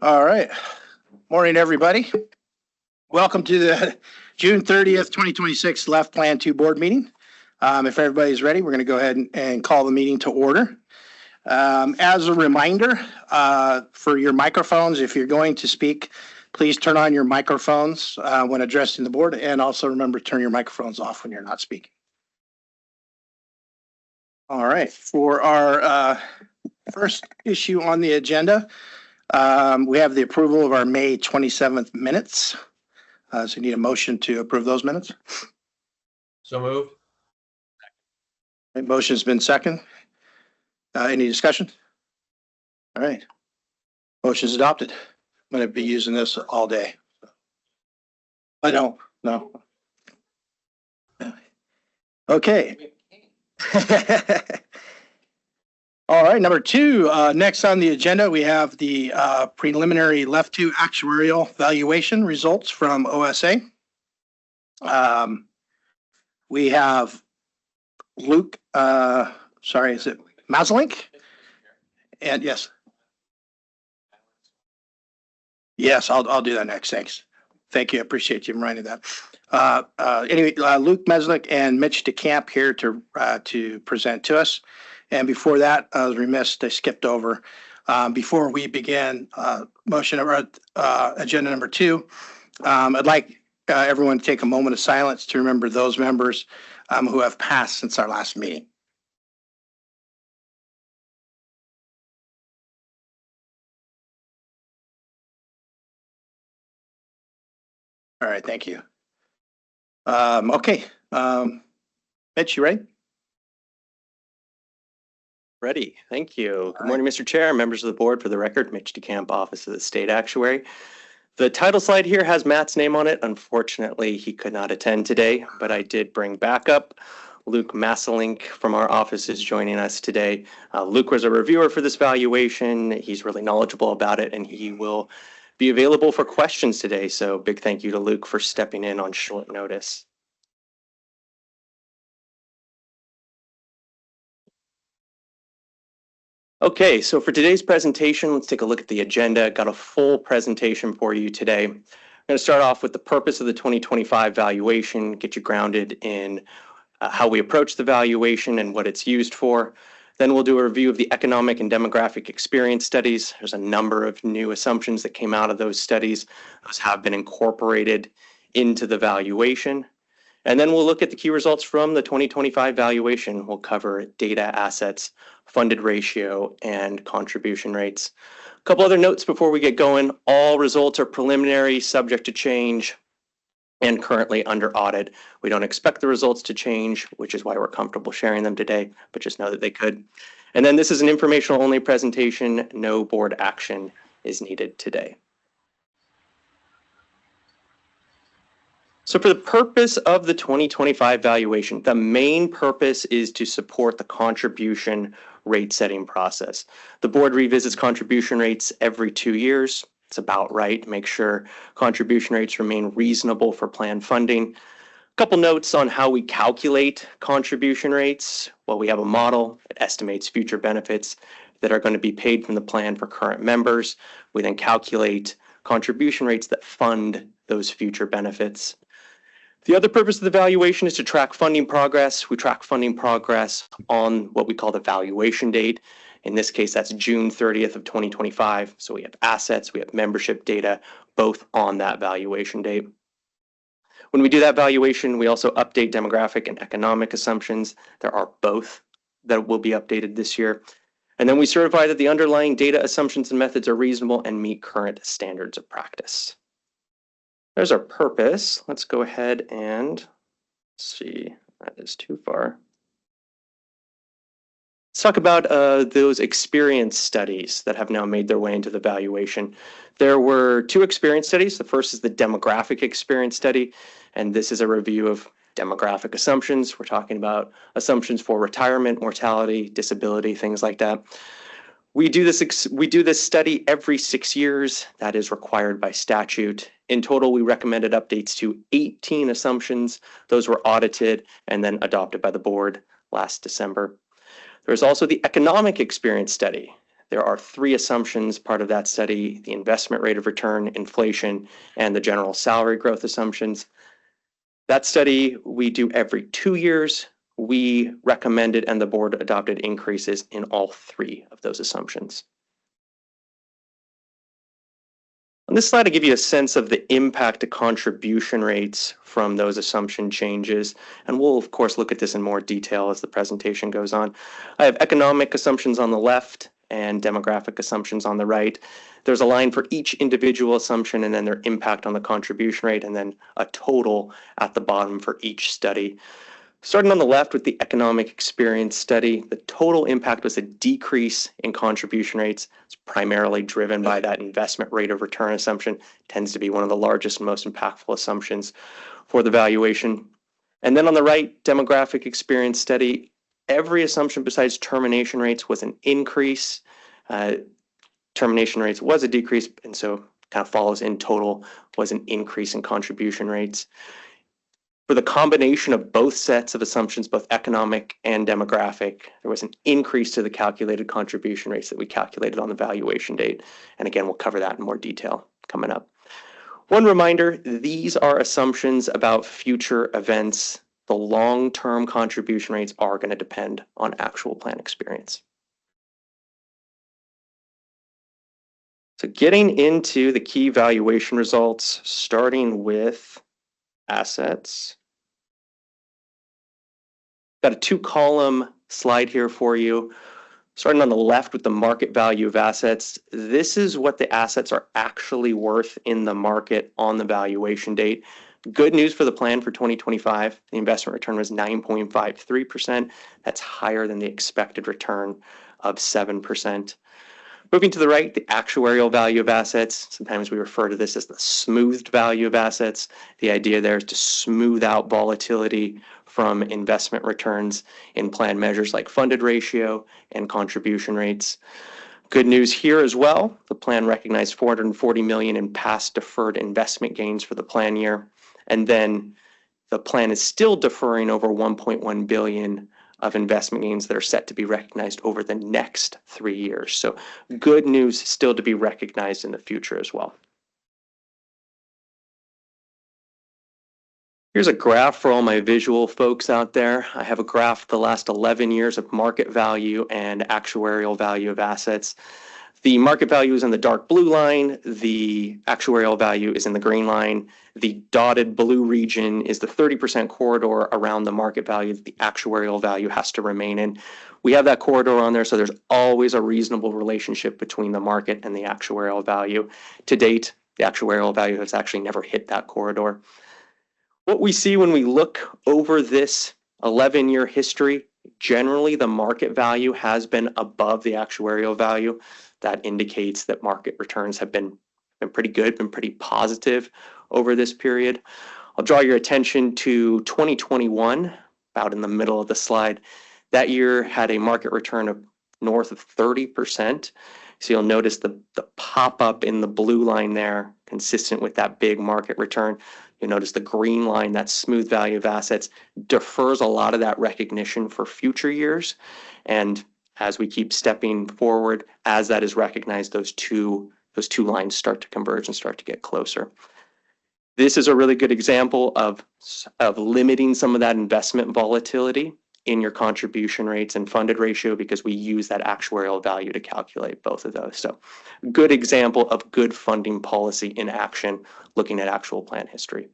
All right. Morning, everybody. Welcome to the June 30th, 2026 LEOFF Plan 2 board meeting. If everybody's ready, we're going to go ahead and call the meeting to order. As a reminder, for your microphones, if you're going to speak, please turn on your microphones when addressing the board, and also remember to turn your microphones off when you're not speaking. All right. For our first issue on the agenda, we have the approval of our May 27th minutes. So you need a motion to approve those minutes. So moved. Motion's been second. Any discussion? All right. Motion's adopted. I'm going to be using this all day. I don't. No. Okay. All right, number two, next on the agenda, we have the preliminary LEOFF 2 actuarial valuation results from OSA. We have Luke, sorry, is it Maslink? And yes. Yes, I'll do that next, thanks. Thank you, I appreciate you reminding that. Anyway, Luke Meslick and Mitch DeCamp here to present to us. And before that, I was remiss, I skipped over. Before we begin motion of agenda number 2, I'd like everyone to take a moment of silence to remember those members who have passed since our last meeting. All right, thank you. Okay, Mitch, you ready? Ready. Thank you. Good morning, Mr. Chair, members of the board. For the record, Mitch DeCamp, Office of the State Actuary. The title slide here has Matt's name on it. Unfortunately, he could not attend today, but I did bring backup. Luke Maslink from our office is joining us today. Luke was a reviewer for this valuation. He's really knowledgeable about it, and he will be available for questions today. So big thank you to Luke for stepping in on short notice. Okay, so for today's presentation, let's take a look at the agenda. Got a full presentation for you today. I'm going to start off with the purpose of the 2025 valuation, get you grounded in how we approach the valuation and what it's used for. Then we'll do a review of the economic and demographic experience studies. There's a number of new assumptions that came out of those studies. Those have been incorporated into the valuation. And then we'll look at the key results from the 2025 valuation. We'll cover data, assets, funded ratio, and contribution rates. A couple other notes before we get going. All results are preliminary, subject to change, and currently under audit. We don't expect the results to change, which is why we're comfortable sharing them today, but just know that they could. And then this is an informational only presentation. No board action is needed today. So for the purpose of the 2025 valuation, the main purpose is to support the contribution rate setting process. The board revisits contribution rates every 2 years. It's about right. Make sure contribution rates remain reasonable for plan funding. A couple notes on how we calculate contribution rates. Well, we have a model. It estimates future benefits that are going to be paid from the plan for current members. We then calculate contribution rates that fund those future benefits. The other purpose of the valuation is to track funding progress. We track funding progress on what we call the valuation date. In this case, that's June 30th of 2025. So we have assets, we have membership data, both on that valuation date. When we do that valuation, we also update demographic and economic assumptions. There are both that will be updated this year. And then we certify that the underlying data assumptions and methods are reasonable and meet current standards of practice. There's our purpose. Let's go ahead and see, that is too far. Let's talk about those experience studies that have now made their way into the valuation. There were 2 experience studies. The first is the demographic experience study, and this is a review of demographic assumptions. We're talking about assumptions for retirement, mortality, disability, things like that. We do this study every 6 years. That is required by statute. In total, we recommended updates to 18 assumptions. Those were audited and then adopted by the board last December. There's also the economic experience study. There are 3 assumptions part of that study: the investment rate of return, inflation, and the general salary growth assumptions. That study we do every 2 years. We recommended and the board adopted increases in all 3 of those assumptions. On this slide, I give you a sense of the impact to contribution rates from those assumption changes. And we'll, of course, look at this in more detail as the presentation goes on. I have economic assumptions on the left and demographic assumptions on the right. There's a line for each individual assumption and then their impact on the contribution rate, and then a total at the bottom for each study. Starting on the left with the economic experience study, the total impact was a decrease in contribution rates. It's primarily driven by that investment rate of return assumption. It tends to be one of the largest and most impactful assumptions for the valuation. And then on the right, demographic experience study, every assumption besides termination rates was an increase. Termination rates was a decrease, and so kind of follows in total was an increase in contribution rates. For the combination of both sets of assumptions, both economic and demographic, there was an increase to the calculated contribution rates that we calculated on the valuation date. And again, we'll cover that in more detail coming up. One reminder, these are assumptions about future events. The long-term contribution rates are going to depend on actual plan experience. So getting into the key valuation results, starting with assets. Got a 2-column slide here for you. Starting on the left with the market value of assets. This is what the assets are actually worth in the market on the valuation date. Good news for the plan for 2025. The investment return was 9.53%. That's higher than the expected return of 7%. Moving to the right, the actuarial value of assets. Sometimes we refer to this as the smoothed value of assets. The idea there is to smooth out volatility from investment returns in plan measures like funded ratio and contribution rates. Good news here as well. The plan recognized $440 million in past deferred investment gains for the plan year. And then the plan is still deferring over $1.1 billion of investment gains that are set to be recognized over the next 3 years. So good news still to be recognized in the future as well. Here's a graph for all my visual folks out there. I have a graph of the last 11 years of market value and actuarial value of assets. The market value is in the dark blue line. The actuarial value is in the green line. The dotted blue region is the 30% corridor around the market value that the actuarial value has to remain in. We have that corridor on there, so there's always a reasonable relationship between the market and the actuarial value. To date, the actuarial value has actually never hit that corridor. What we see when we look over this 11-year history, generally the market value has been above the actuarial value. That indicates that market returns have been pretty good, been pretty positive over this period. I'll draw your attention to 2021, about in the middle of the slide. That year had a market return of north of 30%. So you'll notice the pop up in the blue line there, consistent with that big market return. You'll notice the green line, that smooth value of assets, defers a lot of that recognition for future years. And as we keep stepping forward, as that is recognized, those two lines start to converge and start to get closer. This is a really good example of limiting some of that investment volatility in your contribution rates and funded ratio, because we use that actuarial value to calculate both of those. So good example of good funding policy in action, looking at actual plan history.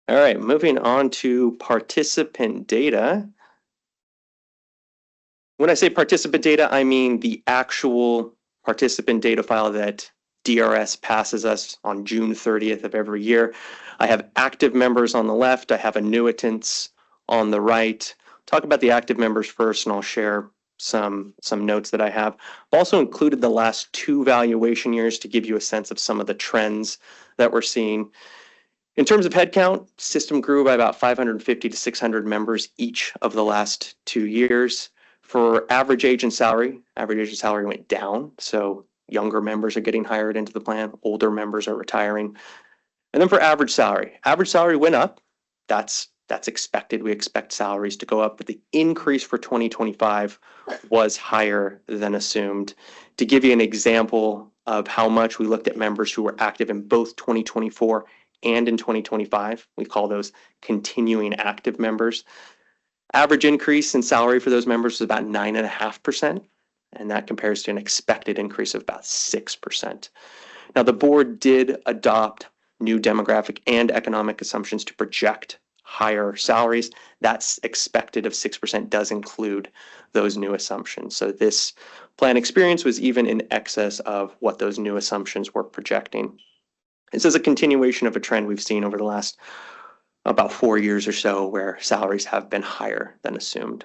All right, moving on to participant data. When I say participant data, I mean the actual participant data file that DRS passes us on June 30th of every year. I have active members on the left. I have annuitants on the right. Talk about the active members first, and I'll share some notes that I have. I've also included the last 2 valuation years to give you a sense of some of the trends that we're seeing. In terms of headcount, system grew by about 550 to 600 members each of the last 2 years. For average age and salary went down. So younger members are getting hired into the plan, older members are retiring. And then for average salary went up. That's That's expected. We expect salaries to go up, but the increase for 2025 was higher than assumed. To give you an example of how much, we looked at members who were active in both 2024 and in 2025. We call those continuing active members. Average increase in salary for those members was about 9.5%, and that compares to an expected increase of about 6%. Now, the board did adopt new demographic and economic assumptions to project higher salaries. That's expected of 6% does include those new assumptions. So this plan experience was even in excess of what those new assumptions were projecting. This is a continuation of a trend we've seen over the last about 4 years or so, where salaries have been higher than assumed.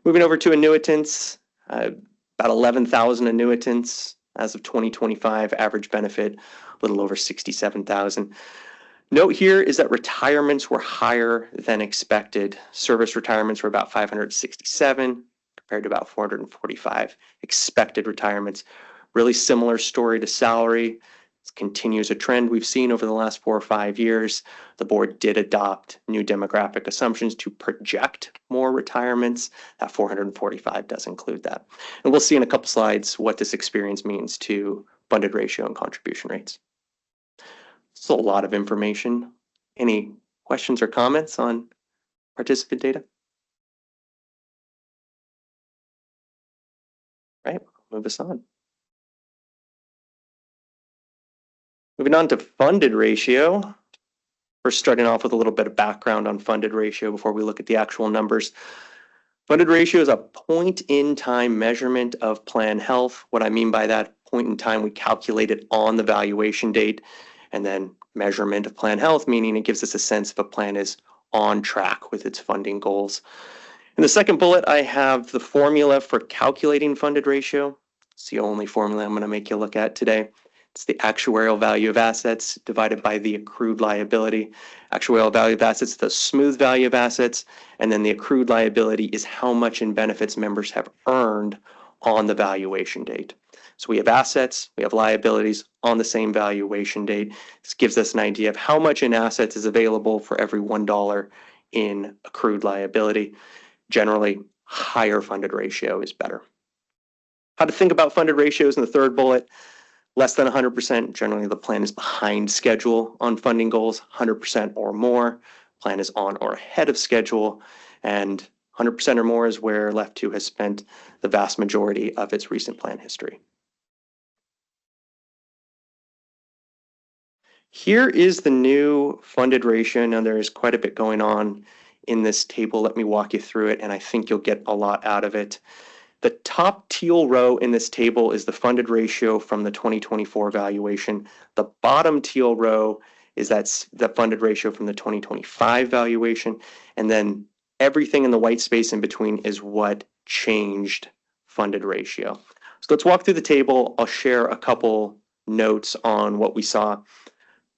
Moving over to annuitants, about 11,000 annuitants as of 2025, average benefit a little over 67,000. Note here is that retirements were higher than expected. Service retirements were about 567 compared to about 445 expected retirements. Really similar story to salary. This continues a trend we've seen over the last 4 or 5 years. The board did adopt new demographic assumptions to project more retirements. That 445 does include that. And we'll see in a couple slides what this experience means to funded ratio and contribution rates. It's a lot of information. Any questions or comments on participant data? Right, move us on. Moving on to funded ratio. We're starting off with a little bit of background on funded ratio before we look at the actual numbers. Funded ratio is a point-in-time measurement of plan health. What I mean by that, point in time, we calculate it on the valuation date, and then measurement of plan health, meaning it gives us a sense if a plan is on track with its funding goals. In the second bullet, I have the formula for calculating funded ratio. It's the only formula I'm going to make you look at today. It's the actuarial value of assets divided by the accrued liability. Actuarial value of assets is the smooth value of assets, and then the accrued liability is how much in benefits members have earned on the valuation date. So we have assets, we have liabilities on the same valuation date. This gives us an idea of how much in assets is available for every $1 in accrued liability. Generally, higher funded ratio is better. How to think about funded ratios in the third bullet. Less than 100%, generally the plan is behind schedule on funding goals. 100% or more, plan is on or ahead of schedule. And 100% or more is where LEOFF 2 has spent the vast majority of its recent plan history. Here is the new funded ratio. Now there is quite a bit going on in this table. Let me walk you through it, and I think you'll get a lot out of it. The top teal row in this table is the funded ratio from the 2024 valuation. The bottom teal row is that's the funded ratio from the 2025 valuation. And then everything in the white space in between is what changed funded ratio. So let's walk through the table. I'll share a couple notes on what we saw.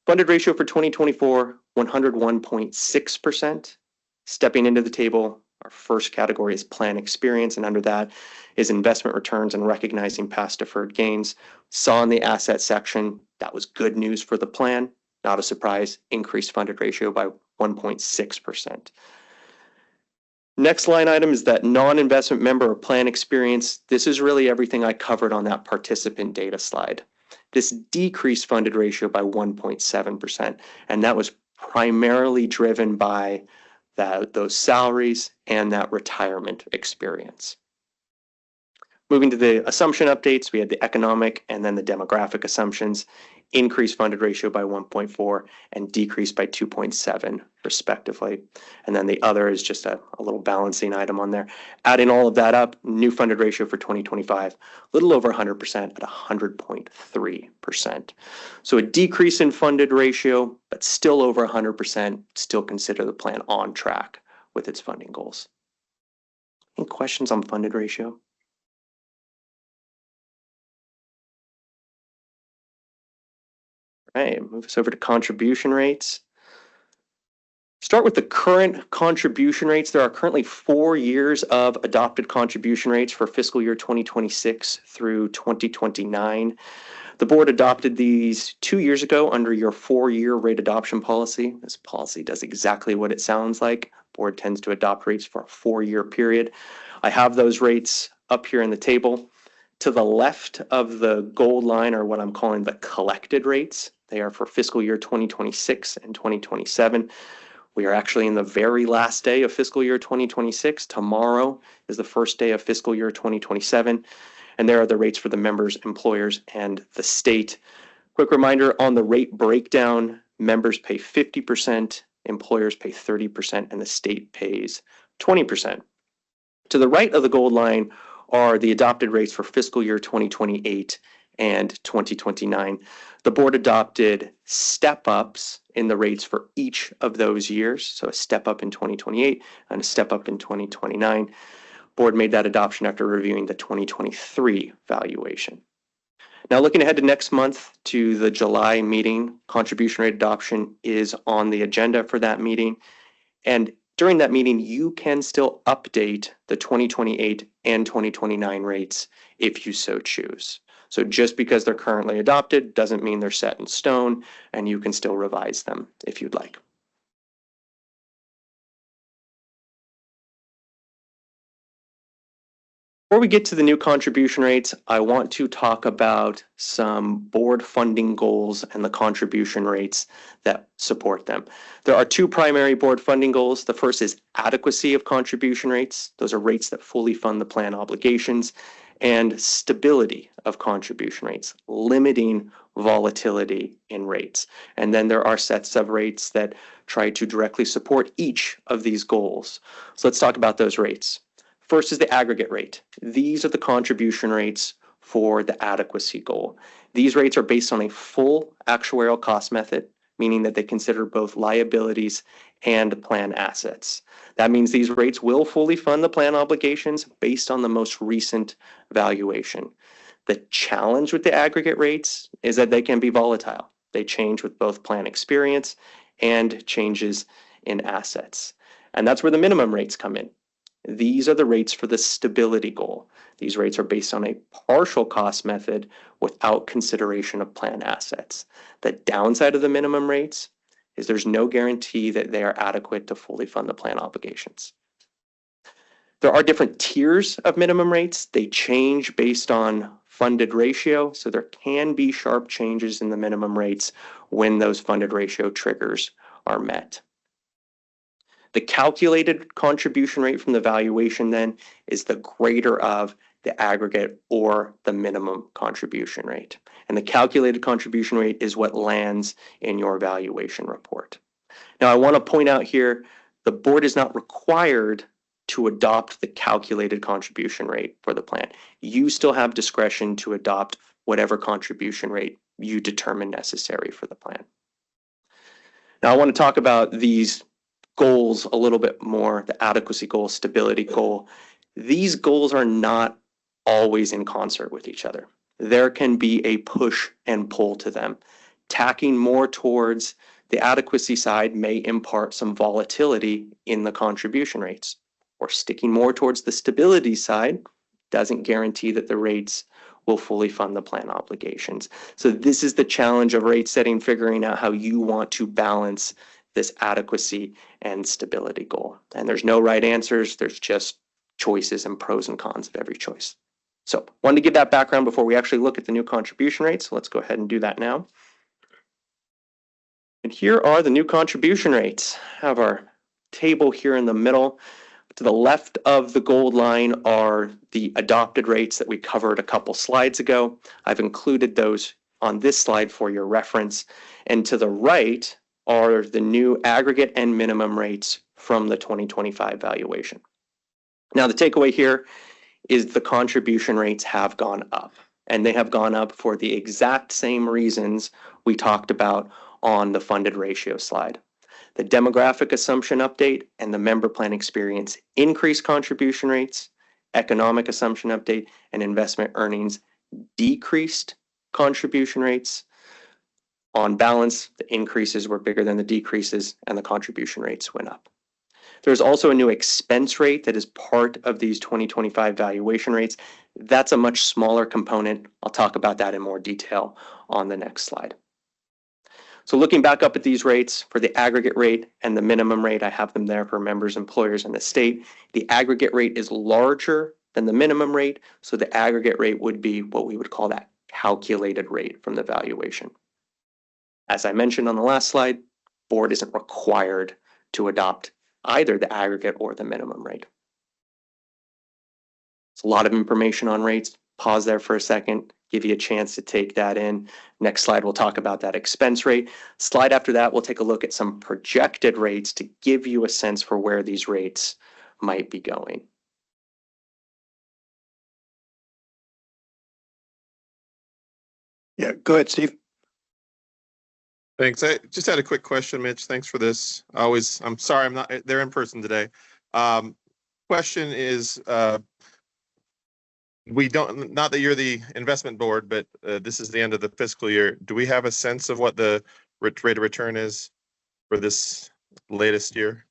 Funded ratio for 2024, 101.6%. Stepping into the table, our first category is plan experience, and under that is investment returns and recognizing past deferred gains. Saw in the asset section, that was good news for the plan. Not a surprise, increased funded ratio by 1.6%. Next line item is that non-investment member or plan experience. This is really everything I covered on that participant data slide. This decreased funded ratio by 1.7%, and that was primarily driven by those salaries and that retirement experience. Moving to the assumption updates, we had the economic and then the demographic assumptions. Increased funded ratio by 1.4 and decreased by 2.7 respectively. And then the other is just a little balancing item on there. Adding all of that up, new funded ratio for 2025, a little over 100% at 100.3%. So a decrease in funded ratio, but still over 100%, still consider the plan on track with its funding goals. Any questions on funded ratio? All right, move us over to contribution rates. Start with the current contribution rates. There are currently 4 years of adopted contribution rates for fiscal year 2026 through 2029. The board adopted these 2 years ago under your 4-year rate adoption policy. This policy does exactly what it sounds like. Board tends to adopt rates for a 4-year period. I have those rates up here in the table. To the left of the gold line are what I'm calling the collected rates. They are for fiscal year 2026 and 2027. We are actually in the very last day of fiscal year 2026. Tomorrow is the first day of fiscal year 2027. And there are the rates for the members, employers, and the state. Quick reminder on the rate breakdown, members pay 50%, employers pay 30%, and the state pays 20%. To the right of the gold line are the adopted rates for fiscal year 2028 and 2029. The board adopted step-ups in the rates for each of those years. So a step up in 2028 and a step up in 2029. Board made that adoption after reviewing the 2023 valuation. Now looking ahead to next month to the July meeting, contribution rate adoption is on the agenda for that meeting. And during that meeting, you can still update the 2028 and 2029 rates if you so choose. So just because they're currently adopted doesn't mean they're set in stone, and you can still revise them if you'd like. Before we get to the new contribution rates, I want to talk about some board funding goals and the contribution rates that support them. There are two primary board funding goals. The first is adequacy of contribution rates. Those are rates that fully fund the plan obligations, and stability of contribution rates, limiting volatility in rates. And then there are sets of rates that try to directly support each of these goals. So let's talk about those rates. First is the aggregate rate. These are the contribution rates for the adequacy goal. These rates are based on a full actuarial cost method, meaning that they consider both liabilities and plan assets. That means these rates will fully fund the plan obligations based on the most recent valuation. The challenge with the aggregate rates is that they can be volatile. They change with both plan experience and changes in assets. And that's where the minimum rates come in. These are the rates for the stability goal. These rates are based on a partial cost method without consideration of plan assets. The downside of the minimum rates is there's no guarantee that they are adequate to fully fund the plan obligations. There are different tiers of minimum rates. They change based on funded ratio, so there can be sharp changes in the minimum rates when those funded ratio triggers are met. The calculated contribution rate from the valuation then is the greater of the aggregate or the minimum contribution rate. And the calculated contribution rate is what lands in your valuation report. Now, I want to point out here, the board is not required to adopt the calculated contribution rate for the plan. You still have discretion to adopt whatever contribution rate you determine necessary for the plan. Now, I want to talk about these goals a little bit more, the adequacy goal, stability goal. These goals are not always in concert with each other. There can be a push and pull to them. Tacking more towards the adequacy side may impart some volatility in the contribution rates, or sticking more towards the stability side doesn't guarantee that the rates will fully fund the plan obligations. So this is the challenge of rate setting, figuring out how you want to balance this adequacy and stability goal. And there's no right answers, there's just choices and pros and cons of every choice. So wanted to give that background before we actually look at the new contribution rates. So let's go ahead and do that now. And here are the new contribution rates. I have our table here in the middle. To the left of the gold line are the adopted rates that we covered a couple slides ago. I've included those on this slide for your reference. And to the right are the new aggregate and minimum rates from the 2025 valuation. Now, the takeaway here is the contribution rates have gone up, and they have gone up for the exact same reasons we talked about on the funded ratio slide. The demographic assumption update and the member plan experience increased contribution rates, economic assumption update and investment earnings decreased contribution rates. On balance, the increases were bigger than the decreases and the contribution rates went up. There's also a new expense rate that is part of these 2025 valuation rates. That's a much smaller component. I'll talk about that in more detail on the next slide. So looking back up at these rates for the aggregate rate and the minimum rate, I have them there for members, employers, and the state. The aggregate rate is larger than the minimum rate, so the aggregate rate would be what we would call that calculated rate from the valuation. As I mentioned on the last slide, board isn't required to adopt either the aggregate or the minimum rate. It's a lot of information on rates. Pause there for a second, give you a chance to take that in. Next slide, we'll talk about that expense rate. Slide after that, we'll take a look at some projected rates to give you a sense for where these rates might be going. Yeah, go ahead, Steve. Thanks. I just had a quick question, Mitch. Thanks for this. I'm sorry, I'm not there in person today. Question is, we don't, not that you're the investment board, but this is the end of the fiscal year. Do we have a sense of what the rate of return is for this latest year?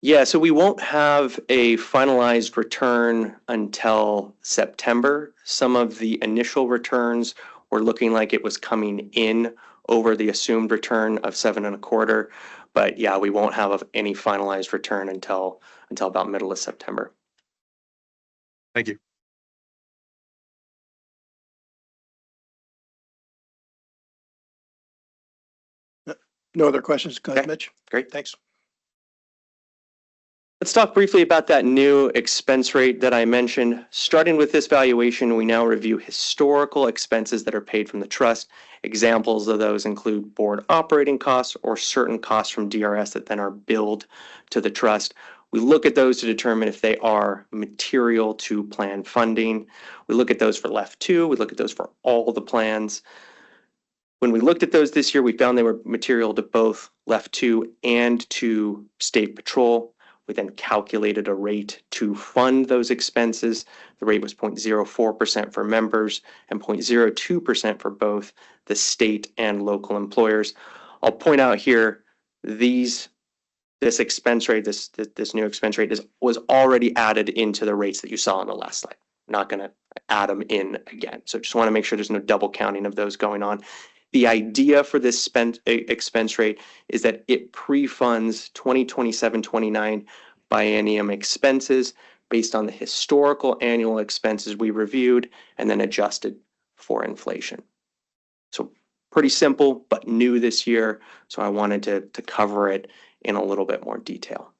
Yeah, so we won't have a finalized return until September. Some of the initial returns were looking like it was coming in over the assumed return of 7.25. But yeah, we won't have any finalized return until about middle of September. Thank you. No other questions? Go ahead, Okay. Mitch. Great. Thanks. Let's talk briefly about that new expense rate that I mentioned. Starting with this valuation, we now review historical expenses that are paid from the trust. Examples of those include board operating costs or certain costs from DRS that then are billed to the trust. We look at those to determine if they are material to plan funding. We look at those for LEOFF 2. We look at those for all the plans. When we looked at those this year, we found they were material to both LEOFF 2 and to State Patrol. We then calculated a rate to fund those expenses. The rate was 0.04% for members and 0.02% for both the state and local employers. I'll point out here, this expense rate, this new expense rate was already added into the rates that you saw on the last slide. I'm not going to add them in again. So just want to make sure there's no double counting of those going on. The idea for this expense rate is that it pre-funds 2027-29 biennium expenses based on the historical annual expenses we reviewed and then adjusted for inflation. So pretty simple, but new this year. So I wanted to cover it in a little bit more detail.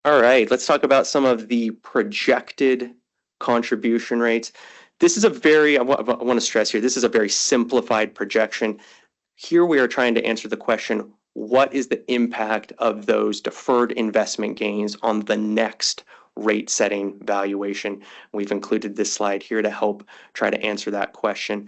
All right, let's talk about some of the projected contribution rates. This is a very, I want to stress here, this is a very simplified projection. Here we are trying to answer the question, what is the impact of those deferred investment gains on the next rate setting valuation? We've included this slide here to help try to answer that question.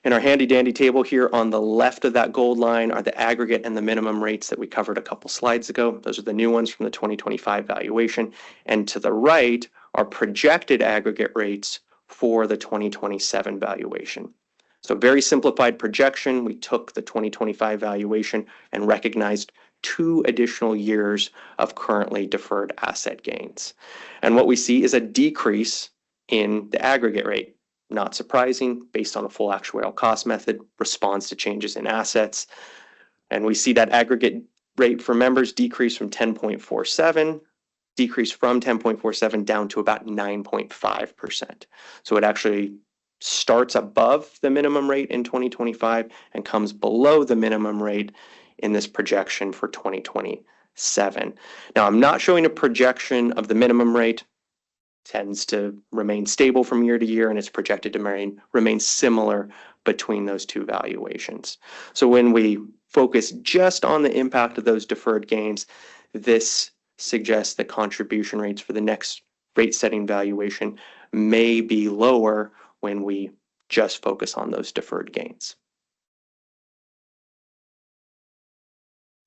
In our handy dandy table here on the left of that gold line are the aggregate and the minimum rates that we covered a couple slides ago. Those are the new ones from the 2025 valuation. And to the right are projected aggregate rates for the 2027 valuation. So very simplified projection. We took the 2025 valuation and recognized 2 additional years of currently deferred asset gains. And what we see is a decrease in the aggregate rate. Not surprising, based on a full actuarial cost method, responds to changes in assets. And we see that aggregate rate for members decrease from 10.47 down to about 9.5%. So it actually starts above the minimum rate in 2025 and comes below the minimum rate in this projection for 2027. Now, I'm not showing a projection of the minimum rate. Tends to remain stable from year to year, and it's projected to remain similar between those two valuations. So when we focus just on the impact of those deferred gains, this suggests that contribution rates for the next rate setting valuation may be lower when we just focus on those deferred gains.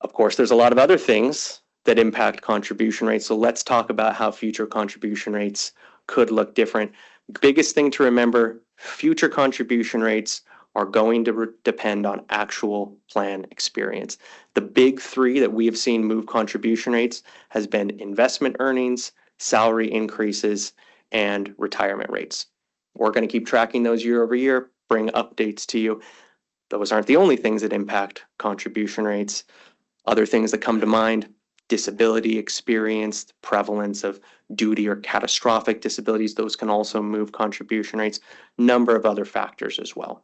Of course, there's a lot of other things that impact contribution rates. So let's talk about how future contribution rates could look different. Biggest thing to remember, future contribution rates are going to depend on actual plan experience. The big three that we have seen move contribution rates has been investment earnings, salary increases, and retirement rates. We're going to keep tracking those year over year, bring updates to you. Those aren't the only things that impact contribution rates. Other things that come to mind: disability experience, the prevalence of duty or catastrophic disabilities, those can also move contribution rates, number of other factors as well.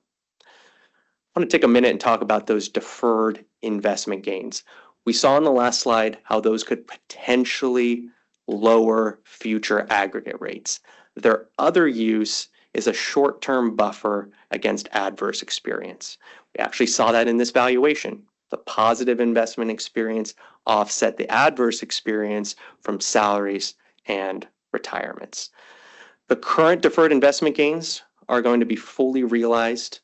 I want to take a minute and talk about those deferred investment gains. We saw on the last slide how those could potentially lower future aggregate rates. Their other use is a short-term buffer against adverse experience. We actually saw that in this valuation. The positive investment experience offset the adverse experience from salaries and retirements. The current deferred investment gains are going to be fully realized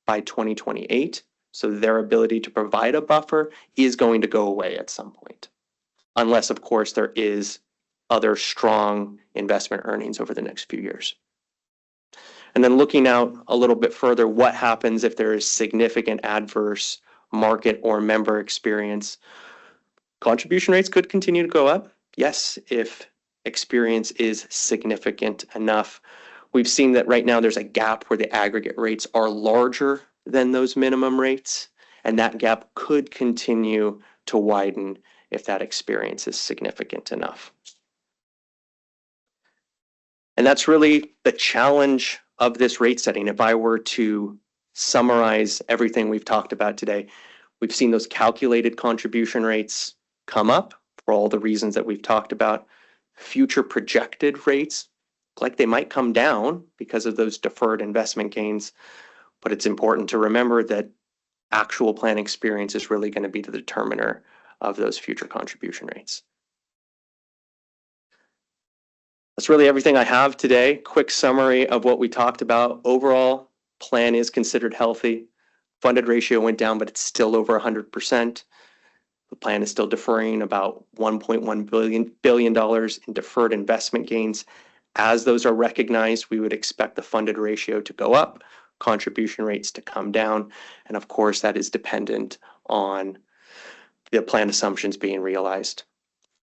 by 2028, so their ability to provide a buffer is going to go away at some point, unless, of course, there is other strong investment earnings over the next few years. And then looking out a little bit further, what happens if there is significant adverse market or member experience? Contribution rates could continue to go up. Yes, if experience is significant enough. We've seen that right now there's a gap where the aggregate rates are larger than those minimum rates, and that gap could continue to widen if that experience is significant enough. And that's really the challenge of this rate setting. If I were to summarize everything we've talked about today, we've seen those calculated contribution rates come up for all the reasons that we've talked about. Future projected rates look like they might come down because of those deferred investment gains, but it's important to remember that actual plan experience is really going to be the determiner of those future contribution rates. That's really everything I have today. Quick summary of what we talked about. Overall, plan is considered healthy. Funded ratio went down, but it's still over 100%. The plan is still deferring about $1.1 billion in deferred investment gains. As those are recognized, we would expect the funded ratio to go up, contribution rates to come down, and of course that is dependent on the plan assumptions being realized.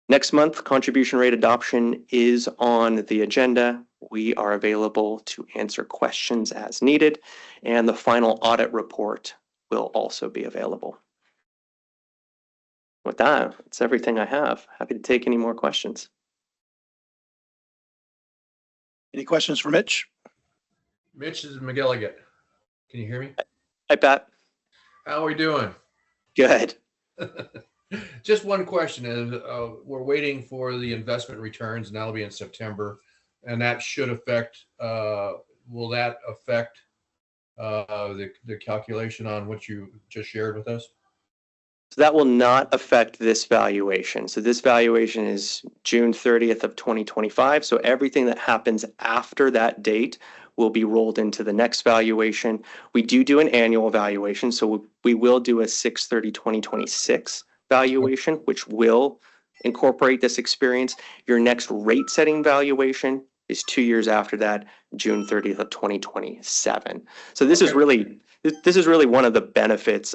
Next month, contribution rate adoption is on the agenda. We are available to answer questions as needed, and the final audit report will also be available. With that, that's everything I have. Happy to take any more questions. Any questions for Mitch? Mitch, this is McGilligan. Can you hear me? Hi, Pat. How are we doing? Good. Just one question is, we're waiting for the investment returns, and that'll be in September, and that should affect, will that affect the calculation on what you just shared with us? So that will not affect this valuation. So this valuation is June 30th of 2025. So everything that happens after that date will be rolled into the next valuation. We do an annual valuation, so we will do a 6/30/2026 valuation, which will incorporate this experience. Your next rate setting valuation is 2 years after that, June 30th of 2027. So this is really one of the benefits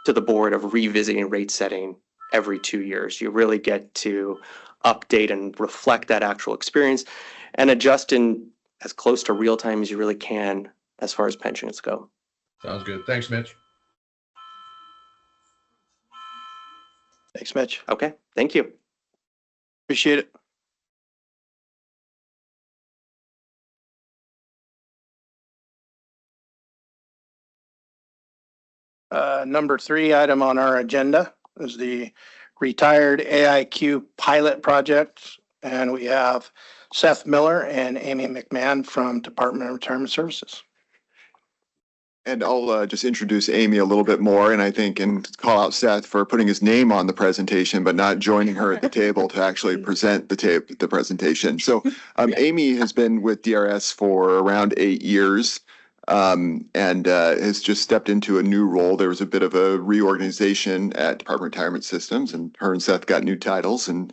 to the board of revisiting rate setting every 2 years. You really get to update and reflect that actual experience and adjust in as close to real time as you really can as far as pensions go. Sounds good. Thanks, Mitch. Thanks, Mitch. Okay, thank you. Appreciate it. Number 3 item on our agenda is the retired AIQ pilot project. And we have Seth Miller and Amy McMahon from Department of Retirement Services. And I'll just introduce Amy a little bit more, and I think, and call out Seth for putting his name on the presentation, but not joining her at the table to actually present the presentation. So Amy has been with DRS for around 8 years. and has just stepped into a new role. There was a bit of a reorganization at Department of Retirement Systems, and her and Seth got new titles and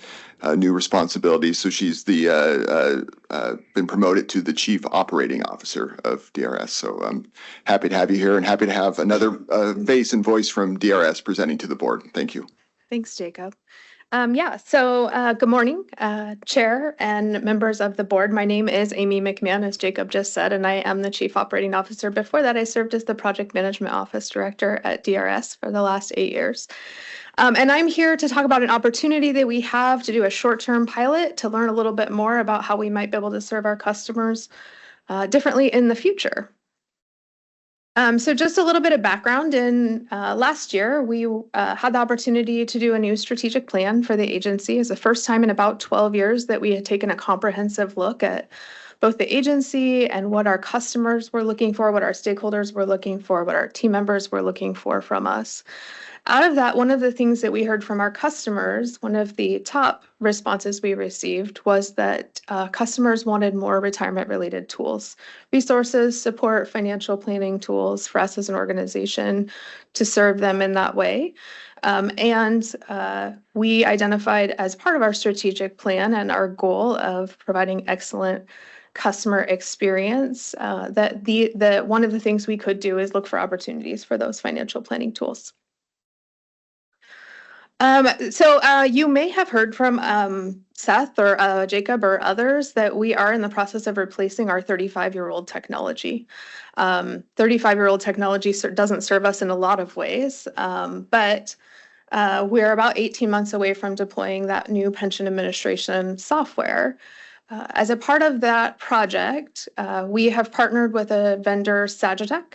new responsibilities. So she's been promoted to the Chief Operating Officer of DRS. So I'm happy to have you here and happy to have another face and voice from DRS presenting to the board. Thank you. Thanks, Jacob. Good morning, Chair and members of the board. My name is Amy McMahon, as Jacob just said, and I am the Chief Operating Officer. Before that, I served as the Project Management Office Director at DRS for the last 8 years. And I'm here to talk about an opportunity that we have to do a short-term pilot to learn a little bit more about how we might be able to serve our customers differently in the future. So just a little bit of background. In last year, we had the opportunity to do a new strategic plan for the agency. It's the first time in about 12 years that we had taken a comprehensive look at both the agency and what our customers were looking for, what our stakeholders were looking for, what our team members were looking for from us. Out of that, one of the things that we heard from our customers, one of the top responses we received was that customers wanted more retirement-related tools, resources, support, financial planning tools for us as an organization to serve them in that way. We identified as part of our strategic plan and our goal of providing excellent customer experience that one of the things we could do is look for opportunities for those financial planning tools. You may have heard from Seth or Jacob or others that we are in the process of replacing our 35-year-old technology. 35-year-old technology doesn't serve us in a lot of ways, but we're about 18 months away from deploying that new pension administration software. As a part of that project, we have partnered with a vendor, Sagitech.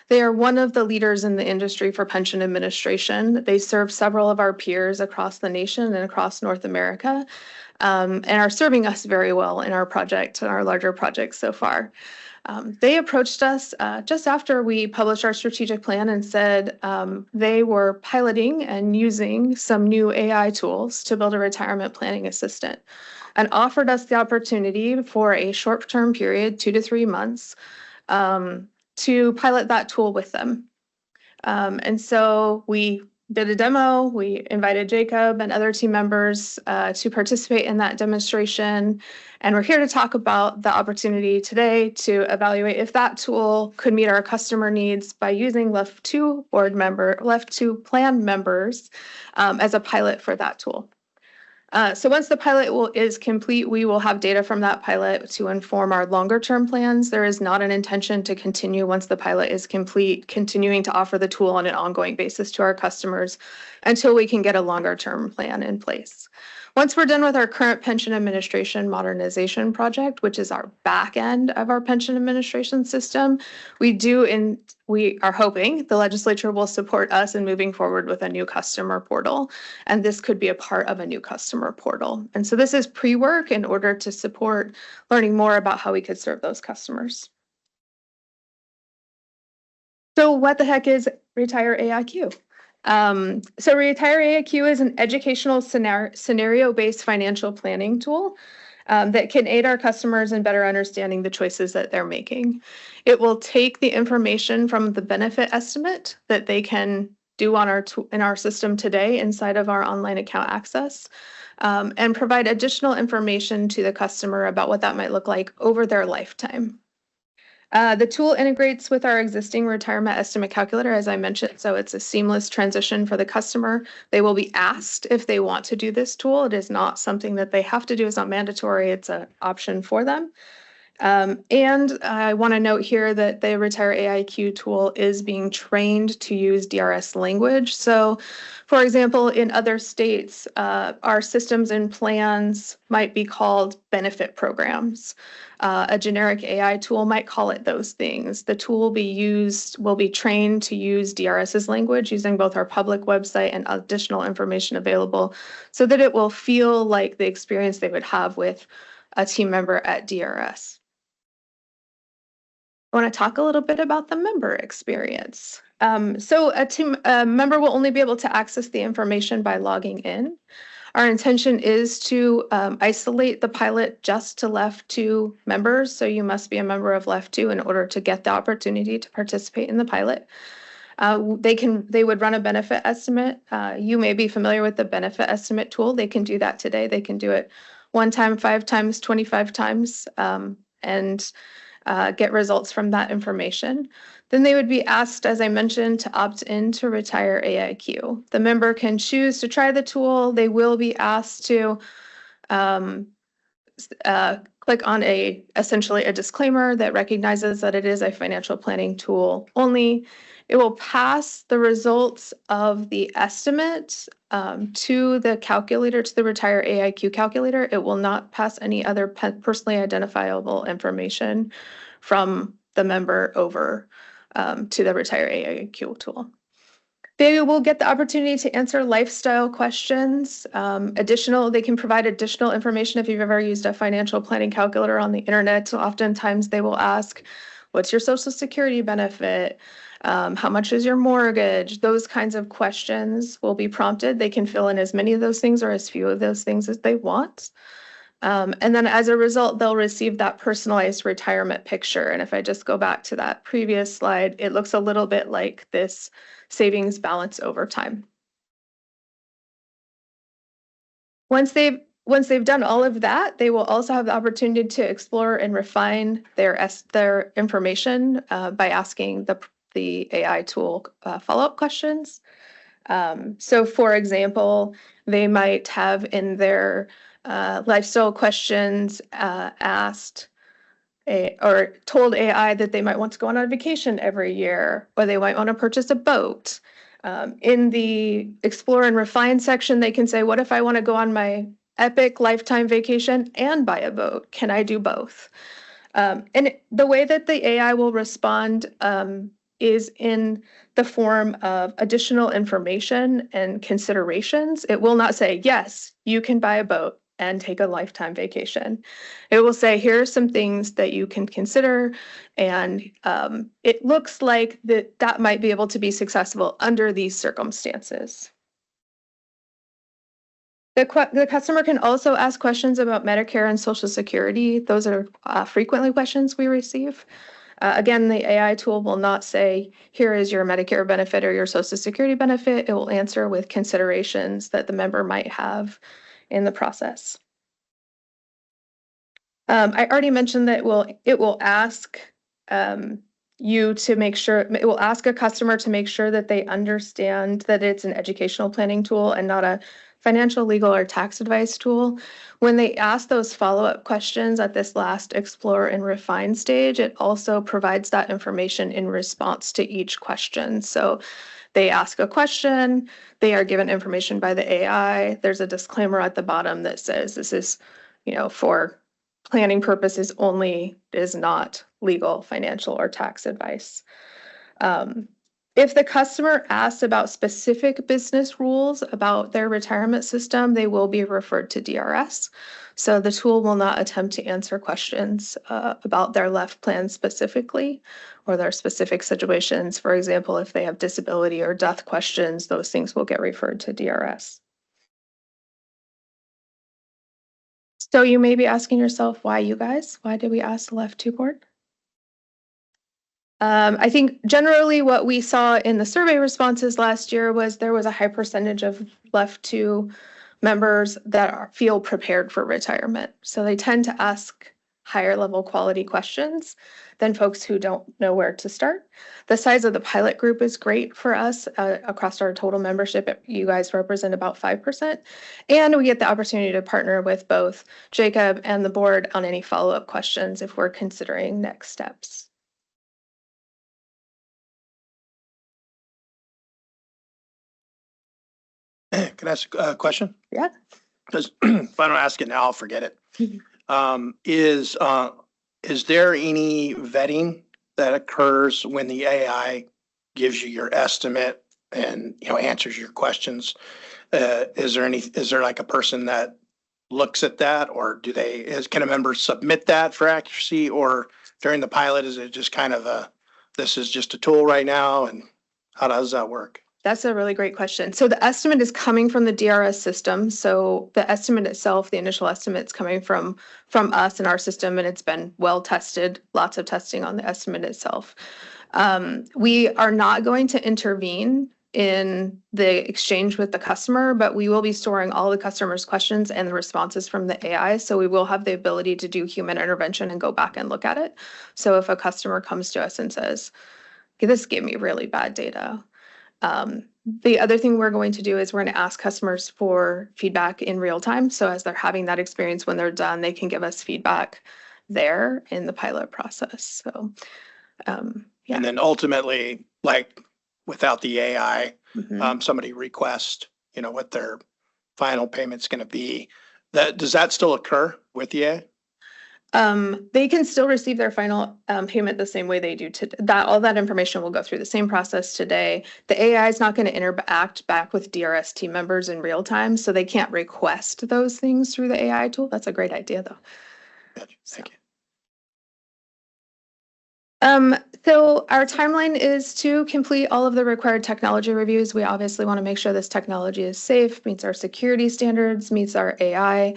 They are one of the leaders in the industry for pension administration. They serve several of our peers across the nation and across North America, and are serving us very well in our project and our larger projects so far. They approached us just after we published our strategic plan and said they were piloting and using some new AI tools to build a retirement planning assistant, and offered us the opportunity for a short-term period, 2 to 3 months, to pilot that tool with them. And so we did a demo. We invited Jacob and other team members to participate in that demonstration. And we're here to talk about the opportunity today to evaluate if that tool could meet our customer needs by using LEOFF2 plan members as a pilot for that tool. So once the pilot is complete, we will have data from that pilot to inform our longer term plans. There is not an intention to continue once the pilot is complete, continuing to offer the tool on an ongoing basis to our customers until we can get a longer term plan in place. Once we're done with our current pension administration modernization project, which is our back end of our pension administration system, we are hoping the legislature will support us in moving forward with a new customer portal. And this could be a part of a new customer portal. And so this is pre-work in order to support learning more about how we could serve those customers. So what the heck is Retire AIQ? So Retire AIQ is an educational scenario-based financial planning tool that can aid our customers in better understanding the choices that they're making. It will take the information from the benefit estimate that they can do in our system today inside of our online account access, and provide additional information to the customer about what that might look like over their lifetime. The tool integrates with our existing retirement estimate calculator, as I mentioned, so it's a seamless transition for the customer. They will be asked if they want to do this tool. It is not something that they have to do. It's not mandatory. It's an option for them. And I want to note here that the Retire AIQ tool is being trained to use DRS language. So, for example, in other states, our systems and plans might be called benefit programs. A generic AI tool might call it those things. The tool will be trained to use DRS's language using both our public website and additional information available so that it will feel like the experience they would have with a team member at DRS. I want to talk a little bit about the member experience. So a member will only be able to access the information by logging in. Our intention is to isolate the pilot just to LEF 2 members. So you must be a member of LEF 2 in order to get the opportunity to participate in the pilot. They would run a benefit estimate. You may be familiar with the benefit estimate tool. They can do that today. They can do it 1 time, 5 times, 25 times, and get results from that information. Then they would be asked, as I mentioned, to opt in to Retire AIQ. The member can choose to try the tool. They will be asked to click on essentially a disclaimer that recognizes that it is a financial planning tool only. It will pass the results of the estimate to the calculator, to the Retire AIQ calculator. It will not pass any other personally identifiable information from the member over to the Retire AIQ tool. They will get the opportunity to answer lifestyle questions. They can provide additional information if you've ever used a financial planning calculator on the internet. So oftentimes they will ask, what's your Social Security benefit? How much is your mortgage? Those kinds of questions will be prompted. They can fill in as many of those things or as few of those things as they want. And then as a result, they'll receive that personalized retirement picture. And if I just go back to that previous slide, it looks a little bit like this savings balance over time. Once they've done all of that, they will also have the opportunity to explore and refine their information by asking the AI tool follow-up questions. So for example, they might have in their lifestyle questions asked or told AI that they might want to go on a vacation every year, or they might want to purchase a boat. In the explore and refine section, they can say, what if I want to go on my epic lifetime vacation and buy a boat? Can I do both? And the way that the AI will respond is in the form of additional information and considerations. It will not say, yes, you can buy a boat and take a lifetime vacation. It will say, here are some things that you can consider. And it looks like that might be able to be successful under these circumstances. The customer can also ask questions about Medicare and Social Security. Those are frequently questions we receive. Again, the AI tool will not say, here is your Medicare benefit or your Social Security benefit. It will answer with considerations that the member might have in the process. I already mentioned that it will ask you to make sure, it will ask a customer to make sure that they understand that it's an educational planning tool and not a financial, legal, or tax advice tool. When they ask those follow-up questions at this last explore and refine stage, it also provides that information in response to each question. So they ask a question, they are given information by the AI. There's a disclaimer at the bottom that says this is, for planning purposes only, is not legal, financial, or tax advice. If the customer asks about specific business rules about their retirement system, they will be referred to DRS. So the tool will not attempt to answer questions about their LEF plan specifically or their specific situations. For example, if they have disability or death questions, those things will get referred to DRS. So you may be asking yourself, why you guys? Why did we ask the LEF 2 board? I think generally what we saw in the survey responses last year was there was a high percentage of LEF 2 members that feel prepared for retirement. So they tend to ask higher level quality questions than folks who don't know where to start. The size of the pilot group is great for us. Across our total membership, you guys represent about 5%. And we get the opportunity to partner with both Jacob and the board on any follow-up questions if we're considering next steps. Can I ask a question? Yeah. Because if I don't ask it now, I'll forget it. Is there any vetting that occurs when the AI gives you your estimate and answers your questions? Is there like a person that looks at that, or can a member submit that for accuracy, or during the pilot is it just kind of this is just a tool right now, and how does that work? That's a really great question. So the estimate is coming from the DRS system. So the estimate itself, the initial estimate is coming from us and our system, and it's been well tested, lots of testing on the estimate itself. We are not going to intervene in the exchange with the customer, but we will be storing all the customer's questions and the responses from the AI. So we will have the ability to do human intervention and go back and look at it. So if a customer comes to us and says, this gave me really bad data. The other thing we're going to do is we're going to ask customers for feedback in real time. So as they're having that experience, when they're done, they can give us feedback there in the pilot process. So, yeah. And then ultimately, like without the AI, Mhm. somebody requests, what their final payment's going to be. Does that still occur with the AI? They can still receive their final payment the same way they do today. All that information will go through the same process today. The AI is not going to interact back with DRS team members in real time, so they can't request those things through the AI tool. That's a great idea, though. Gotcha. Thank you. So our timeline is to complete all of the required technology reviews. We obviously want to make sure this technology is safe, meets our security standards, meets our AI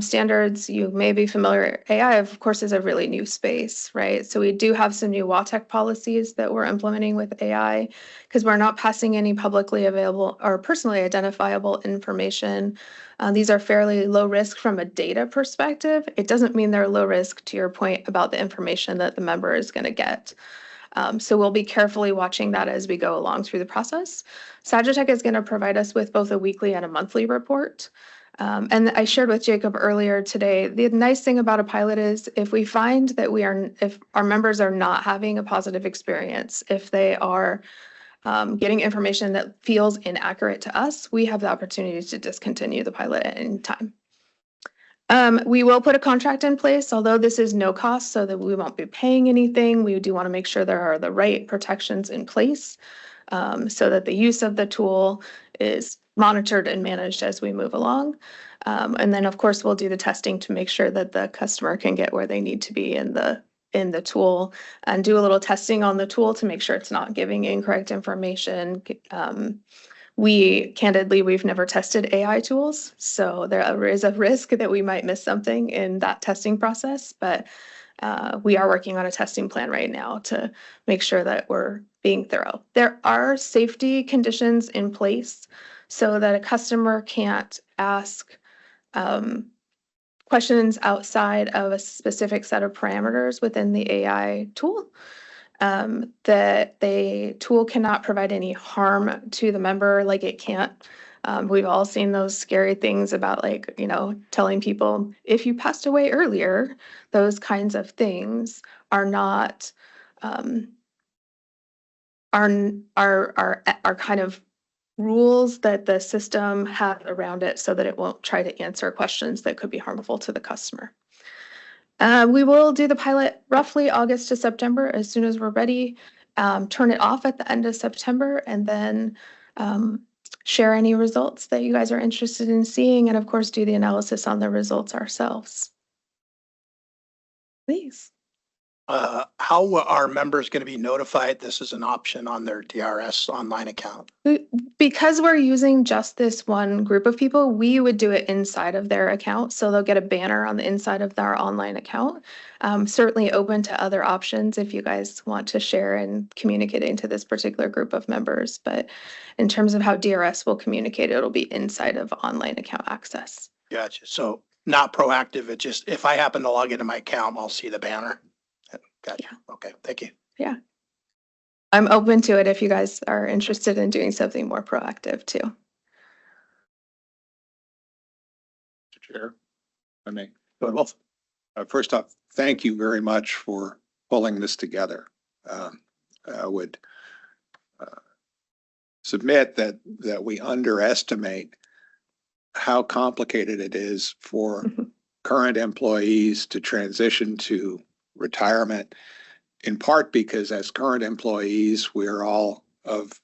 standards. You may be familiar, AI, of course, is a really new space, right? So we do have some new WATEC policies that we're implementing with AI because we're not passing any publicly available or personally identifiable information. These are fairly low risk from a data perspective. It doesn't mean they're low risk to your point about the information that the member is going to get. So we'll be carefully watching that as we go along through the process. Sagitech is going to provide us with both a weekly and a monthly report. And I shared with Jacob earlier today, the nice thing about a pilot is if we find that if our members are not having a positive experience, if they are getting information that feels inaccurate to us, we have the opportunity to discontinue the pilot at any time. We will put a contract in place, although this is no cost, so that we won't be paying anything. We do want to make sure there are the right protections in place so that the use of the tool is monitored and managed as we move along. And then, of course, we'll do the testing to make sure that the customer can get where they need to be in the tool, and do a little testing on the tool to make sure it's not giving incorrect information. We've never tested AI tools, so there is a risk that we might miss something in that testing process, but we are working on a testing plan right now to make sure that we're being thorough. There are safety conditions in place so that a customer can't ask questions outside of a specific set of parameters within the AI tool. That the tool cannot provide any harm to the member, like it can't. We've all seen those scary things about telling people if you passed away earlier, those kinds of things are not are kind of rules that the system has around it so that it won't try to answer questions that could be harmful to the customer. We will do the pilot roughly August to September as soon as we're ready, turn it off at the end of September, and then share any results that you guys are interested in seeing, and of course do the analysis on the results ourselves. Please. How are members going to be notified this is an option on their DRS online account? Because we're using just this one group of people, we would do it inside of their account. So they'll get a banner on the inside of their online account. Certainly open to other options if you guys want to share and communicating to this particular group of members. But in terms of how DRS will communicate, it'll be inside of online account access. Gotcha. So not proactive. It just, if I happen to log into my account, I'll see the banner. Gotcha. Yeah. Okay. Thank you. Yeah. I'm open to it if you guys are interested in doing something more proactive too. Mr. Chair, I may. Go ahead, Wolf. First off, thank you very much for pulling this together. I would submit that we underestimate how complicated it is for current employees to transition to retirement, in part because as current employees, we're all of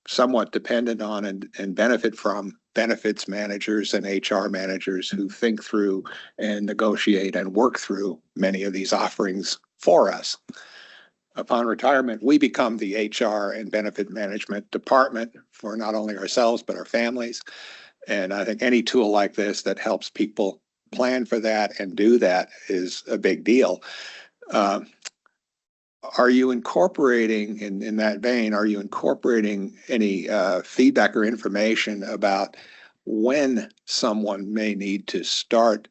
somewhat dependent on and benefit from benefits managers and HR managers who think through and negotiate and work through many of these offerings for us. upon retirement, we become the HR and benefit management department for not only ourselves, but our families. And I think any tool like this that helps people plan for that and do that is a big deal. Are you incorporating, in that vein, are you incorporating any feedback or information about when someone may need to start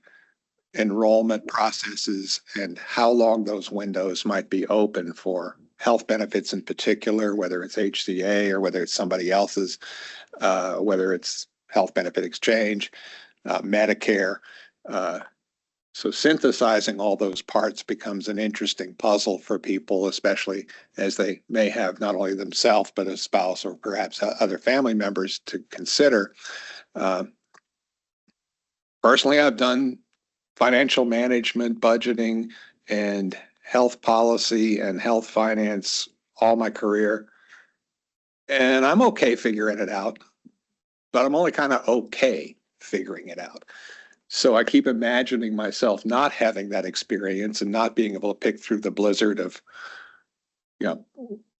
enrollment processes and how long those windows might be open for health benefits in particular, whether it's HCA or whether it's somebody else's, whether it's health benefit exchange, Medicare? So synthesizing all those parts becomes an interesting puzzle for people, especially as they may have not only themselves, but a spouse or perhaps other family members to consider. Personally, I've done financial management, budgeting, and health policy and health finance all my career. And I'm okay figuring it out, but I'm only kind of okay figuring it out. So I keep imagining myself not having that experience and not being able to pick through the blizzard of,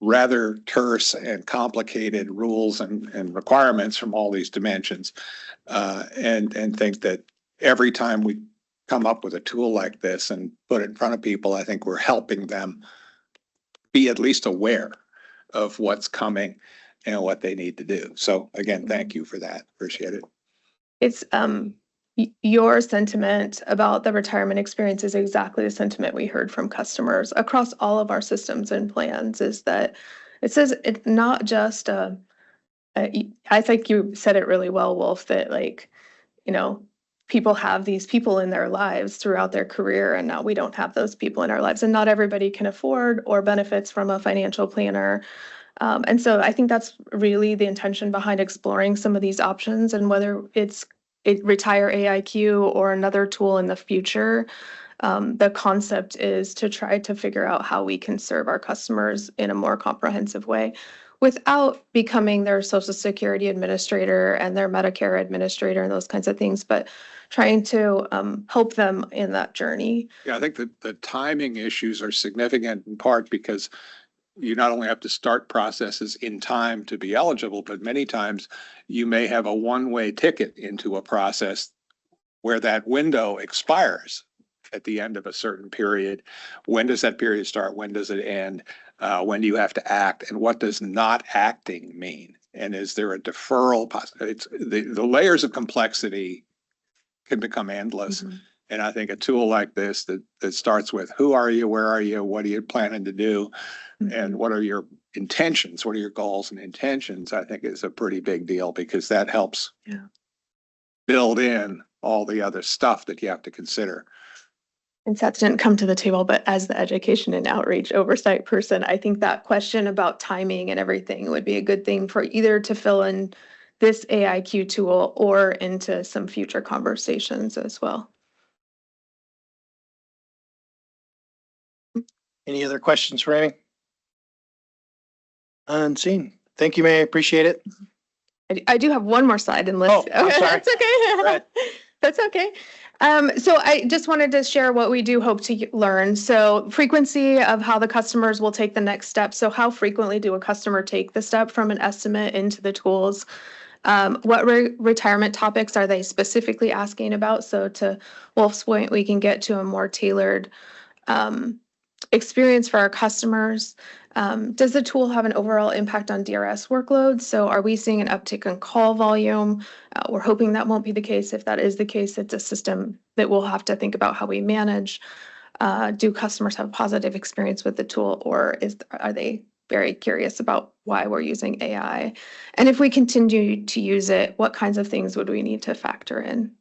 rather terse and complicated rules and requirements from all these dimensions, and think that every time we come up with a tool like this and put it in front of people, I think we're helping them be at least aware of what's coming and what they need to do. So again, thank you for that. Appreciate it. It's your sentiment about the retirement experience is exactly the sentiment we heard from customers across all of our systems and plans, is that it says it's not just I think you said it really well, Wolf, that people have these people in their lives throughout their career, and now we don't have those people in our lives, and not everybody can afford or benefits from a financial planner. And so I think that's really the intention behind exploring some of these options, and whether it's Retire AIQ or another tool in the future. The concept is to try to figure out how we can serve our customers in a more comprehensive way without becoming their Social Security administrator and their Medicare administrator and those kinds of things, but trying to help them in that journey. Yeah, I think that the timing issues are significant in part because you not only have to start processes in time to be eligible, but many times you may have a one-way ticket into a process where that window expires at the end of a certain period. When does that period start? When does it end? When do you have to act? And what does not acting mean? And is there a deferral? It's the layers of complexity can become endless. Mm-hmm. And I think a tool like this that starts with who are you, where are you, what are you planning to do, and what are your intentions, what are your goals and intentions, I think is a pretty big deal, because that helps build in all the other stuff that you have to consider. And Seth didn't come to the table, but as the education and outreach oversight person, I think that question about timing and everything would be a good thing for either to fill in this AIQ tool or into some future conversations as well. Any other questions for Amy? Unseen. Thank you, May. I appreciate it. I do have one more slide unless. Oh, I'm sorry. That's okay. That's okay. So I just wanted to share what we do hope to learn. So frequency of how the customers will take the next step. So how frequently do a customer take the step from an estimate into the tools? What retirement topics are they specifically asking about? So to Wolf's point, we can get to a more tailored experience for our customers. Does the tool have an overall impact on DRS workloads? So are we seeing an uptick in call volume? We're hoping that won't be the case. If that is the case, it's a system that we'll have to think about how we manage. Do customers have a positive experience with the tool, or are they very curious about why we're using AI? And if we continue to use it, what kinds of things would we need to factor in?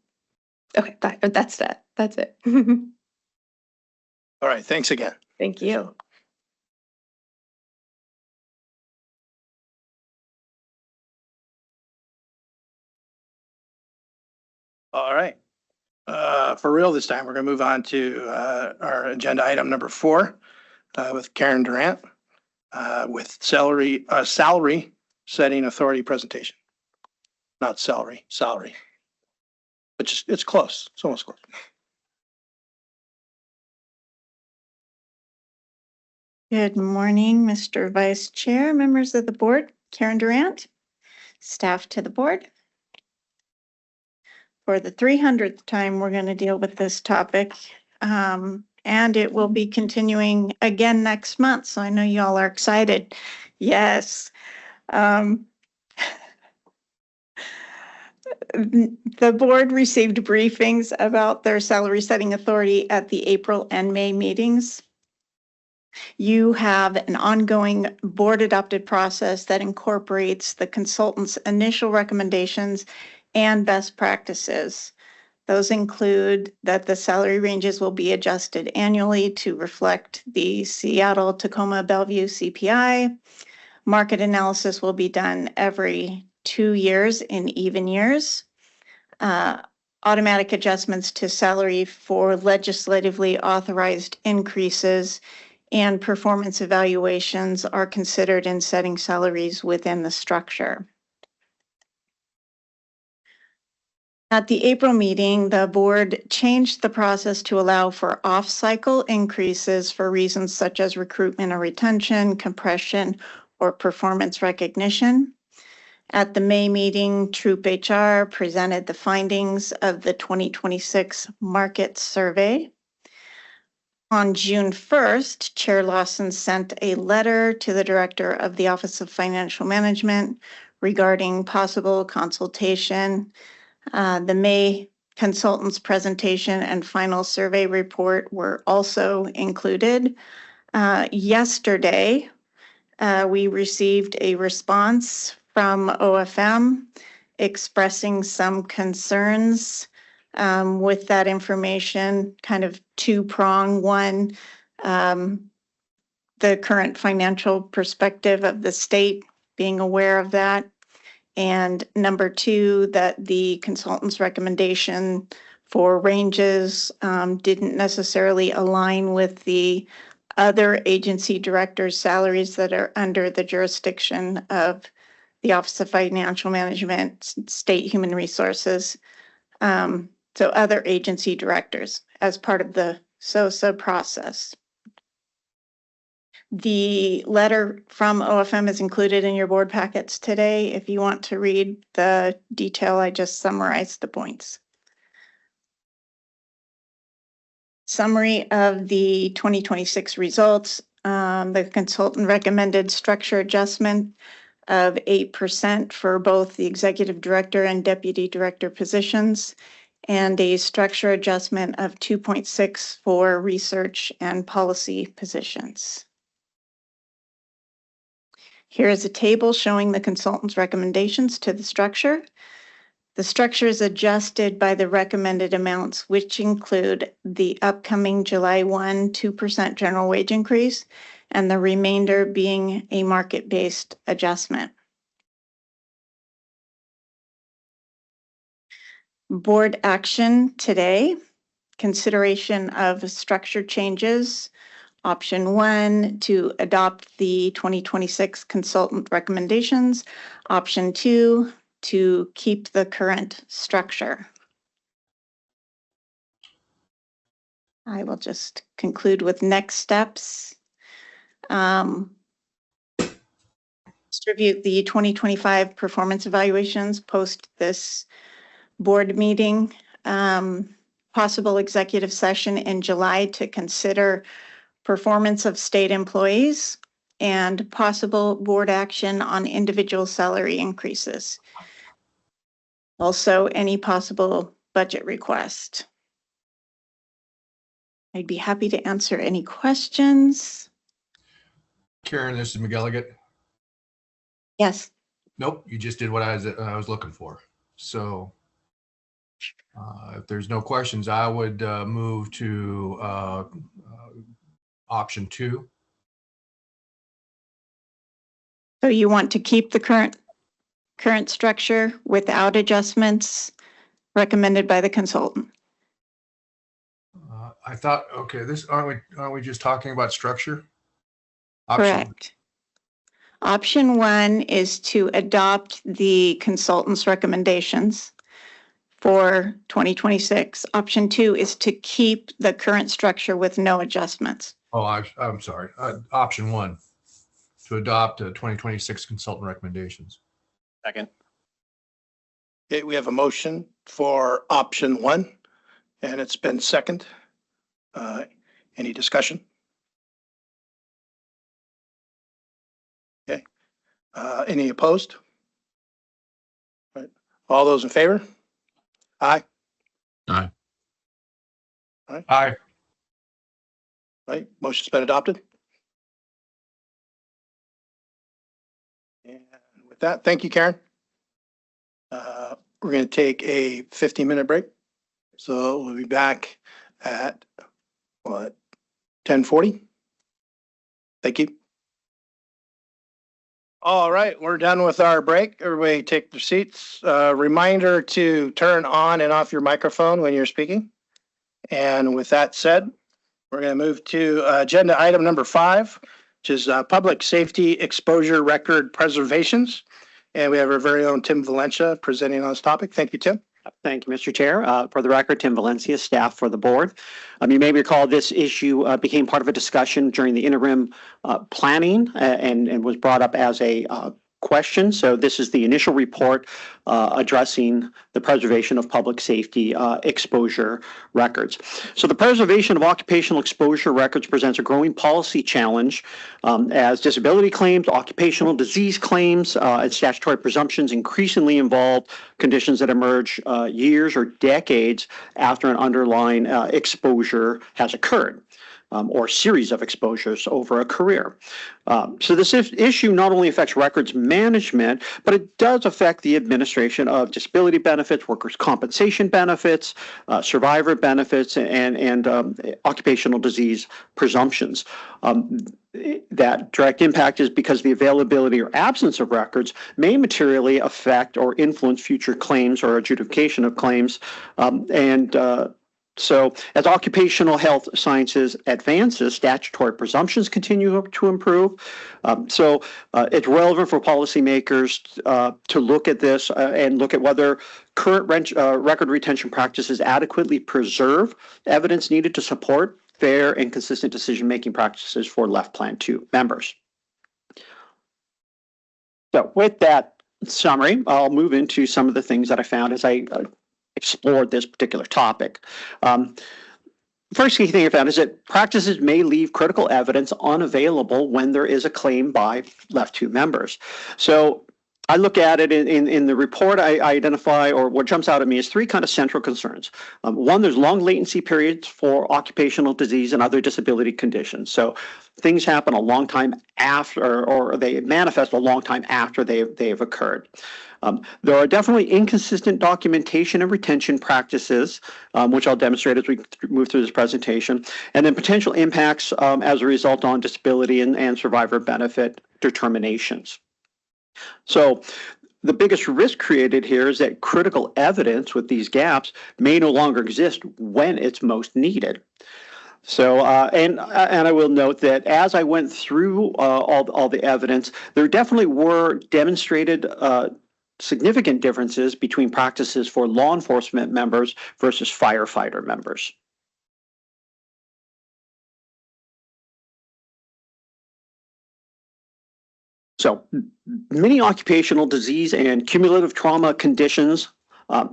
Okay, that's that. That's it. All right, thanks again. Thank you. All right. For real this time, we're going to move on to our agenda item number 4 with Karen Durant with salary setting authority presentation. Not salary, but it's close. It's almost close. Good morning, Mr. Vice Chair, members of the board, Karen Durant, staff to the board. For the 300th time, we're going to deal with this topic. And it will be continuing again next month. So I know you all are excited. Yes. The board received briefings about their salary setting authority at the April and May meetings. You have an ongoing board adopted process that incorporates the consultant's initial recommendations and best practices. Those include that the salary ranges will be adjusted annually to reflect the Seattle, Tacoma, Bellevue CPI. Market analysis will be done every 2 years in even years. Automatic adjustments to salary for legislatively authorized increases and performance evaluations are considered in setting salaries within the structure. At the April meeting, the board changed the process to allow for off-cycle increases for reasons such as recruitment or retention, compression, or performance recognition. At the May meeting, Troop HR presented the findings of the 2026 market survey. On June 1st, Chair Lawson sent a letter to the Director of the Office of Financial Management regarding possible consultation. The May consultant's presentation and final survey report were also included. Yesterday, we received a response from OFM expressing some concerns with that information, kind of two-prong. One, the current financial perspective of the state, being aware of that. And number two, that the consultant's recommendation for ranges didn't necessarily align with the other agency directors' salaries that are under the jurisdiction of the Office of Financial Management, State Human Resources. So other agency directors as part of the SOSA process. The letter from OFM is included in your board packets today. If you want to read the detail, I just summarized the points. Summary of the 2026 results. The consultant recommended structure adjustment of 8% for both the executive director and deputy director positions, and a structure adjustment of 2.6 for research and policy positions. Here is a table showing the consultant's recommendations to the structure. The structure is adjusted by the recommended amounts, which include the upcoming July 1 2% general wage increase, and the remainder being a market-based adjustment. Board action today, consideration of structure changes. Option 1, to adopt the 2026 consultant recommendations. Option 2, to keep the current structure. I will just conclude with next steps. Distribute the 2025 performance evaluations post this board meeting. Possible executive session in July to consider performance of state employees and possible board action on individual salary increases. Also, any possible budget request. I'd be happy to answer any questions. Karen, this is McGilligan. Yes. Nope, you just did what I was looking for. So if there's no questions, I would move to option 2. So you want to keep the current structure without adjustments recommended by the consultant? I thought, okay, this aren't we just talking about structure? Correct. Option 1 is to adopt the consultant's recommendations for 2026. Option 2 is to keep the current structure with no adjustments. I'm sorry. Option 1, to adopt 2026 consultant recommendations. Second. Okay, we have a motion for option 1, and it's been second. Any discussion? Okay. Any opposed? All right. All those in favor? Aye. Aye. Aye. Aye. Right, motion's been adopted. And with that, thank you, Karen. We're going to take a 15-minute break. So we'll be back at what, 10:40? Thank you. All right, we're done with our break. Everybody take their seats. Reminder to turn on and off your microphone when you're speaking. And with that said, we're going to move to agenda item number 5, which is public safety exposure record preservations. And we have our very own Tim Valencia presenting on this topic. Thank you, Tim. Thank you, Mr. Chair. For the record, Tim Valencia, staff for the board. You may recall this issue became part of a discussion during the interim planning and was brought up as a question. So this is the initial report addressing the preservation of public safety exposure records. So the preservation of occupational exposure records presents a growing policy challenge as disability claims, occupational disease claims, and statutory presumptions increasingly involve conditions that emerge years or decades after an underlying exposure has occurred. Or series of exposures over a career. So this issue not only affects records management, but it does affect the administration of disability benefits, workers' compensation benefits, survivor benefits, and occupational disease presumptions. That direct impact is because the availability or absence of records may materially affect or influence future claims or adjudication of claims, so as occupational health sciences advances, statutory presumptions continue to improve. It's relevant for policymakers to look at this and look at whether current record retention practices adequately preserve evidence needed to support fair and consistent decision-making practices for Left Plan 2 members. So with that summary, I'll move into some of the things that I found as I explored this particular topic. First key thing I found is that practices may leave critical evidence unavailable when there is a claim by Left 2 members. So I look at it in the report, I identify, or what jumps out at me is 3 kind of central concerns. One, there's long latency periods for occupational disease and other disability conditions. So things happen a long time after, or they manifest a long time after they've occurred. There are definitely inconsistent documentation and retention practices, which I'll demonstrate as we move through this presentation, and then potential impacts as a result on disability and survivor benefit determinations. So the biggest risk created here is that critical evidence with these gaps may no longer exist when it's most needed. So, and I will note that as I went through all the evidence, there definitely were demonstrated significant differences between practices for law enforcement members versus firefighter members. So many occupational disease and cumulative trauma conditions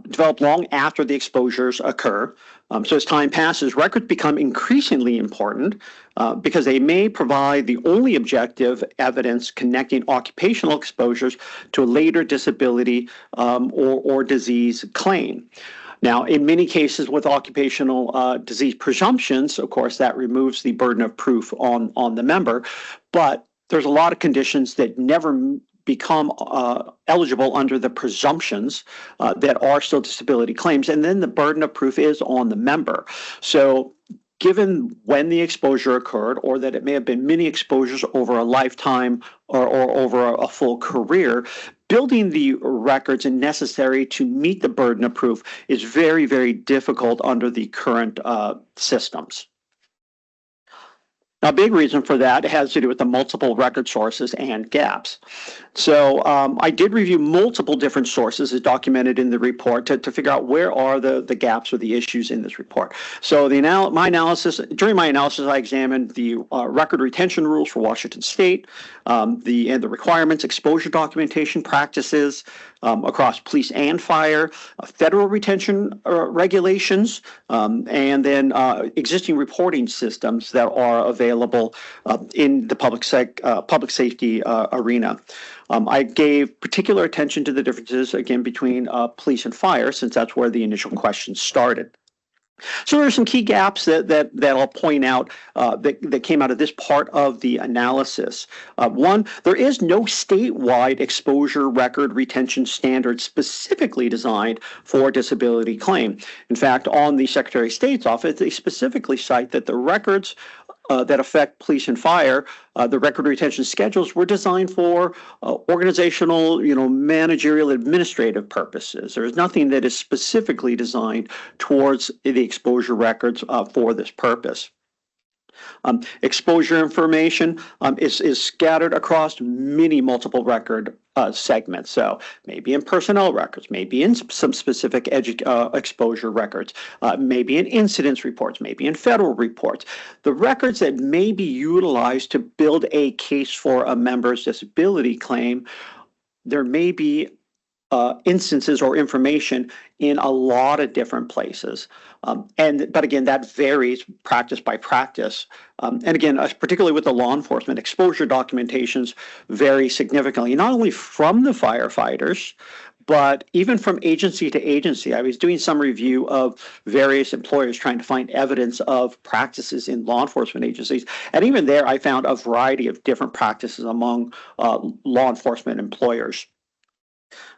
develop long after the exposures occur. So as time passes, records become increasingly important because they may provide the only objective evidence connecting occupational exposures to a later disability or disease claim. Now, in many cases with occupational disease presumptions, of course, that removes the burden of proof on the member, but there's a lot of conditions that never become eligible under the presumptions that are still disability claims, and then the burden of proof is on the member. So given when the exposure occurred, or that it may have been many exposures over a lifetime or over a full career, building the records necessary to meet the burden of proof is very, very difficult under the current systems. Now, a big reason for that has to do with the multiple record sources and gaps. So I did review multiple different sources as documented in the report to figure out where are the gaps or the issues in this report. So during my analysis, I examined the record retention rules for Washington State, the requirements, exposure documentation practices across police and fire, federal retention regulations, and then existing reporting systems that are available in the public safety arena. I gave particular attention to the differences, again, between police and fire, since that's where the initial question started. So there are some key gaps that I'll point out that came out of this part of the analysis. One, there is no statewide exposure record retention standard specifically designed for disability claim. In fact, on the Secretary of State's office, they specifically cite that the records that affect police and fire, the record retention schedules were designed for organizational, managerial, administrative purposes. There is nothing that is specifically designed towards the exposure records for this purpose. Exposure information is scattered across multiple record segments. So maybe in personnel records, maybe in some specific exposure records, maybe in incidents reports, maybe in federal reports. The records that may be utilized to build a case for a member's disability claim, there may be instances or information in a lot of different places. But again, that varies practice by practice. And again, particularly with the law enforcement, exposure documentations vary significantly, not only from the firefighters, but even from agency to agency. I was doing some review of various employers trying to find evidence of practices in law enforcement agencies. And even there, I found a variety of different practices among law enforcement employers.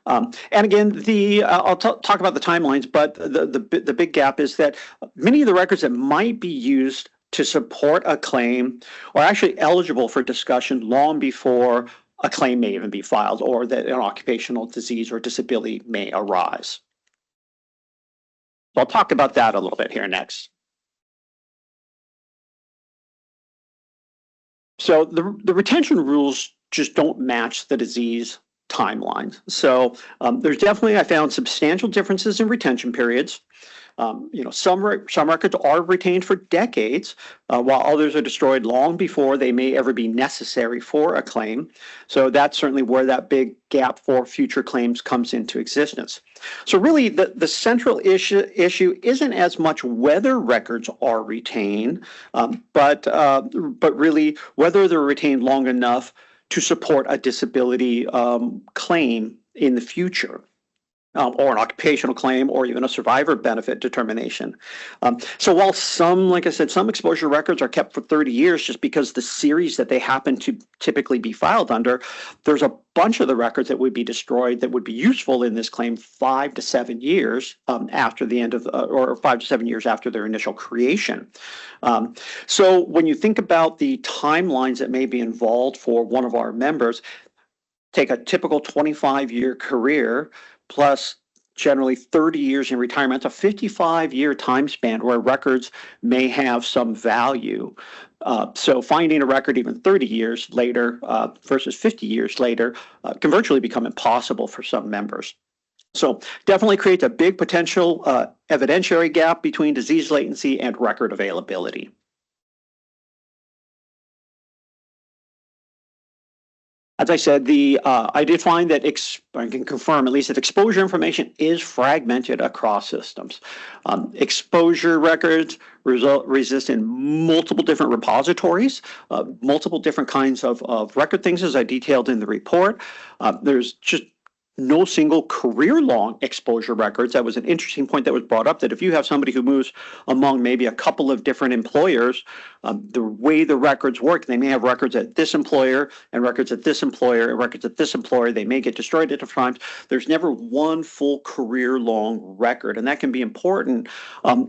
And again, I'll talk about the timelines, but the big gap is that many of the records that might be used to support a claim are actually eligible for discussion long before a claim may even be filed or that an occupational disease or disability may arise. So I'll talk about that a little bit here next. So the retention rules just don't match the disease timelines. So there's definitely, I found, substantial differences in retention periods. Some records are retained for decades, while others are destroyed long before they may ever be necessary for a claim. So that's certainly where that big gap for future claims comes into existence. So really, the central issue isn't as much whether records are retained, but really whether they're retained long enough to support a disability claim in the future. Or an occupational claim, or even a survivor benefit determination. So while like I said, some exposure records are kept for 30 years just because the series that they happen to typically be filed under, there's a bunch of the records that would be destroyed that would be useful in this claim 5 to 7 years after the end of, or 5 to 7 years after their initial creation. So when you think about the timelines that may be involved for one of our members, take a typical 25-year career, plus generally 30 years in retirement, a 55-year time span where records may have some value. So finding a record even 30 years later versus 50 years later can virtually become impossible for some members. So definitely creates a big potential evidentiary gap between disease latency and record availability. As I said, I did find that I can confirm at least that exposure information is fragmented across systems. Exposure records resist in multiple different repositories, multiple different kinds of record things, as I detailed in the report. There's just no single career-long exposure records. That was an interesting point that was brought up, that if you have somebody who moves among maybe a couple of different employers, the way the records work, they may have records at this employer and records at this employer and records at this employer. They may get destroyed at different times. There's never one full career-long record, and that can be important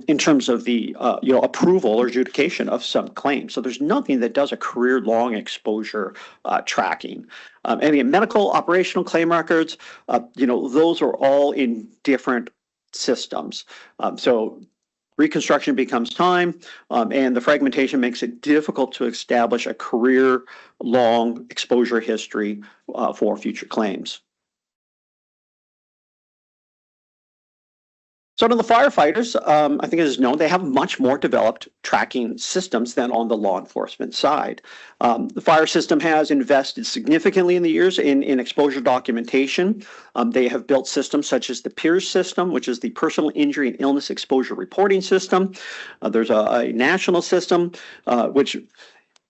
in terms of the approval or adjudication of some claims. So there's nothing that does a career-long exposure tracking. And again, medical operational claim records, those are all in different systems. So Reconstruction becomes time, and the fragmentation makes it difficult to establish a career-long exposure history for future claims. So to the firefighters, I think it is known they have much more developed tracking systems than on the law enforcement side. The fire system has invested significantly in the years in exposure documentation. They have built systems such as the PEERS system, which is the Personal Injury and Illness Exposure Reporting System. There's a national system, which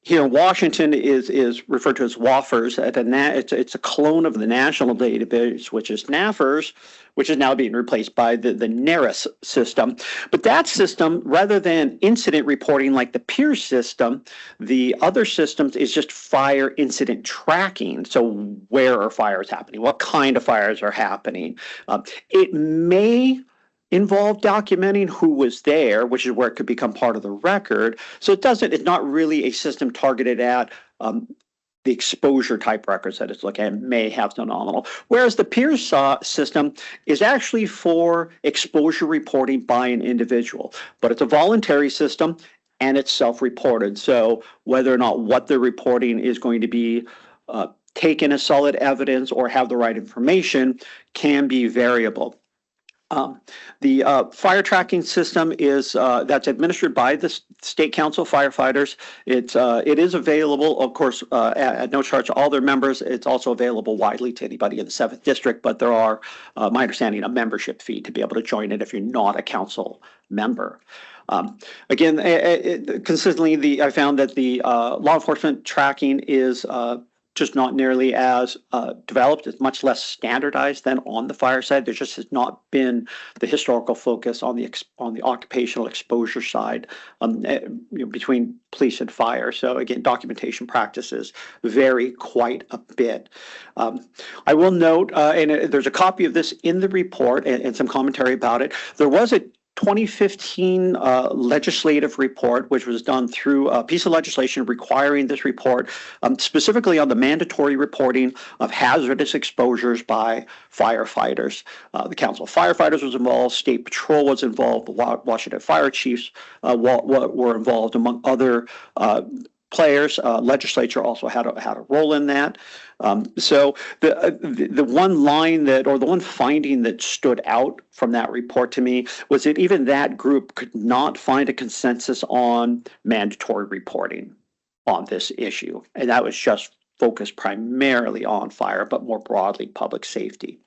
here in Washington is referred to as WAFFers. It's a clone of the national database, which is NAFERS, which is now being replaced by the NARIS system. But that system, rather than incident reporting like the PEERS system, the other systems is just fire incident tracking. So where are fires happening? What kind of fires are happening? It may involve documenting who was there, which is where it could become part of the record. So it's not really a system targeted at the exposure type records that it's looking at. May have some nominal. Whereas the PEERS system is actually for exposure reporting by an individual, but it's a voluntary system and it's self-reported. So whether or not what they're reporting is going to be taken as solid evidence or have the right information can be variable. The fire tracking system is that's administered by the State Council of Firefighters. It is available, of course, at no charge to all their members. It's also available widely to anybody in the 7th District, but there are, my understanding, a membership fee to be able to join it if you're not a council member. Again, consistently, I found that the law enforcement tracking is just not nearly as developed. It's much less standardized than on the fire side. There just has not been the historical focus on the occupational exposure side between police and fire. So again, documentation practices vary quite a bit. I will note, and there's a copy of this in the report and some commentary about it. There was a 2015 legislative report, which was done through a piece of legislation requiring this report, specifically on the mandatory reporting of hazardous exposures by firefighters. The Council of Firefighters was involved, State Patrol was involved, the Washington Fire Chiefs were involved, among other players. Legislature also had a role in that. So the one line or the one finding that stood out from that report to me was that even that group could not find a consensus on mandatory reporting on this issue. And that was just focused primarily on fire, but more broadly public safety.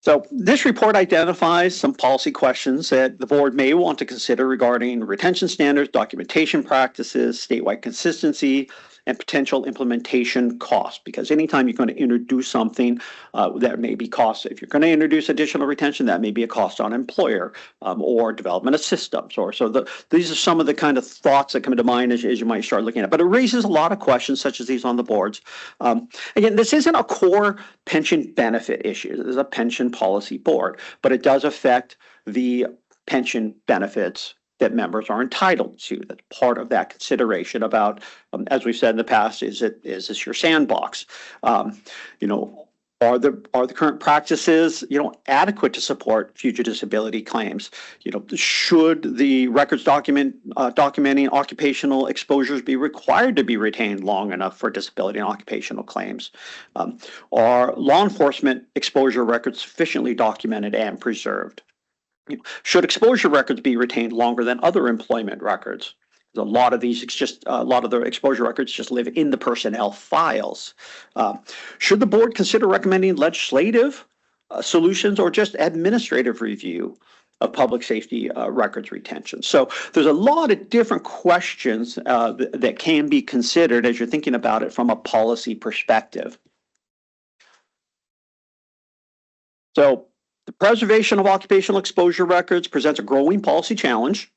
So this report identifies some policy questions that the board may want to consider regarding retention standards, documentation practices, statewide consistency, and potential implementation costs. Because anytime you're going to introduce something that may be cost, if you're going to introduce additional retention, that may be a cost on employer or development of systems. These are some of the kind of thoughts that come to mind as you might start looking at. But it raises a lot of questions such as these on the boards. Again, this isn't a core pension benefit issue. This is a pension policy board, but it does affect the pension benefits that members are entitled to. That's part of that consideration about, as we've said in the past, is this your sandbox? Are the current practices, adequate to support future disability claims? Should the records documenting occupational exposures be required to be retained long enough for disability and occupational claims? Are law enforcement exposure records sufficiently documented and preserved? Should exposure records be retained longer than other employment records? A lot of these, a lot of the exposure records just live in the personnel files. Should the board consider recommending legislative solutions or just administrative review of public safety records retention? So there's a lot of different questions that can be considered as you're thinking about it from a policy perspective. So the preservation of occupational exposure records presents a growing policy challenge.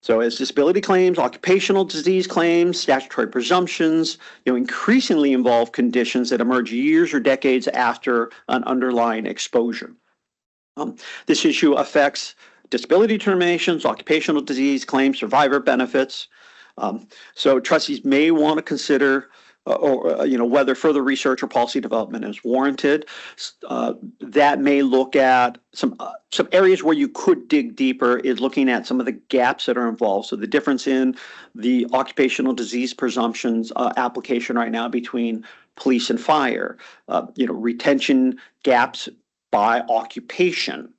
So as disability claims, occupational disease claims, statutory presumptions, increasingly involve conditions that emerge years or decades after an underlying exposure. This issue affects disability determinations, occupational disease claims, survivor benefits. So trustees may want to consider whether further research or policy development is warranted. That may look at some areas where you could dig deeper, is looking at some of the gaps that are involved. So the difference in the occupational disease presumptions application right now between police and fire, retention gaps by occupation,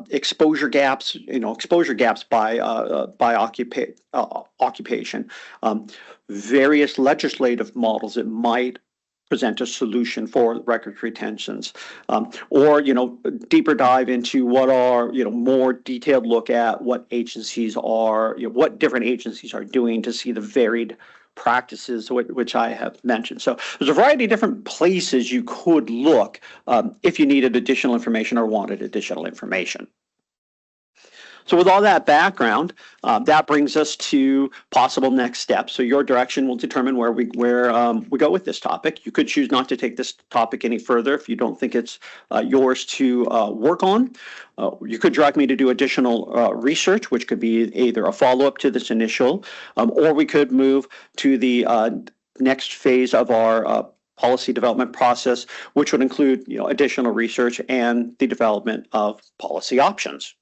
exposure gaps by occupation, various legislative models that might present a solution for record retentions, or deeper dive into what are more detailed look at what agencies are what different agencies are doing to see the varied practices which I have mentioned. So there's a variety of different places you could look if you needed additional information or wanted additional information. So with all that background, that brings us to possible next steps. So your direction will determine where we go with this topic. You could choose not to take this topic any further if you don't think it's yours to work on. You could direct me to do additional research, which could be either a follow-up to this initial, or we could move to the next phase of our policy development process, which would include additional research and the development of policy options.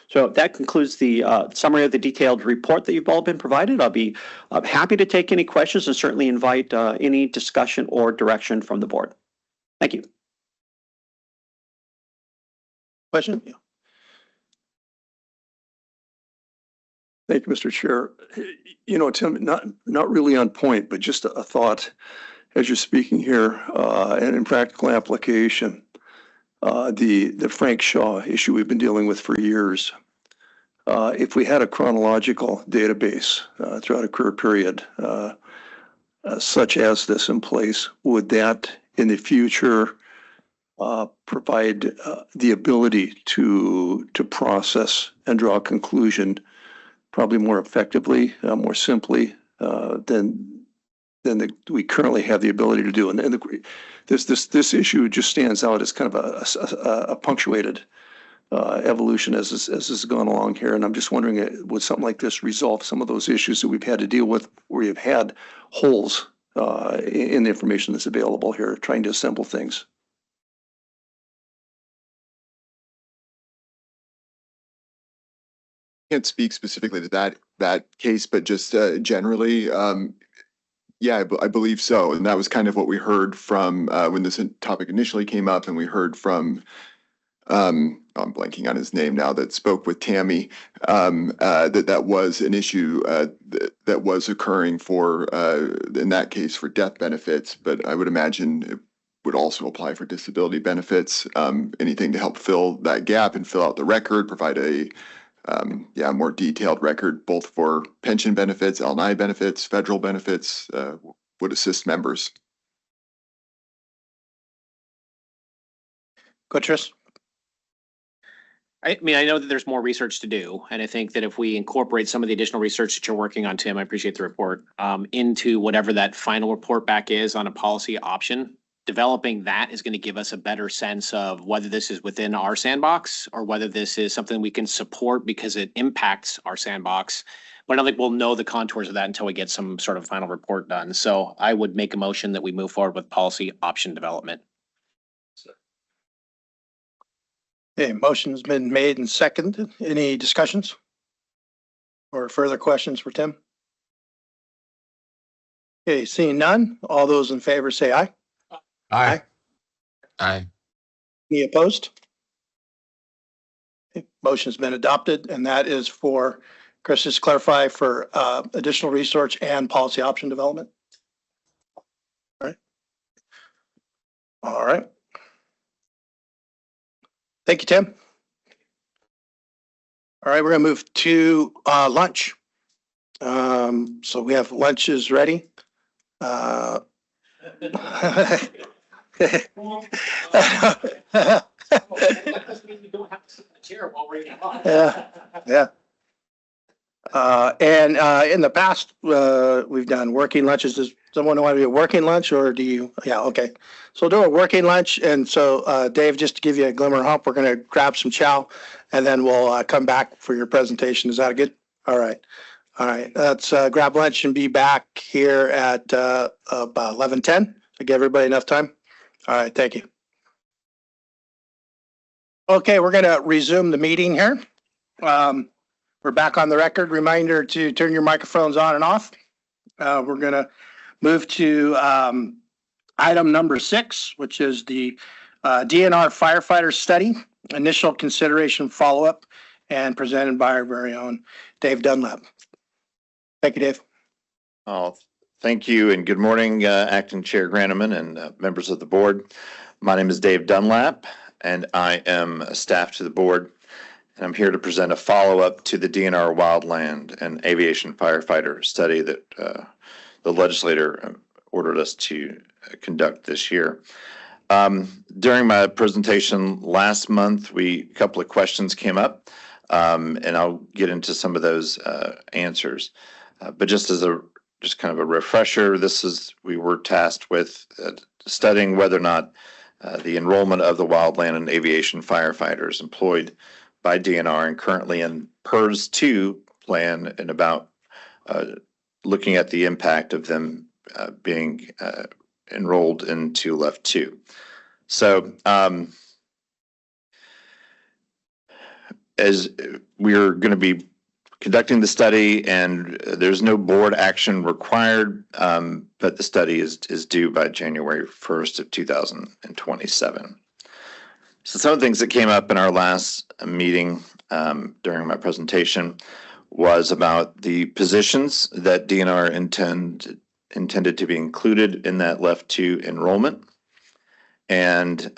So that concludes the summary of the detailed report that you've all been provided. I'll be happy to take any questions and certainly invite any discussion or direction from the board. Thank you. Question? Thank you, Mr. Chair. Tim, not really on point, but just a thought as you're speaking here, and in practical application, the Frank Shaw issue we've been dealing with for years. If we had a chronological database throughout a career period, such as this in place, would that in the future provide the ability to process and draw a conclusion probably more effectively, more simply than we currently have the ability to do? And this issue just stands out as kind of a punctuated evolution as this has gone along here. And I'm just wondering, would something like this resolve some of those issues that we've had to deal with, where you've had holes in the information that's available here, trying to assemble things? Can't speak specifically to that case, but just generally, yeah, I believe so. And that was kind of what we heard from when this topic initially came up, and we heard from I'm blanking on his name now, that spoke with Tammy, that was an issue that was occurring for in that case for death benefits, but I would imagine it would also apply for disability benefits. Anything to help fill that gap and fill out the record, provide a more detailed record, both for pension benefits, L&I benefits, federal benefits, would assist members. Go, Tris. I mean, I know that there's more research to do, and I think that if we incorporate some of the additional research that you're working on, Tim, I appreciate the report, into whatever that final report back is on a policy option, developing that is going to give us a better sense of whether this is within our sandbox or whether this is something we can support because it impacts our sandbox. But I don't think we'll know the contours of that until we get some sort of final report done. So I would make a motion that we move forward with policy option development. Okay, motion's been made and seconded. Any discussions or further questions for Tim? Okay, seeing none, all those in favor say aye. Aye. Aye. Any opposed? Okay, motion's been adopted, and that is for, Chris, just clarify, for additional research and policy option development. All right. All right. Thank you, Tim. All right, we're gonna move to lunch. So we have lunches ready. Yeah. And in the past, we've done working lunches. Does someone want to do a working lunch, or do you? Yeah, okay. So we'll do a working lunch. And so Dave, just to give you a glimmer of hope, we're going to grab some chow and then we'll come back for your presentation. Is that good? All right. All right, let's grab lunch and be back here at about 11:10 to give everybody enough time. All right, thank you. Okay, we're going to resume the meeting here. We're back on the record. Reminder to turn your microphones on and off. We're going to move to item number 6, which is the DNR firefighter study, initial consideration follow-up, and presented by our very own Dave Dunlap. Thank you, Dave. Oh, thank you and good morning, Acting Chair Granneman and members of the board. My name is Dave Dunlap and I am a staff to the board. And I'm here to present a follow-up to the DNR wildland and aviation firefighter study that the legislator ordered us to conduct this year. During my presentation last month, a couple of questions came up, and I'll get into some of those answers. But just kind of a refresher, we were tasked with studying whether or not the enrollment of the wildland and aviation firefighters employed by DNR and currently in PERS 2 plan, and about looking at the impact of them being enrolled into LEOFF 2. So as we're going to be conducting the study, and there's no board action required, but the study is due by January 1st of 2027. So some of the things that came up in our last meeting during my presentation was about the positions that DNR intended to be included in that LEOFF 2 enrollment, and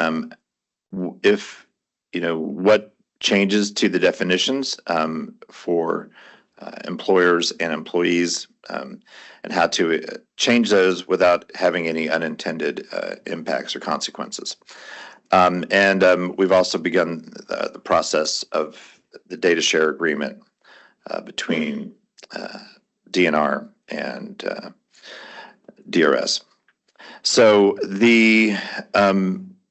what changes to the definitions for employers and employees, and how to change those without having any unintended impacts or consequences. We've also begun the process of the data share agreement between DNR and DRS. So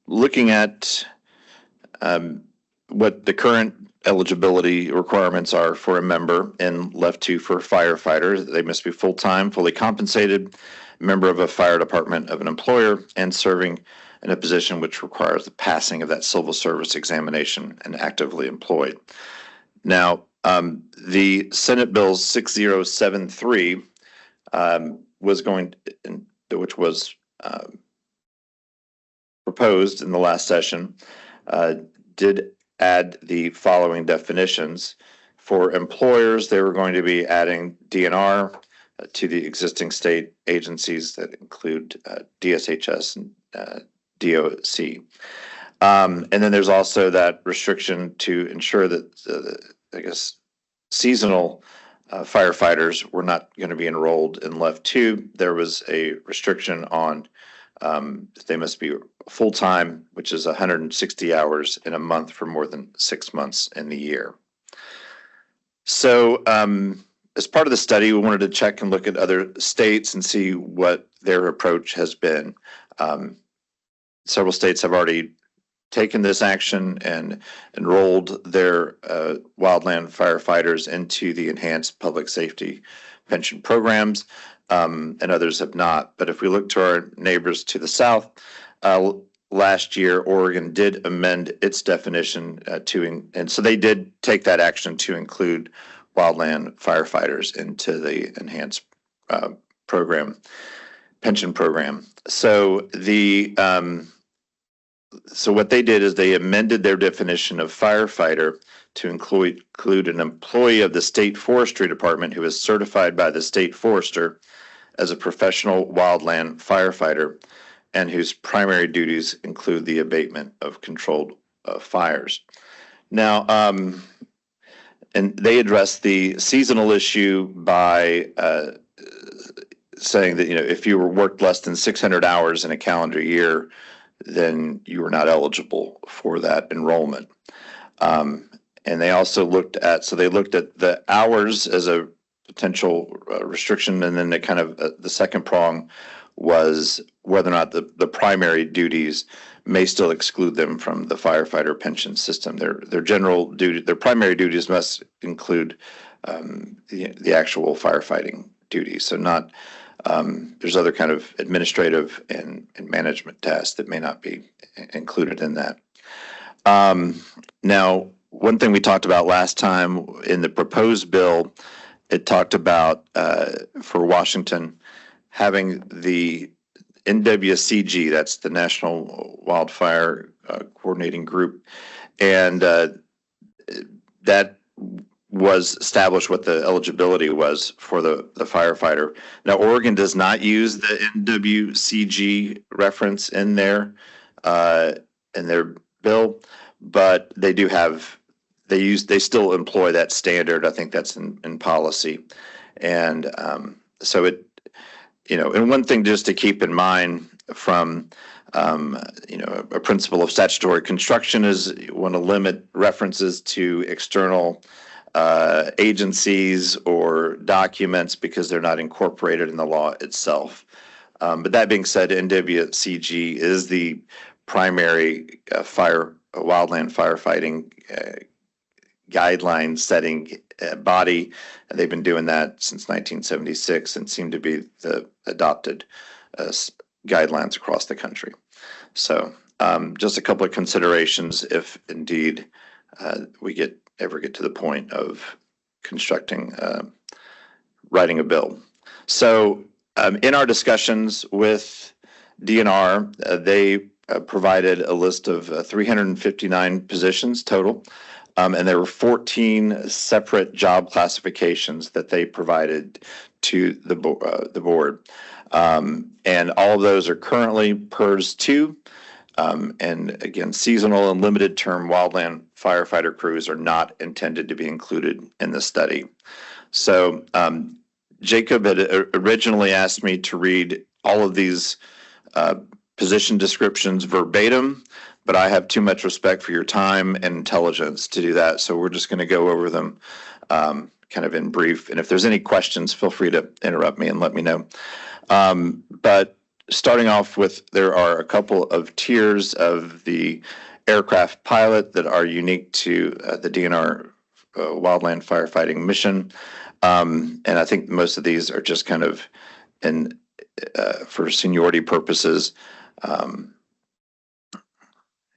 looking at what the current eligibility requirements are for a member in LEOFF 2 for firefighters, they must be full-time, fully compensated, member of a fire department of an employer, and serving in a position which requires the passing of that civil service examination and actively employed. Now, the Senate Bill 6073 which was proposed in the last session, did add the following definitions. For employers, they were going to be adding DNR to the existing state agencies that include DSHS and DOC. And then there's also that restriction to ensure that, seasonal firefighters were not going to be enrolled in LEOFF 2. There was a restriction on they must be full-time, which is 160 hours in a month for more than 6 months in the year. So as part of the study, we wanted to check and look at other states and see what their approach has been. Several states have already taken this action and enrolled their wildland firefighters into the enhanced public safety pension programs, and others have not. But if we look to our neighbors to the south, last year, Oregon did amend its definition and so they did take that action to include wildland firefighters into the enhanced pension program. So so what they did is they amended their definition of firefighter to include an employee of the state forestry department who is certified by the state forester as a professional wildland firefighter and whose primary duties include the abatement of controlled fires. Now, and they addressed the seasonal issue by saying that, if you worked less than 600 hours in a calendar year, then you were not eligible for that enrollment. And they also looked at the hours as a potential restriction, and then the second prong was whether or not the primary duties may still exclude them from the firefighter pension system. Their primary duties must include the actual firefighting duties. So not, there's other kind of administrative and management tasks that may not be included in that. Now, one thing we talked about last time in the proposed bill, it talked about for Washington having the NWCG, that's the National Wildfire Coordinating Group, and that was established what the eligibility was for the firefighter. Now, Oregon does not use the NWCG reference in their bill, but they do have, they still employ that standard. I think that's in policy. And so it, and one thing just to keep in mind from, a principle of statutory construction is you want to limit references to external agencies or documents because they're not incorporated in the law itself. But that being said, NWCG is the primary wildland firefighting guideline setting body, and they've been doing that since 1976 and seem to be the adopted guidelines across the country. So just a couple of considerations if indeed we ever get to the point of constructing, writing a bill. So in our discussions with DNR, they provided a list of 359 positions total. And there were 14 separate job classifications that they provided to the board. And all of those are currently PERS 2. And again, seasonal and limited term wildland firefighter crews are not intended to be included in the study. So Jacob had originally asked me to read all of these position descriptions verbatim, but I have too much respect for your time and intelligence to do that. So we're just going to go over them kind of in brief. And if there's any questions, feel free to interrupt me and let me know. But starting off with, there are a couple of tiers of the aircraft pilot that are unique to the DNR wildland firefighting mission. And I think most of these are just kind of for seniority purposes.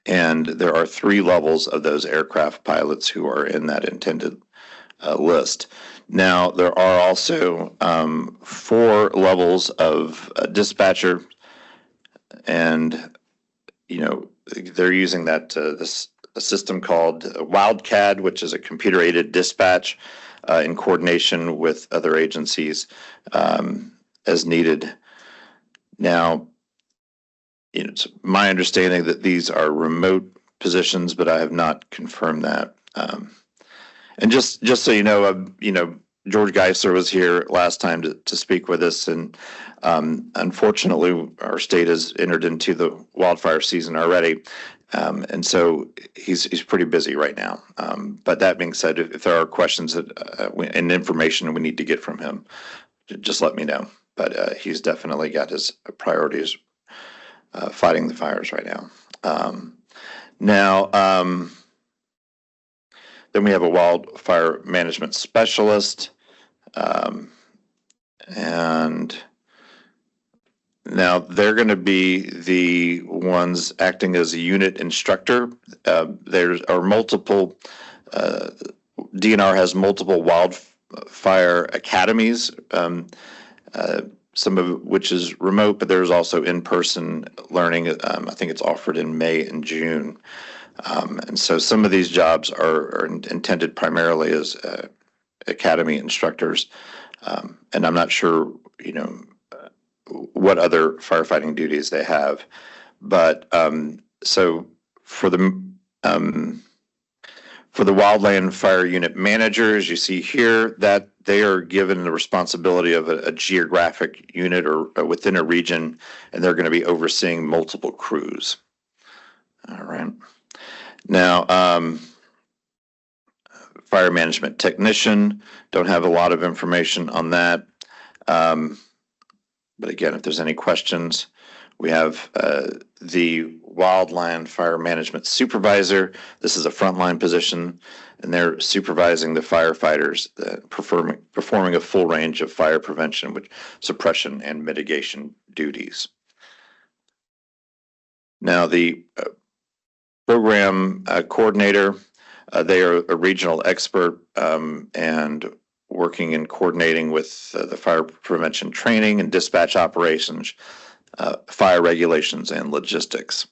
And there are 3 levels of those aircraft pilots who are in that intended list. Now, there are also 4 levels of dispatcher, and they're using that a system called WildCAD, which is a computer-aided dispatch in coordination with other agencies as needed. Now, it's my understanding that these are remote positions, but I have not confirmed that. And just so you know, George Geisler was here last time to speak with us, and unfortunately, our state has entered into the wildfire season already, and so he's pretty busy right now. But that being said, if there are questions and information we need to get from him, just let me know. But he's definitely got his priorities fighting the fires right now. Then we have a wildfire management specialist. And now they're going to be the ones acting as a unit instructor. There are multiple, DNR has multiple wildfire academies, some of which is remote, but there's also in-person learning. I think it's offered in May and June. And so some of these jobs are intended primarily as academy instructors. And I'm not sure, what other firefighting duties they have. But so for the wildland fire unit managers, you see here that they are given the responsibility of a geographic unit or within a region, and they're going to be overseeing multiple crews. All right. Now, fire management technician, don't have a lot of information on that. But again, if there's any questions, we have the wildland fire management supervisor. This is a frontline position, and they're supervising the firefighters performing a full range of fire prevention, with suppression and mitigation duties. Now, the program coordinator, they are a regional expert and working and coordinating with the fire prevention training and dispatch operations, fire regulations, and logistics.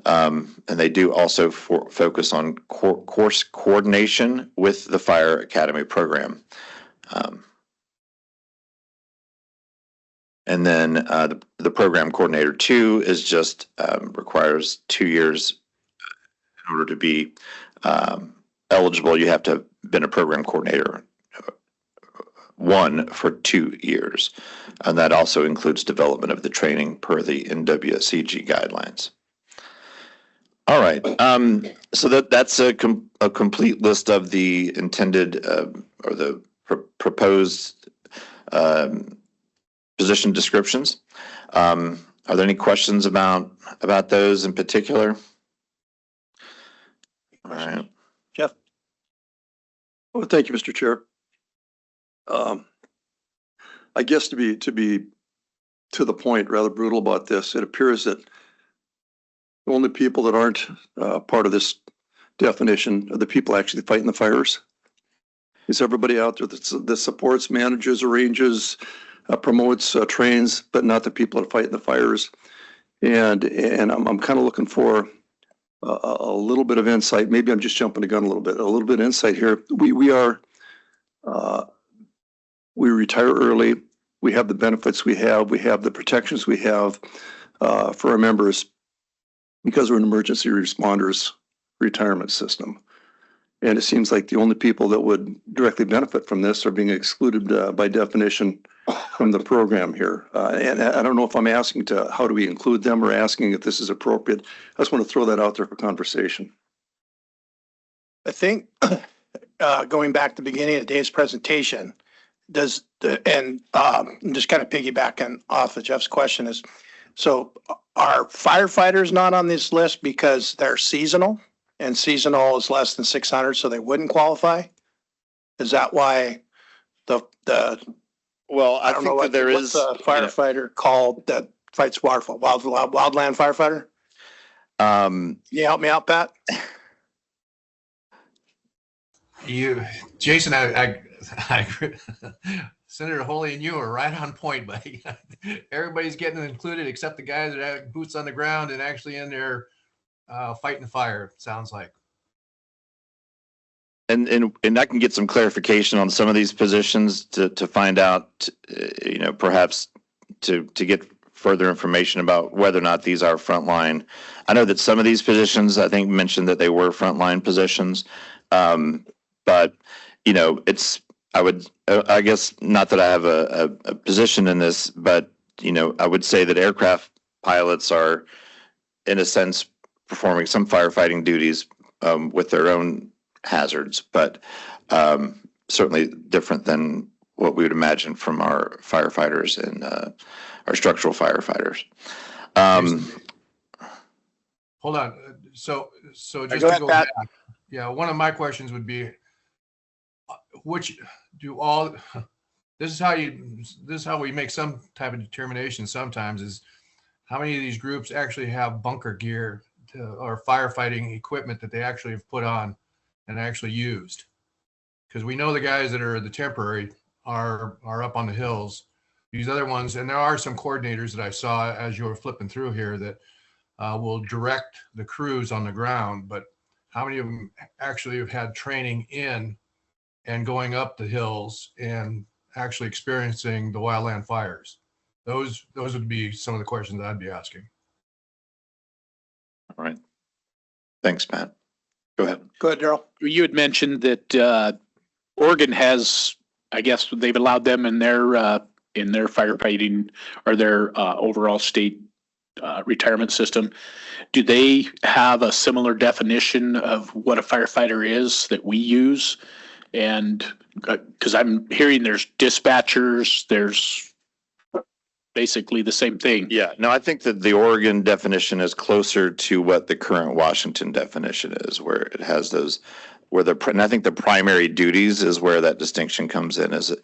And they do also focus on course coordination with the Fire Academy program. And then the program coordinator 2 is just requires 2 years in order to be eligible. You have to have been a program coordinator 1 for 2 years. And that also includes development of the training per the NWSCG guidelines. All right. So that's a complete list of the intended or the proposed position descriptions. Are there any questions about those in particular? All right. Jeff? Well, thank you, Mr. Chair. I guess to be to the point, rather brutal about this, it appears that the only people that aren't part of this definition are the people actually fighting the fires. Is everybody out there that supports, manages, arranges, promotes, trains, but not the people that fight the fires? And I'm kind of looking for a little bit of insight. Maybe I'm just jumping the gun a little bit of insight here. We retire early. We have the benefits we have the protections we have for our members because we're an emergency responders retirement system. And it seems like the only people that would directly benefit from this are being excluded by definition from the program here. And I don't know if I'm asking how do we include them or asking if this is appropriate. I just want to throw that out there for conversation. I think going back to the beginning of Dave's presentation, I'm just kind of piggybacking off of Jeff's question is, so are firefighters not on this list because they're seasonal and seasonal is less than 600, so they wouldn't qualify? Is that why well, I don't think know what that there what's is a firefighter called that fights wildland firefighter? Can you help me out, Pat? Jason, I Senator Holy and you are right on point, buddy. Everybody's getting included except the guys that have boots on the ground and actually in there fighting fire, it sounds like. And I can get some clarification on some of these positions to find out, perhaps to get further information about whether or not these are frontline. I know that some of these positions, I think, mentioned that they were frontline positions, but I guess not that I have a position in this, but I would say that aircraft pilots are, in a sense, performing some firefighting duties with their own hazards, but certainly different than what we would imagine from our firefighters and our structural firefighters. Hold on. So just Go to ahead, go Pat. back, one of my questions would be, this is how we make some type of determination sometimes, is how many of these groups actually have bunker gear or firefighting equipment that they actually have put on and actually used. Because we know the guys that are the temporary are up on the hills. These other ones, and there are some coordinators that I saw as you were flipping through here that will direct the crews on the ground, but how many of them actually have had training in and going up the hills and actually experiencing the wildland fires? Those would be some of the questions I'd be asking. All right. Thanks, Matt. Go ahead. Go ahead, Daryl. You had mentioned that Oregon has, I guess they've allowed them in their firefighting or their overall state retirement system. Do they have a similar definition of what a firefighter is that we use? And because I'm hearing there's dispatchers, there's basically the same thing. Yeah, no, I think that the Oregon definition is closer to what the current Washington definition is, where it has those where and I think the primary duties is where that distinction comes in, is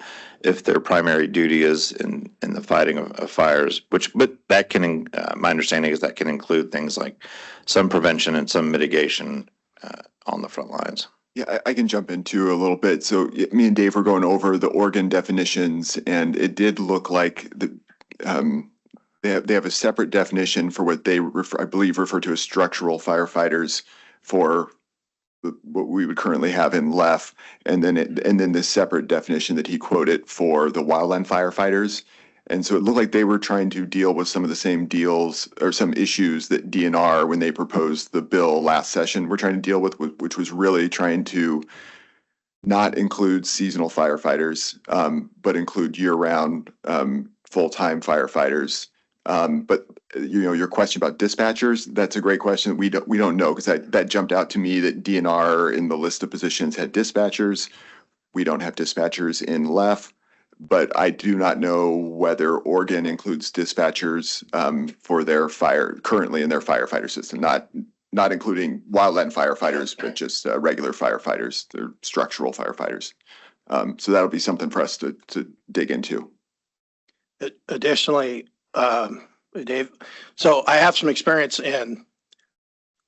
if their primary duty is in the fighting of fires, but that can, my understanding is that can include things like some prevention and some mitigation on the front lines. Yeah, I can jump into a little bit. So me and Dave were going over the Oregon definitions, and it did look like they have a separate definition for what they I believe refer to as structural firefighters for what we would currently have in LEOFF, and then this separate definition that he quoted for the wildland firefighters. And so it looked like they were trying to deal with some of the same deals or some issues that DNR, when they proposed the bill last session, were trying to deal with, which was really trying to not include seasonal firefighters, but include year-round full-time firefighters. But your question about dispatchers, that's a great question. We don't know, because that jumped out to me that DNR in the list of positions had dispatchers. We don't have dispatchers in LEOFF, but I do not know whether Oregon includes dispatchers for their currently in their firefighter system, not including wildland firefighters, but just regular firefighters, they're structural firefighters. So that'll be something for us to dig into. Additionally, Dave, so I have some experience in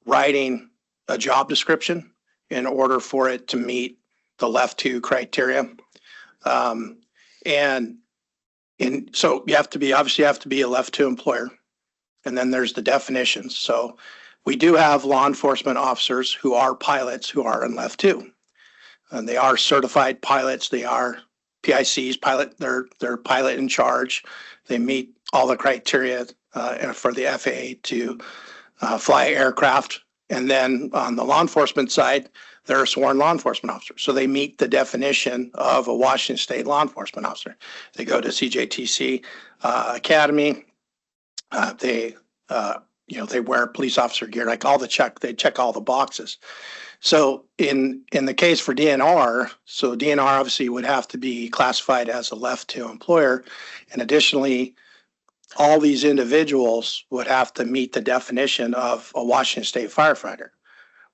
writing a job description in order for it to meet the LEOFF 2 criteria. So you have to be a LEOFF 2 employer, and then there's the definitions. So we do have law enforcement officers who are pilots who are in LEOFF 2, and they are certified pilots. They are PICs, they're pilot in charge. They meet all the criteria for the FAA to fly aircraft. And then on the law enforcement side, they're a sworn law enforcement officer. So they meet the definition of a Washington State law enforcement officer. They go to CJTC Academy. They wear police officer gear, like they check all the boxes. So in the case for DNR, so DNR obviously would have to be classified as a LEOFF 2 employer. And additionally, all these individuals would have to meet the definition of a Washington State firefighter,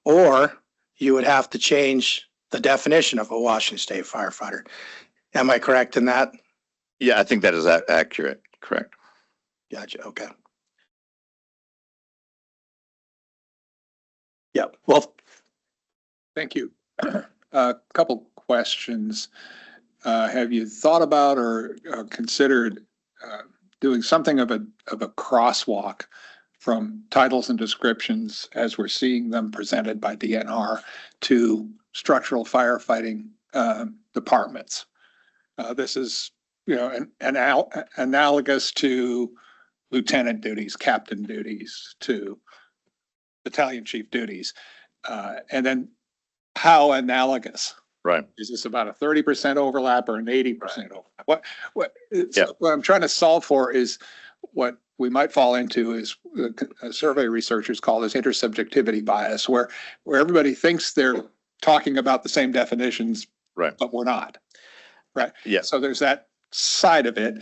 or you would have to change the definition of a Washington State firefighter. Am I correct in that? Yeah, I think that is accurate. Correct. Gotcha. Okay. Yeah. Well, thank you. A couple questions. Have you thought about or considered doing something of a crosswalk from titles and descriptions as we're seeing them presented by DNR to structural firefighting departments? This is, analogous to lieutenant duties, captain duties, to battalion chief duties, and then how analogous? Right. Is this about a 30% overlap or an 80% overlap? What I'm trying to solve for is what we might fall into is survey researchers call this intersubjectivity bias, where everybody thinks they're talking about the same definitions, right, but we're not. Right. Yeah. So there's that side of it.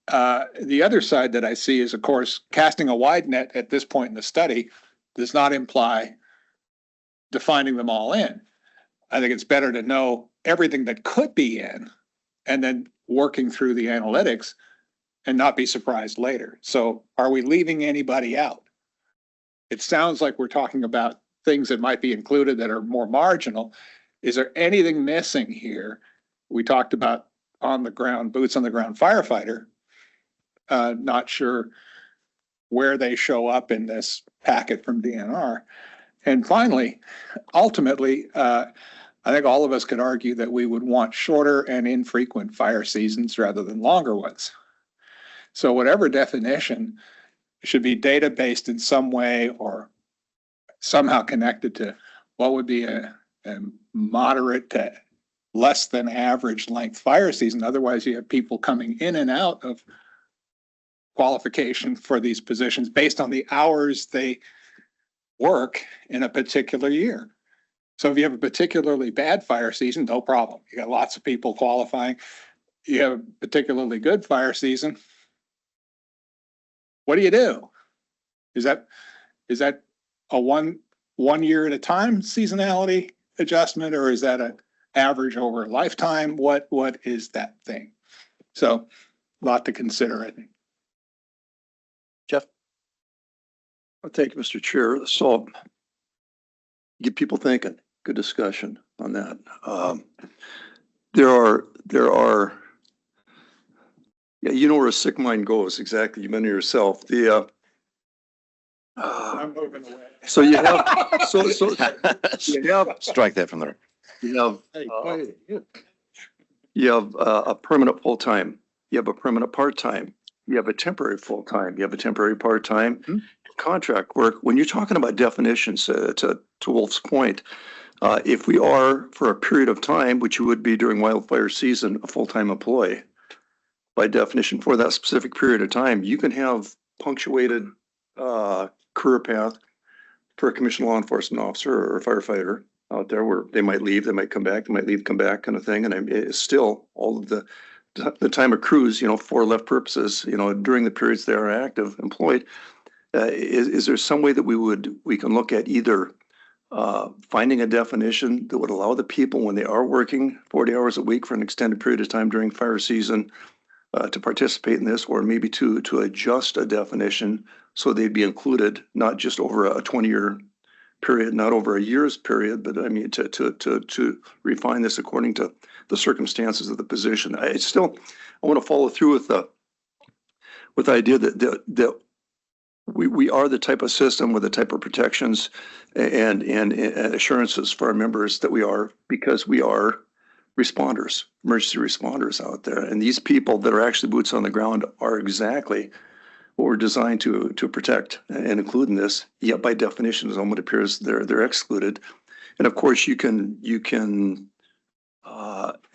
The other side that I see is, of course, casting a wide net at this point in the study does not imply defining them all in. I think it's better to know everything that could be in and then working through the analytics and not be surprised later. So are we leaving anybody out? It sounds like we're talking about things that might be included that are more marginal. Is there anything missing here? We talked about on the ground, boots on the ground firefighter. Not sure where they show up in this packet from DNR. And finally, ultimately, I think all of us could argue that we would want shorter and infrequent fire seasons rather than longer ones. So whatever definition should be data-based in some way or somehow connected to what would be a moderate to less than average length fire season. Otherwise, you have people coming in and out of qualification for these positions based on the hours they work in a particular year. So if you have a particularly bad fire season, no problem. You got lots of people qualifying. You have a particularly good fire season. What do you do? Is that a one year at a time seasonality? adjustment, or is that a average over a lifetime? What is that thing? So a lot to consider, I think. Jeff? Thank you, Mr. Chair. So get people thinking. Good discussion on that. There are, yeah, you know where a sick mind goes. Exactly. You meant it yourself. I'm moving away. So you have, you have, Strike that from there. you have, Hey, you have a permanent full-time, you have a permanent part-time, you have a temporary full-time, you have a temporary part-time, contract work. When you're talking about definitions, to Wolf's point, if we are for a period of time, which you would be during wildfire season, a full-time employee, by definition for that specific period of time, you can have punctuated career path for a commissioned law enforcement officer or a firefighter out there where they might leave, they might come back, they might leave, come back kind of thing. And it's still all of the time accrues, for left purposes, during the periods they are active, employed. Is there some way that we can look at either finding a definition that would allow the people when they are working 40 hours a week for an extended period of time during fire season to participate in this, or maybe to adjust a definition so they'd be included, not just over a 20-year period, not over a year's period, but I mean, to refine this according to the circumstances of the position. I want to follow through with the idea that we are the type of system with the type of protections and assurances for our members that we are, because we are responders, emergency responders out there. And these people that are actually boots on the ground are exactly what we're designed to protect and include in this. Yet by definition, as it appears, they're excluded. And of course, you can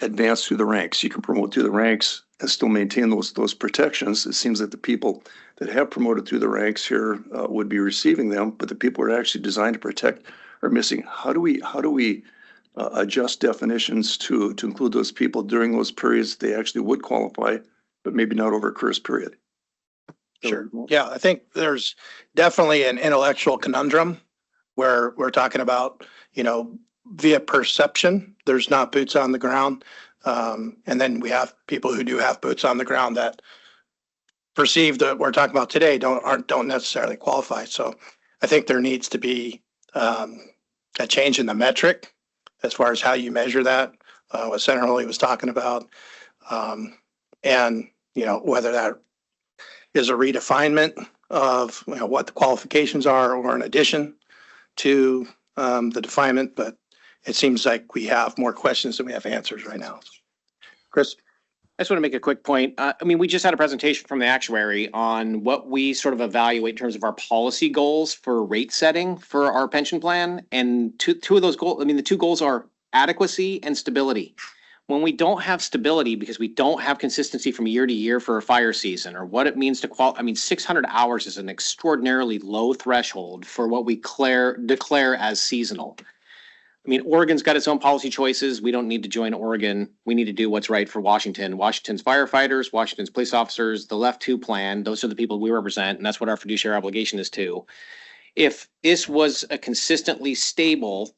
advance through the ranks. You can promote through the ranks and still maintain those protections. It seems that the people that have promoted through the ranks here would be receiving them, but the people who are actually designed to protect are missing. How do we adjust definitions to include those people during those periods they actually would qualify, but maybe not over a course period? Sure. Yeah, I think there's definitely an intellectual conundrum where we're talking about, via perception, there's not boots on the ground. And then we have people who do have boots on the ground that perceive that we're talking about today don't necessarily qualify. So I think there needs to be a change in the metric as far as how you measure that, what Senator Holy was talking about. And, whether that is a redefinement of what the qualifications are or in addition to the definement, but it seems like we have more questions than we have answers right now. Chris? I just want to make a quick point. We just had a presentation from the actuary on what we sort of evaluate in terms of our policy goals for rate setting for our pension plan. And two of those goals, the two goals are adequacy and stability. When we don't have stability because we don't have consistency from year to year for a fire season, or what it means to 600 hours is an extraordinarily low threshold for what we declare as seasonal. Oregon's got its own policy choices. We don't need to join Oregon. We need to do what's right for Washington. Washington's firefighters, Washington's police officers, the LEOFF 2 plan, those are the people we represent, and that's what our fiduciary obligation is too. If this was a consistently stable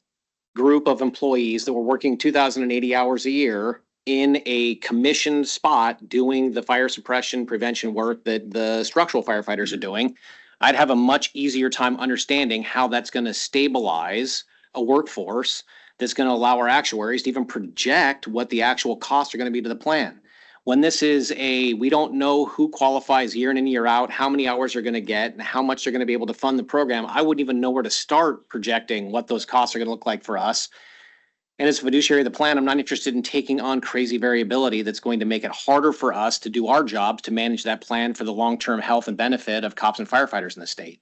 group of employees that were working 2,080 hours a year in a commissioned spot doing the fire suppression prevention work that the structural firefighters are doing, I'd have a much easier time understanding how that's going to stabilize a workforce that's going to allow our actuaries to even project what the actual costs are going to be to the plan. When this is we don't know who qualifies year in and year out, how many hours they're going to get and how much they're going to be able to fund the program, I wouldn't even know where to start projecting what those costs are going to look like for us. And as a fiduciary of the plan, I'm not interested in taking on crazy variability that's going to make it harder for us to do our jobs to manage that plan for the long-term health and benefit of cops and firefighters in the state.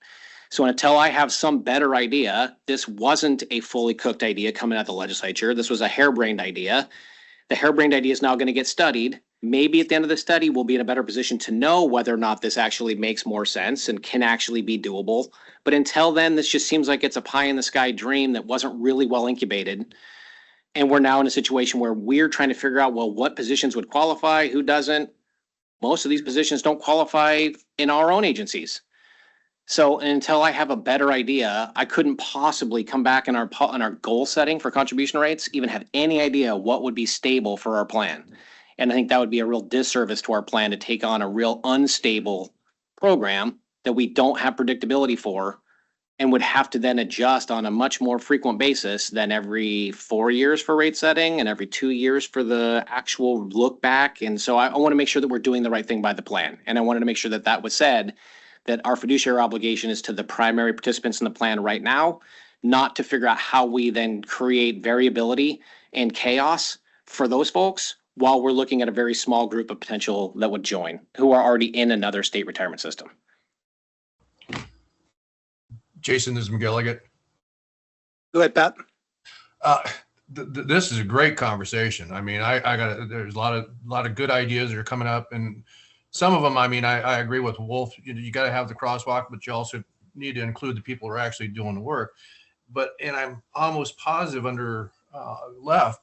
So until I have some better idea, this wasn't a fully cooked idea coming out of the legislature. This was a harebrained idea. The harebrained idea is now going to get studied. Maybe at the end of the study, we'll be in a better position to know whether or not this actually makes more sense and can actually be doable. But until then, this just seems like it's a pie in the sky dream that wasn't really well incubated. And we're now in a situation where we're trying to figure out, well, what positions would qualify, who doesn't. Most of these positions don't qualify in our own agencies. So until I have a better idea, I couldn't possibly come back in our goal setting for contribution rates, even have any idea what would be stable for our plan. And I think that would be a real disservice to our plan to take on a real unstable program that we don't have predictability for and would have to then adjust on a much more frequent basis than every 4 years for rate setting and every 2 years for the actual look back. And so I want to make sure that we're doing the right thing by the plan. And I wanted to make sure that that was said, that our fiduciary obligation is to the primary participants in the plan right now, not to figure out how we then create variability and chaos for those folks while we're looking at a very small group of potential that would join, who are already in another state retirement system. Jason, this is McGilligan. Go ahead, Pat. This is a great conversation. I mean, there's a lot of good ideas that are coming up, and some of them, I mean, I agree with Wolf. You got to have the crosswalk, but you also need to include the people who are actually doing the work. And I'm almost positive under LEOFF,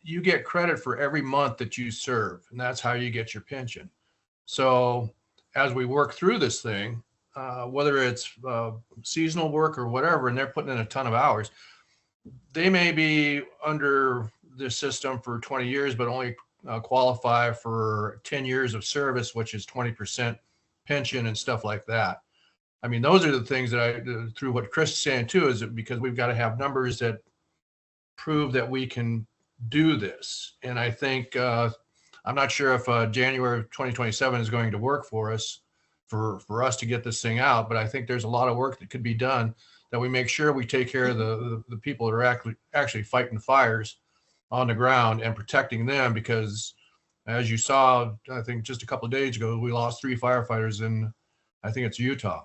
you get credit for every month that you serve, and that's how you get your pension. So as we work through this thing, whether it's seasonal work or whatever, and they're putting in a ton of hours, they may be under the system for 20 years, but only qualify for 10 years of service, which is 20% pension and stuff like that. I mean, those are the things that through what Chris is saying too, is that because we've got to have numbers that prove that we can do this. And I think, I'm not sure if January of 2027 is going to work for us, for us to get this thing out, but I think there's a lot of work that could be done, that we make sure we take care of the people that are actually fighting fires on the ground and protecting them, because as you saw, I think just a couple of days ago, we lost 3 firefighters in, I think it's Utah.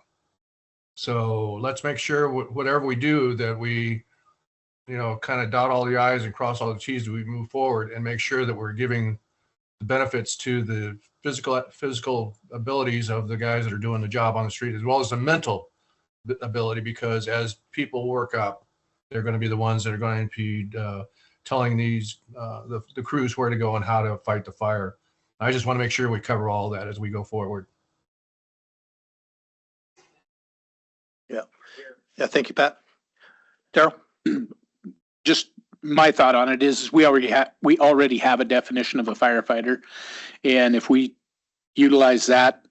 So let's make sure whatever we do that we, kind of dot all the I's and cross all the T's as we move forward, and make sure that we're giving the benefits to the physical abilities of the guys that are doing the job on the street, as well as the mental ability, because as people work up, they're going to be the ones that are going to be telling the crews where to go and how to fight the fire. I just want to make sure we cover all that as we go forward. Yeah. Thank you, Pat. Daryl? Just my thought on it is we already have a definition of a firefighter. And if we utilize that,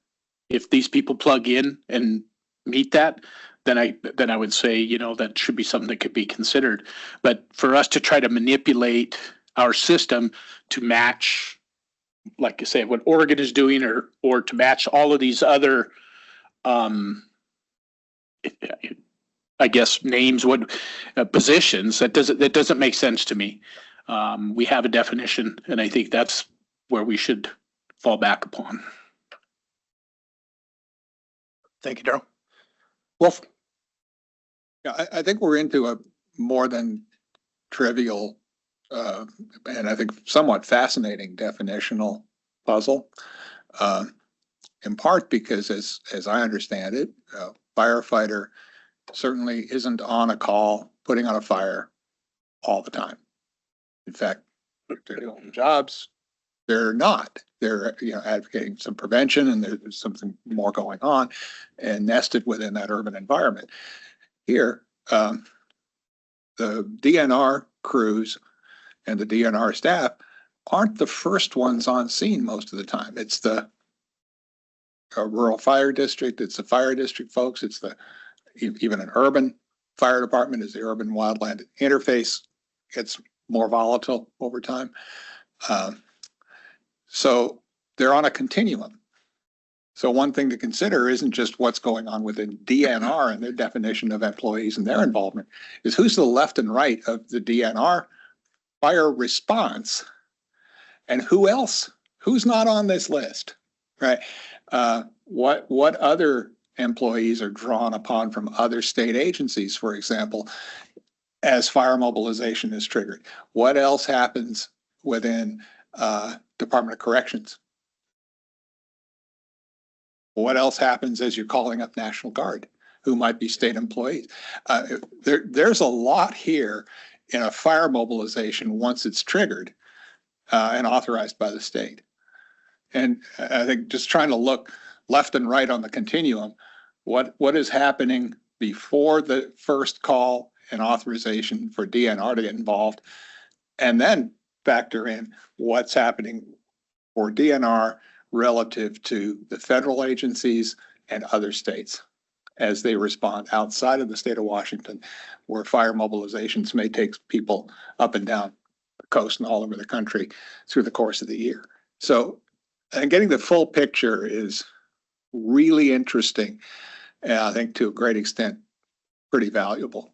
if these people plug in and meet that, then I would say, that should be something that could be considered. But for us to try to manipulate our system to match, like I say, what Oregon is doing, or to match all of these other, I guess names, positions, that doesn't make sense to me. We have a definition, and I think that's where we should fall back upon. Thank you, Daryl. Wolf? Yeah, I think we're into a more than trivial and I think somewhat fascinating definitional puzzle. In part because, as I understand it, firefighter certainly isn't on a call putting out a fire all the time. In fact, they're doing jobs. They're not. They're advocating some prevention, and there's something more going on, and nested within that urban environment. Here, the DNR crews and the DNR staff aren't the first ones on scene most of the time. It's the rural fire district. It's the fire district folks. It's even an urban fire department as the urban wildland interface gets more volatile over time. So they're on a continuum. So one thing to consider isn't just what's going on within DNR and their definition of employees and their involvement, is who's the left and right of the DNR fire response, and who else, who's not on this list, right? What other employees are drawn upon from other state agencies, for example, as fire mobilization is triggered? What else happens within Department of Corrections? What else happens as you're calling up National Guard, who might be state employees? There's a lot here in a fire mobilization once it's triggered and authorized by the state. And I think just trying to look left and right on the continuum, what is happening before the first call and authorization for DNR to get involved, and then factor in what's happening for DNR relative to the federal agencies and other states as they respond outside of the state of Washington, where fire mobilizations may take people up and down the coast and all over the country through the course of the year. So, and getting the full picture is really interesting, and I think to a great extent, pretty valuable.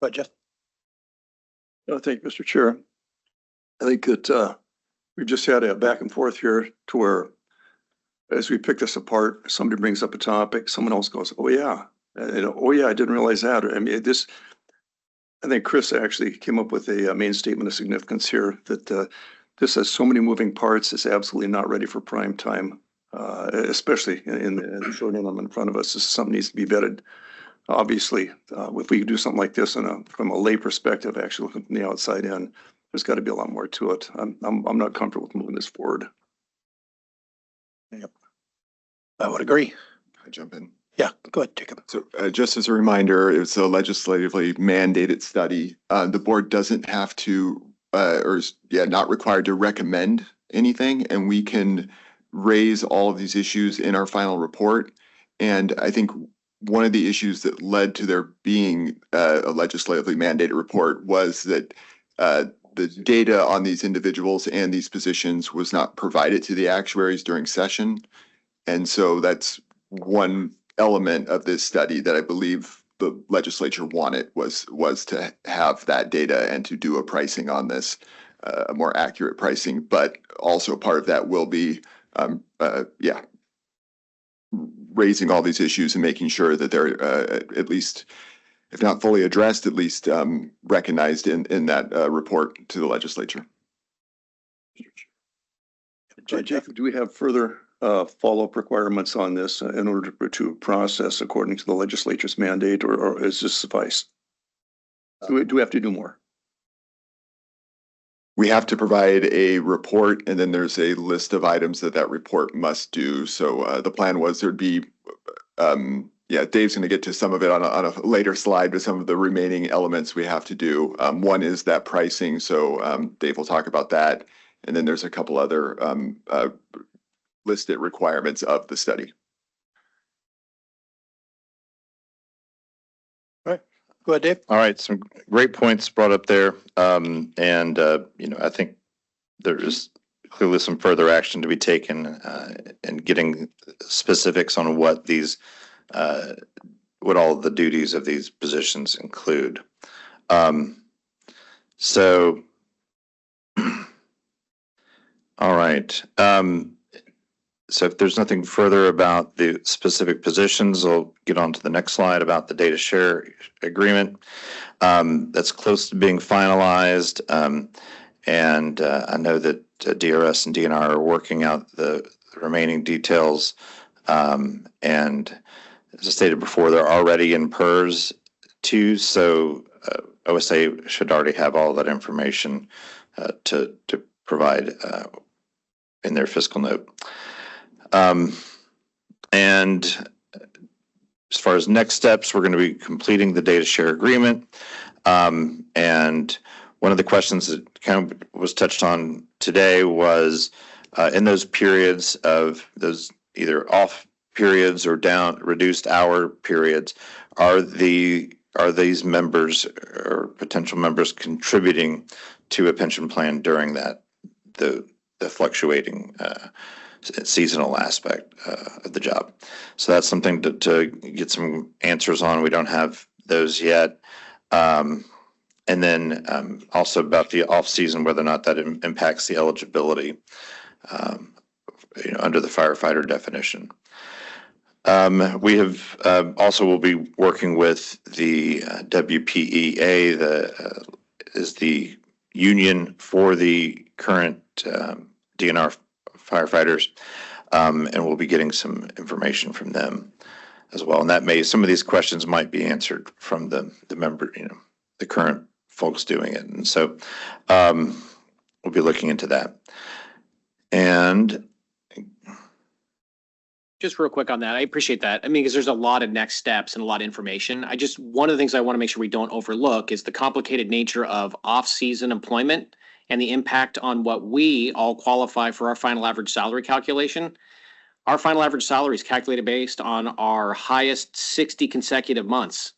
But Jeff? Thank you, Mr. Chair. I think that we've just had a back and forth here to where as we pick this apart, somebody brings up a topic, someone else goes, oh yeah, oh yeah, I didn't realize that. I mean, I think Chris actually came up with a main statement of significance here that this has so many moving parts, it's absolutely not ready for prime time, especially in the showdown in front of us. This is something that needs to be vetted. Obviously, if we do something like this from a lay perspective, actually looking from the outside in, there's got to be a lot more to it. I'm not comfortable with moving this forward. Yep. I would agree. I jump in. Yeah, go ahead, Jacob. So just as a reminder, it's a legislatively mandated study. The board doesn't have to, not required to recommend anything, and we can raise all of these issues in our final report. And I think one of the issues that led to there being a legislatively mandated report was that the data on these individuals and these positions was not provided to the actuaries during session. And so that's one element of this study that I believe the legislature wanted was to have that data and to do a pricing on this, a more accurate pricing. But also part of that will be, raising all these issues and making sure that they're at least, if not fully addressed, at least recognized in that report to the legislature. Jacob, do we have further follow-up requirements on this in order to process according to the legislature's mandate, or is this suffice? Do we have to do more? We have to provide a report, and then there's a list of items that report must do. So the plan was there'd be, Dave's going to get to some of it on a later slide, but some of the remaining elements we have to do. One is that pricing, so Dave will talk about that. And then there's a couple other listed requirements of the study. All right, go ahead, Dave. All right, some great points brought up there. I think there is clearly some further action to be taken in getting specifics on what all the duties of these positions include. All right. So if there's nothing further about the specific positions, I'll get on to the next slide about the data share agreement. That's close to being finalized. I know that DRS and DNR are working out the remaining details. And as I stated before, they're already in PERS too. So OSA should already have all that information to provide in their fiscal note. And as far as next steps, we're going to be completing the data share agreement. And one of the questions that kind of was touched on today was in those periods of those either off periods or down reduced hour periods, are these members or potential members contributing to a pension plan during the fluctuating seasonal aspect of the job? So that's something to get some answers on. We don't have those yet. And then also about the off season, whether or not that impacts the eligibility under the firefighter definition. We have also will be working with the WPEA, is the union for the current DNR firefighters, and we'll be getting some information from them as well. And some of these questions might be answered from the member, the current folks doing it. And so we'll be looking into that. And Just real quick on that. I appreciate that. I mean, because there's a lot of next steps and a lot of information. One of the things I want to make sure we don't overlook is the complicated nature of off-season employment and the impact on what we all qualify for our final average salary calculation. Our final average salary is calculated based on our highest 60 consecutive months.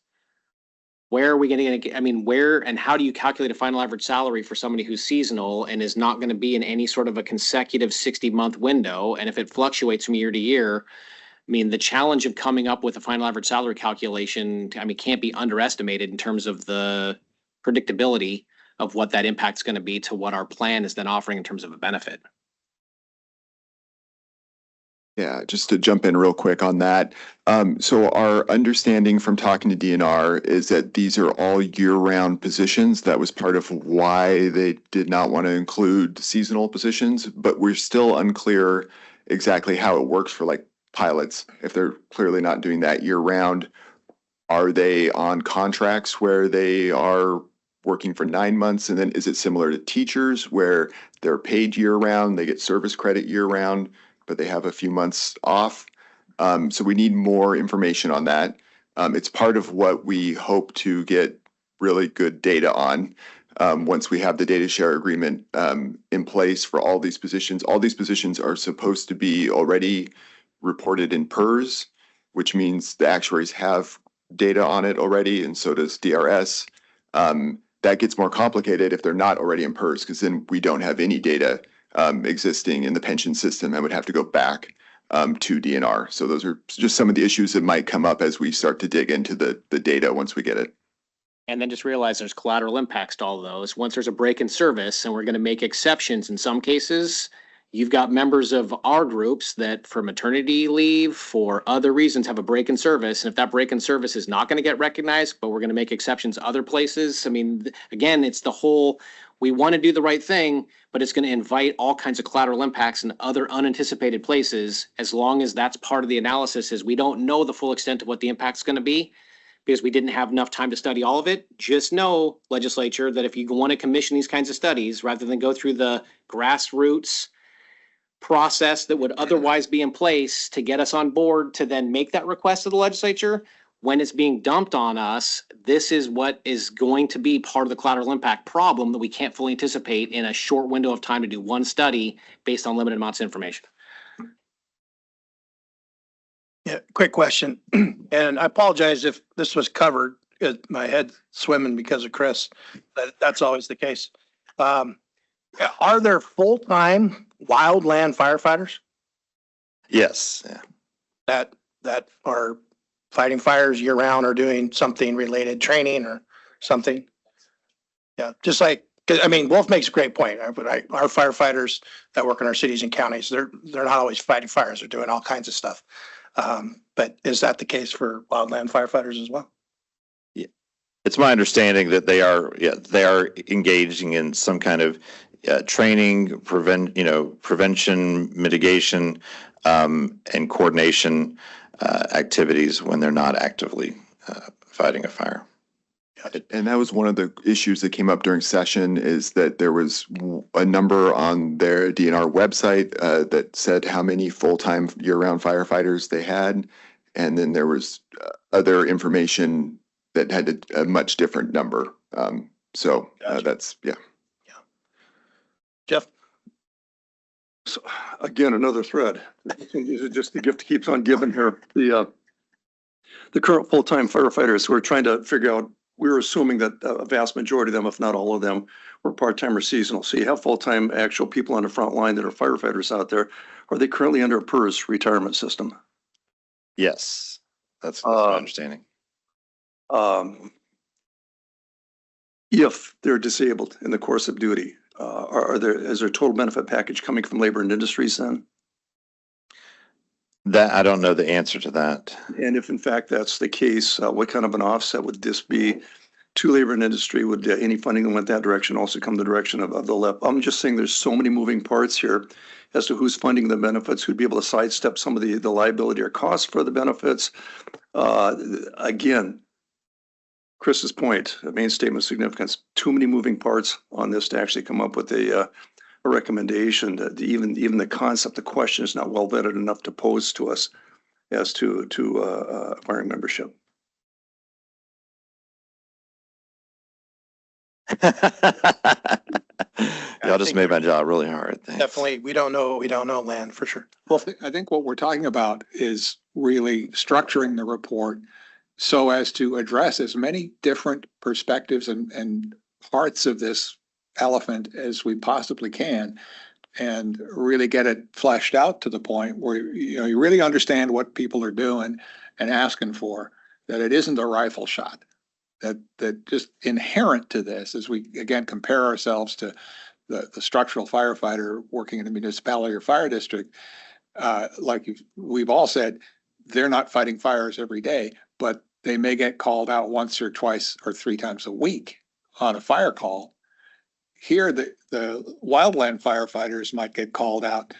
Where are we going to get, I mean, where and how do you calculate a final average salary for somebody who's seasonal and is not going to be in any sort of a consecutive 60-month window? And if it fluctuates from year to year, I mean, the challenge of coming up with a final average salary calculation, I mean, can't be underestimated in terms of the predictability of what that impact's going to be to what our plan is then offering in terms of a benefit. Yeah, just to jump in real quick on that. So our understanding from talking to DNR is that these are all year-round positions. That was part of why they did not want to include seasonal positions, but we're still unclear exactly how it works for like pilots. If they're clearly not doing that year-round, are they on contracts where they are working for 9 months? And then is it similar to teachers where they're paid year-round, they get service credit year-round, but they have a few months off? So we need more information on that. It's part of what we hope to get really good data on once we have the data share agreement in place for all these positions. All these positions are supposed to be already reported in PERS, which means the actuaries have data on it already, and so does DRS. That gets more complicated if they're not already in PERS, because then we don't have any data existing in the pension system and would have to go back to DNR. So those are just some of the issues that might come up as we start to dig into the data once we get it. And then just realize there's collateral impacts to all of those. Once there's a break in service, and we're going to make exceptions in some cases, you've got members of our groups that for maternity leave, for other reasons, have a break in service. And if that break in service is not going to get recognized, but we're going to make exceptions other places. I mean, again, it's the whole, we want to do the right thing, but it's going to invite all kinds of collateral impacts in other unanticipated places. As long as that's part of the analysis, is we don't know the full extent of what the impact's going to be because we didn't have enough time to study all of it. Just know, legislature, that if you want to commission these kinds of studies, rather than go through the grassroots process that would otherwise be in place to get us on board to then make that request to the legislature, when it's being dumped on us, this is what is going to be part of the collateral impact problem that we can't fully anticipate in a short window of time to do one study based on limited amounts of information. Yeah, quick question. And I apologize if this was covered. My head's swimming because of Chris. That's always the case. Are there full-time wildland firefighters Yes. Yeah. that are fighting fires year round or doing something related, training or something? Yeah, just like, 'cause, I mean, Wolf makes a great point. But our firefighters that work in our cities and counties, they're not always fighting fires. They're doing all kinds of stuff. But is that the case for wildland firefighters as well? It's my understanding that they are engaging in some kind of training, prevention, mitigation, and coordination activities when they're not actively fighting a fire. And that was one of the issues that came up during session, is that there was a number on their DNR website that said how many full-time year-round firefighters they had. And then there was other information that had a much different number. Gotcha. That's, yeah. Jeff? So again, another thread. Just the gift keeps on giving here. The current full-time firefighters, we're trying to figure out, we're assuming that a vast majority of them, if not all of them, were part-time or seasonal. So you have full-time actual people on the front line that are firefighters out there. Are they currently under a PERS retirement system? Yes, that's my understanding. If they're disabled in the course of duty, is there a total benefit package coming from Labor and Industries then? That I don't know the answer to that. And if in fact that's the case, what kind of an offset would this be to Labor and Industry? Would any funding that went that direction also come the direction of the LEOFF? I'm just saying there's so many moving parts here as to who's funding the benefits, who'd be able to sidestep some of the liability or cost for the benefits. Again, Chris's point, a main statement of significance, too many moving parts on this to actually come up with a recommendation. That even the concept, the question is not well vetted enough to pose to us as to acquiring membership. Y'all just made my job really hard. Thanks. Definitely, we don't know land for sure. Well, I think what we're talking about is really structuring the report so as to address as many different perspectives and parts of this elephant as we possibly can, and really get it fleshed out to the point where, you really understand what people are doing and asking for, that it isn't a rifle shot, that just inherent to this, as we again compare ourselves to the structural firefighter working in a municipality or fire district, we've all said, they're not fighting fires every day, but they may get called out once or twice or 3 times a week on a fire call. Here, the wildland firefighters might get called out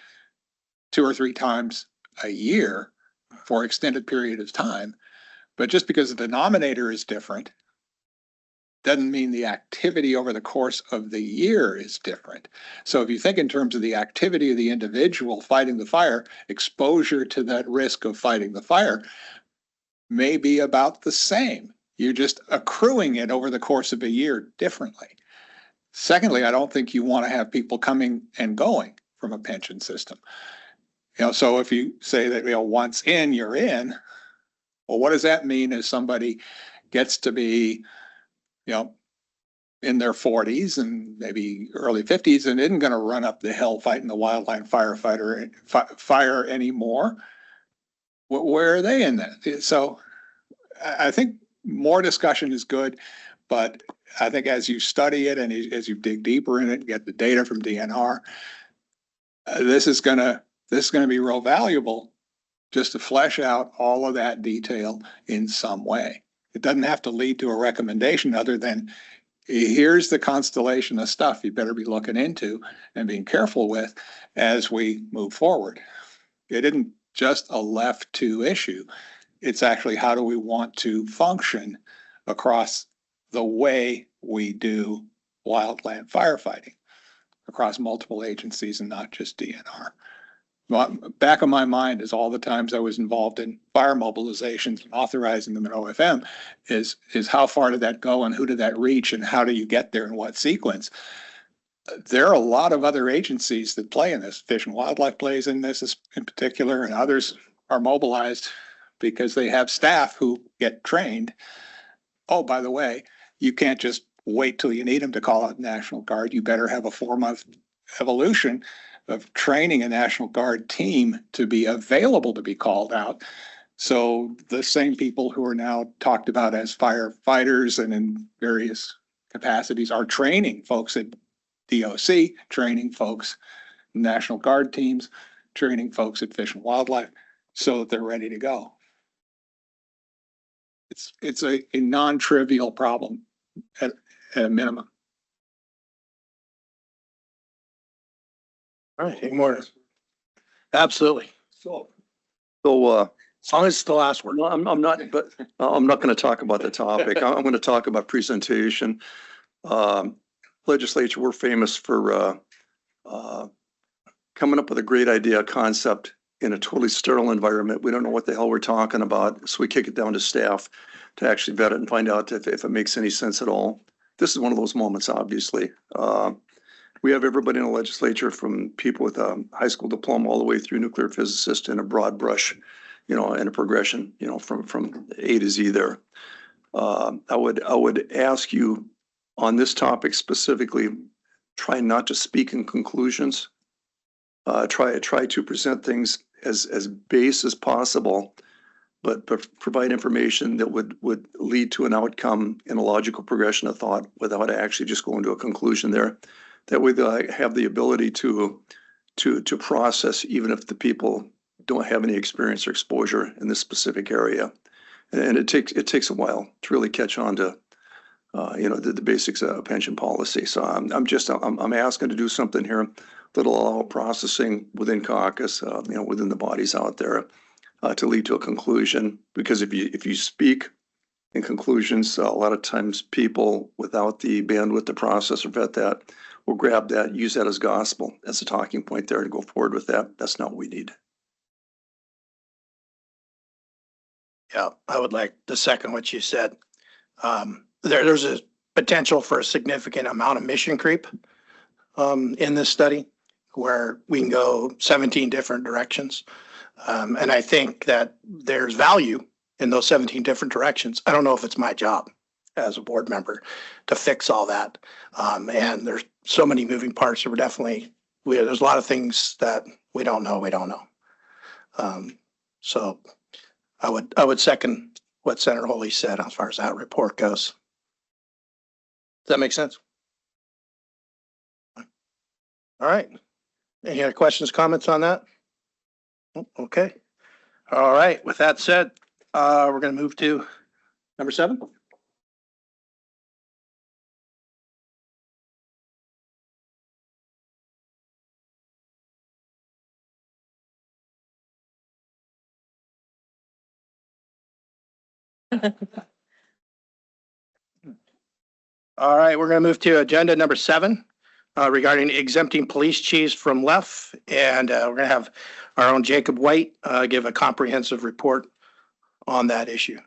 2 or 3 times a year for extended period of time. But just because the denominator is different doesn't mean the activity over the course of the year is different. So if you think in terms of the activity of the individual fighting the fire, exposure to that risk of fighting the fire may be about the same. You're just accruing it over the course of a year differently. Secondly, I don't think you want to have people coming and going from a pension system. So if you say that, once in, you're in, well, what does that mean as somebody gets to be, in their 40s and maybe early 50s and isn't going to run up the hill fighting the wildland fire anymore? Where are they in that? So I think more discussion is good, but I think as you study it and as you dig deeper in it and get the data from DNR, this is going to be real valuable just to flesh out all of that detail in some way. It doesn't have to lead to a recommendation other than, here's the constellation of stuff you better be looking into and being careful with as we move forward. It isn't just a left to issue. It's actually, how do we want to function across the way we do wildland firefighting across multiple agencies and not just DNR. Back of my mind is all the times I was involved in fire mobilizations and authorizing them at OFM is how far did that go and who did that reach and how do you get there in what sequence? There are a lot of other agencies that play in this. Fish and Wildlife plays in this in particular, and others are mobilized because they have staff who get trained. Oh, by the way, you can't just wait till you need them to call out National Guard. You better have a 4-month evolution of training a National Guard team to be available to be called out. So the same people who are now talked about as firefighters and in various capacities are training folks at DOC, training folks, National Guard teams, training folks at Fish and Wildlife so that they're ready to go. It's a non-trivial problem at a minimum. All right, any more? Absolutely. So, As long as it's the last word. no, I'm not going to talk about the topic. I'm going to talk about presentation. Legislature, we're famous for coming up with a great idea, concept in a totally sterile environment. We don't know what the hell we're talking about, so we kick it down to staff to actually vet it and find out if it makes any sense at all. This is one of those moments, obviously. We have everybody in the legislature, from people with a high school diploma all the way through nuclear physicist, in a broad brush, and a progression, from A to Z there. I would ask you on this topic specifically, try not to speak in conclusions. Try to present things as base as possible, but provide information that would lead to an outcome in a logical progression of thought without actually just going to a conclusion there. That way they have the ability to process, even if the people don't have any experience or exposure in this specific area. And it takes a while to really catch on to the basics of pension policy. So I'm asking to do something here that'll allow processing within caucus, within the bodies out there, to lead to a conclusion. Because if you speak in conclusions, a lot of times people without the bandwidth to process or vet that will grab that, use that as gospel, as a talking point there, and go forward with that. That's not what we need. Yeah, I would like to second what you said. There's a potential for a significant amount of mission creep in this study where we can go 17 different directions. And I think that there's value in those 17 different directions. I don't know if it's my job as a board member to fix all that. And there's so many moving parts that we're definitely, there's a lot of things that we don't know. So I would second what Senator Holy said as far as that report goes. Does that make sense? All right. Any other questions, comments on that? Okay. All right. With that said, we're going to move to number 7. All right, we're going to move to agenda number 7 regarding exempting police chiefs from LEOFF. And we're going to have our own Jacob White give a comprehensive report on that issue.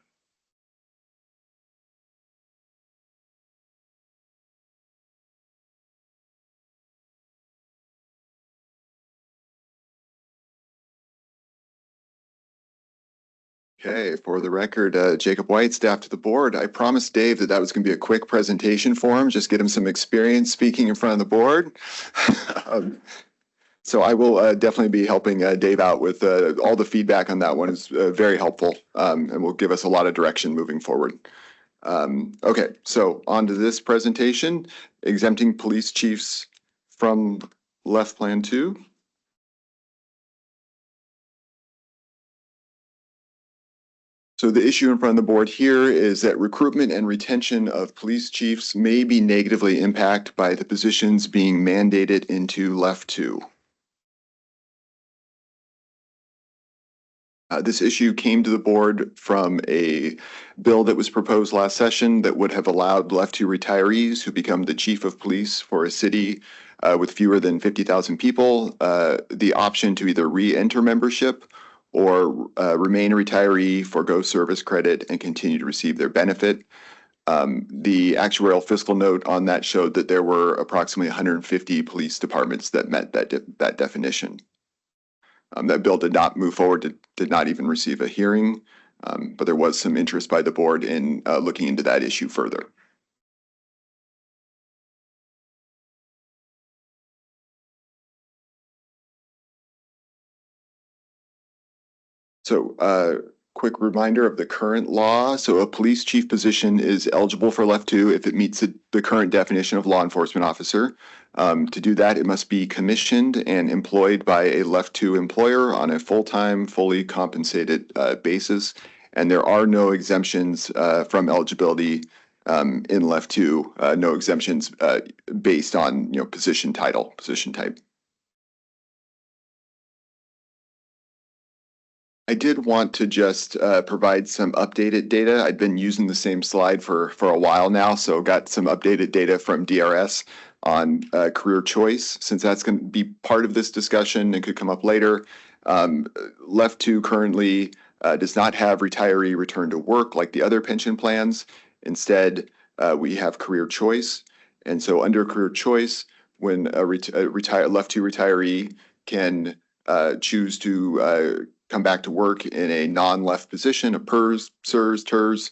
Okay, for the record, Jacob White, staff to the board. I promised Dave that was going to be a quick presentation for him, just get him some experience speaking in front of the board. So I will definitely be helping Dave out with all the feedback on that one. Is very helpful and will give us a lot of direction moving forward. Okay, so on to this presentation, exempting police chiefs from LEOFF Plan 2. So the issue in front of the board here is that recruitment and retention of police chiefs may be negatively impacted by the positions being mandated into LEOFF 2. This issue came to the board from a bill that was proposed last session that would have allowed LEOFF 2 retirees who become the chief of police for a city with fewer than 50,000 people the option to either re-enter membership or remain a retiree, forgo service credit, and continue to receive their benefit. The actuarial fiscal note on that showed that there were approximately 150 police departments that met that definition. That bill did not move forward, did not even receive a hearing, but there was some interest by the board in looking into that issue further. So quick reminder of the current law. So a police chief position is eligible for LEOFF 2 if it meets the current definition of law enforcement officer. To do that, it must be commissioned and employed by a LEOFF 2 employer on a full-time, fully compensated basis. And there are no exemptions from eligibility in LEOFF 2, no exemptions based on position title, position type. I did want to just provide some updated data. I'd been using the same slide for a while now, so got some updated data from DRS on career choice, since that's going to be part of this discussion and could come up later. LEOFF 2 currently does not have retiree return to work like the other pension plans. Instead, we have career choice. And so under career choice, when a LEOFF 2 retiree can choose to come back to work in a non-LEOFF position, a PERS, SIRS, TERS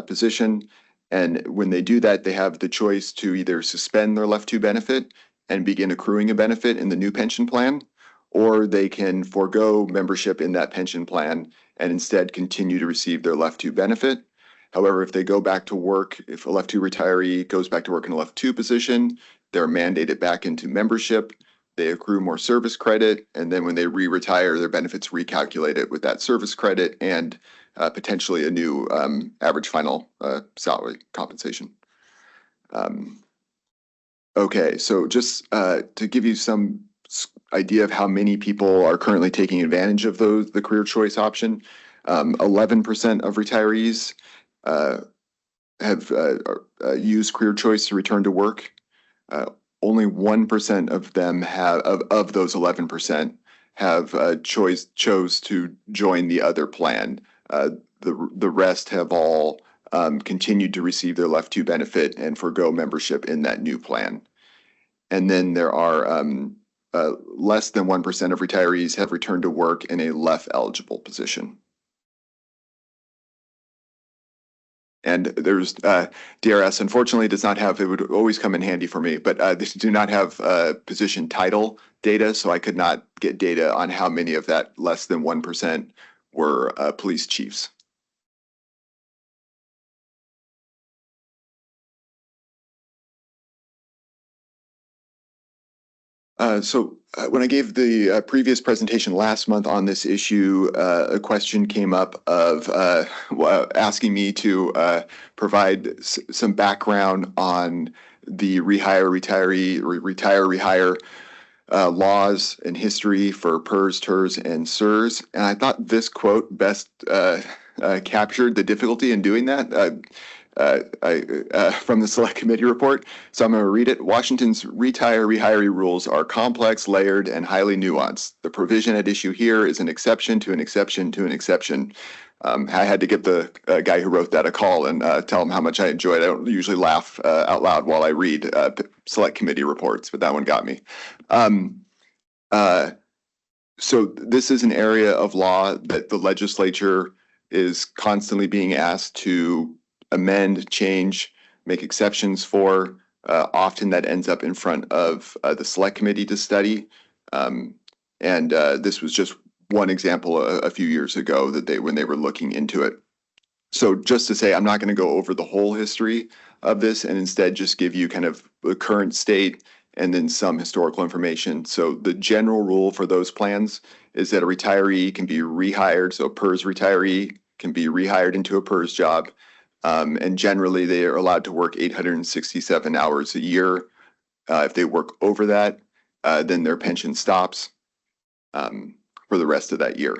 position. And when they do that, they have the choice to either suspend their LEOFF 2 benefit and begin accruing a benefit in the new pension plan, or they can forego membership in that pension plan and instead continue to receive their LEOFF 2 benefit. However, if they go back to work, if a LEOFF 2 retiree goes back to work in a LEOFF 2 position, they're mandated back into membership. They accrue more service credit, and then when they re-retire, their benefits recalculated with that service credit and potentially a new average final salary compensation. Okay, so just to give you some idea of how many people are currently taking advantage of the career choice option, 11% of retirees have used career choice to return to work. Only 1% of them of those 11% have chose to join the other plan The rest have all continued to receive their LEF 2 benefit and forgo membership in that new plan. And then there are less than 1% of retirees have returned to work in a LEF eligible position. And there's DRS unfortunately does not have, it would always come in handy for me, but they do not have position title data, so I could not get data on how many of that less than 1% were police chiefs. When I gave the previous presentation last month on this issue, a question came up of asking me to provide some background on the retire-rehire laws and history for PERS, TERS, and SERS. And I thought this quote best captured the difficulty in doing that. From the Select Committee report. So I'm going to read it. Washington's retire-rehire rules are complex, layered, and highly nuanced. The provision at issue here is an exception to an exception to an exception. I had to give the guy who wrote that a call and tell him how much I enjoyed it. I don't usually laugh out loud while I read Select Committee reports, but that one got me. So this is an area of law that the legislature is constantly being asked to amend, change, make exceptions for. Often that ends up in front of the Select Committee to study. This was just one example a few years ago that when they were looking into it. So just to say, I'm not going to go over the whole history of this and instead just give you kind of the current state and then some historical information. So the general rule for those plans is that a retiree can be rehired. So a PERS retiree can be rehired into a PERS job. And generally, they are allowed to work 867 hours a year. If they work over that, then their pension stops for the rest of that year.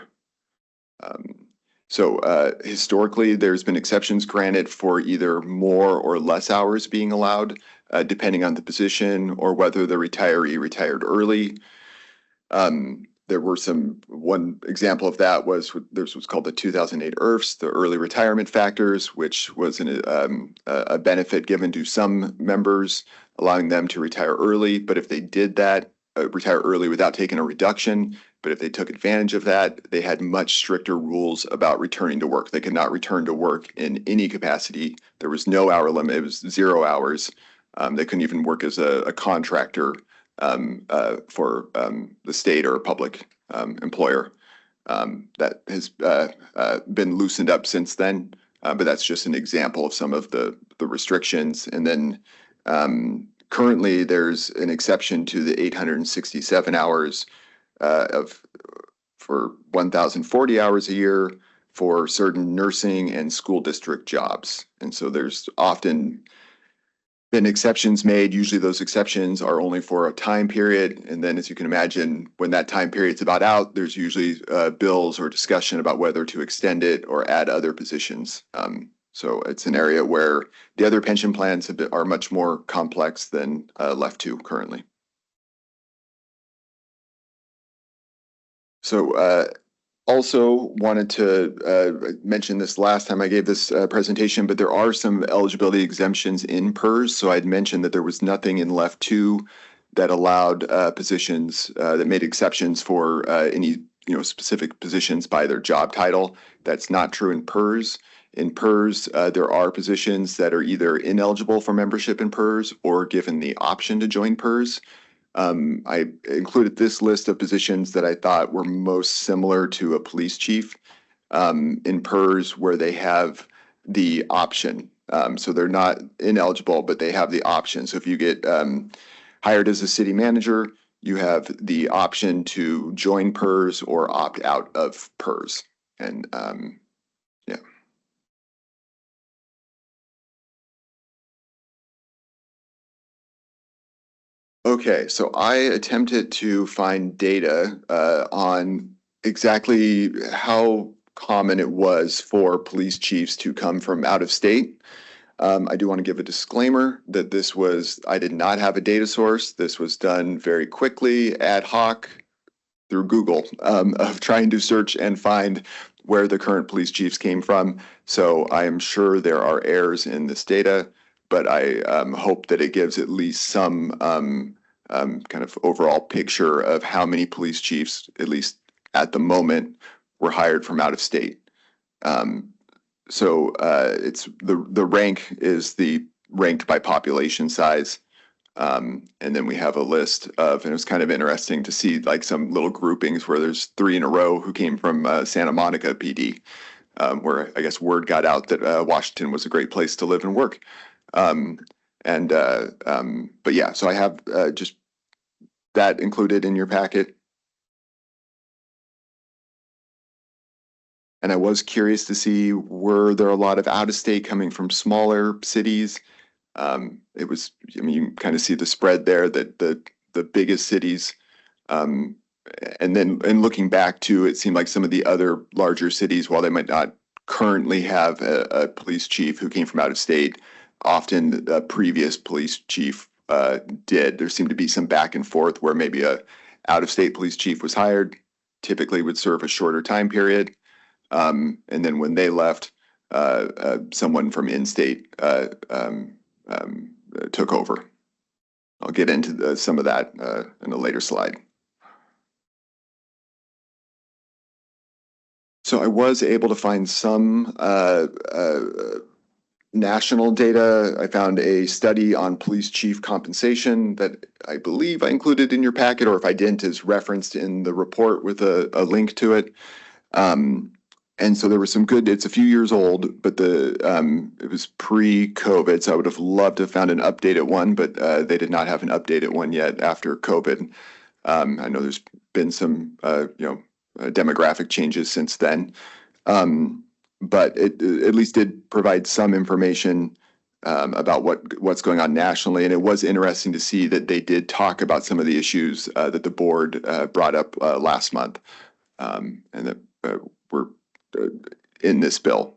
Historically, there's been exceptions granted for either more or less hours being allowed, depending on the position or whether the retiree retired early. There were one example of that was this was called the 2008 ERFs, the early retirement factors, which was a benefit given to some members, allowing them to retire early. But if they did that, retire early without taking a reduction, but if they took advantage of that, they had much stricter rules about returning to work. They could not return to work in any capacity. There was no hour limit. It was 0 hours. They couldn't even work as a contractor for the state or a public employer. That has been loosened up since then, but that's just an example of some of the restrictions. And then currently there's an exception to the 867 hours for 1,040 hours a year for certain nursing and school district jobs. And so there's often been exceptions made. Usually those exceptions are only for a time period. And then as you can imagine, when that time period's about out, there's usually bills or discussion about whether to extend it or add other positions. So it's an area where the other pension plans are much more complex than LEF 2 currently. So also wanted to mention this last time I gave this presentation, but there are some eligibility exemptions in PERS. So I'd mentioned that there was nothing in LEF 2 that allowed positions that made exceptions for any specific positions by their job title. That's not true in PERS. In PERS, there are positions that are either ineligible for membership in PERS or given the option to join PERS. I included this list of positions that I thought were most similar to a police chief in PERS, where they have the option. So they're not ineligible, but they have the option. So if you get hired as a city manager, you have the option to join PERS or opt out of PERS. And yeah. Okay, so I attempted to find data on exactly how common it was for police chiefs to come from out of state. I do want to give a disclaimer that I did not have a data source. This was done very quickly, ad hoc, through Google, of trying to search and find where the current police chiefs came from. So I am sure there are errors in this data, but I hope that it gives at least some kind of overall picture of how many police chiefs, at least at the moment, were hired from out of state. So it's the rank is the ranked by population size. And then we have a list of, and it was kind of interesting to see like some little groupings where there's 3 in a row who came from Santa Monica PD, where I guess word got out that Washington was a great place to live and work. But yeah, so I have just that included in your packet. And I was curious to see, were there a lot of out of state coming from smaller cities? It was, I mean, you kind of see the spread there, that the biggest cities, and then looking back to, it seemed like some of the other larger cities, while they might not currently have a police chief who came from out of state, often the previous police chief did. There seemed to be some back and forth where maybe a out of state police chief was hired, typically would serve a shorter time period. And then when they left, someone from in-state took over. I'll get into some of that in a later slide. So I was able to find some national data. I found a study on police chief compensation that I believe I included in your packet, or if I didn't, is referenced in the report with a link to it. And so there was some good, it's a few years old, but it was pre-COVID, so I would have loved to have found an updated one, but they did not have an updated one yet after COVID. I know there's been some, demographic changes since then. But it at least did provide some information about what's going on nationally. And it was interesting to see that they did talk about some of the issues that the board brought up last month, and that were in this bill.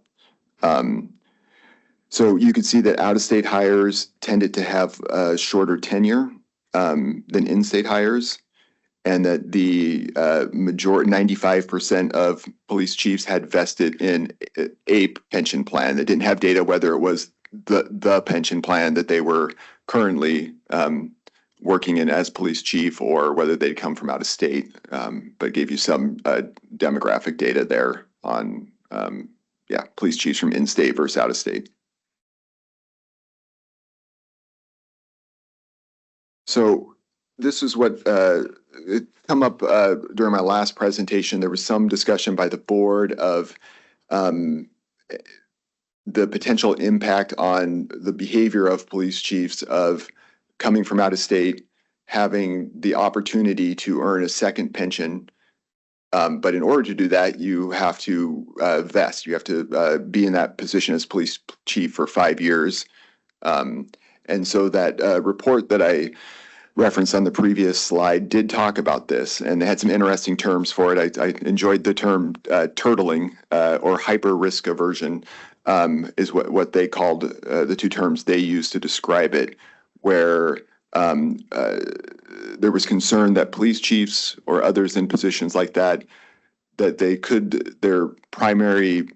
So you could see that out-of-state hires tended to have a shorter tenure than in-state hires, and that the majority, 95% of police chiefs had vested in a pension plan. They didn't have data whether it was the pension plan that they were currently working in as police chief, or whether they'd come from out of state, but gave you some demographic data there on police chiefs from in-state versus out of state. So this is what it come up during my last presentation. There was some discussion by the board of the potential impact on the behavior of police chiefs of coming from out of state, having the opportunity to earn a second pension. But in order to do that, you have to vest. You have to be in that position as police chief for 5 years. And so that report that I referenced on the previous slide did talk about this, and they had some interesting terms for it. I enjoyed the term turtling or hyper risk aversion is what they called the two terms they used to describe it, where there was concern that police chiefs or others in positions like that their primary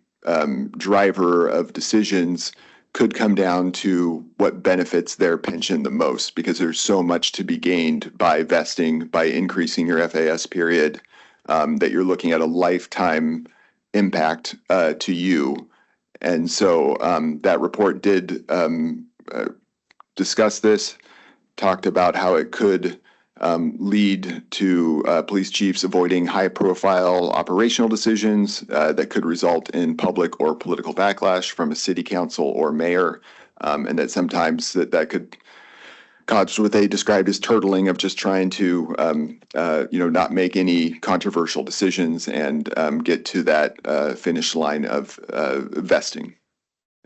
driver of decisions could come down to what benefits their pension the most, because there's so much to be gained by vesting, by increasing your FAS period, that you're looking at a lifetime impact to you. And so that report did discuss this, talked about how it could lead to police chiefs avoiding high-profile operational decisions that could result in public or political backlash from a city council or mayor, and that sometimes that could cause what they described as turtling, of just trying to not make any controversial decisions and get to that finish line of vesting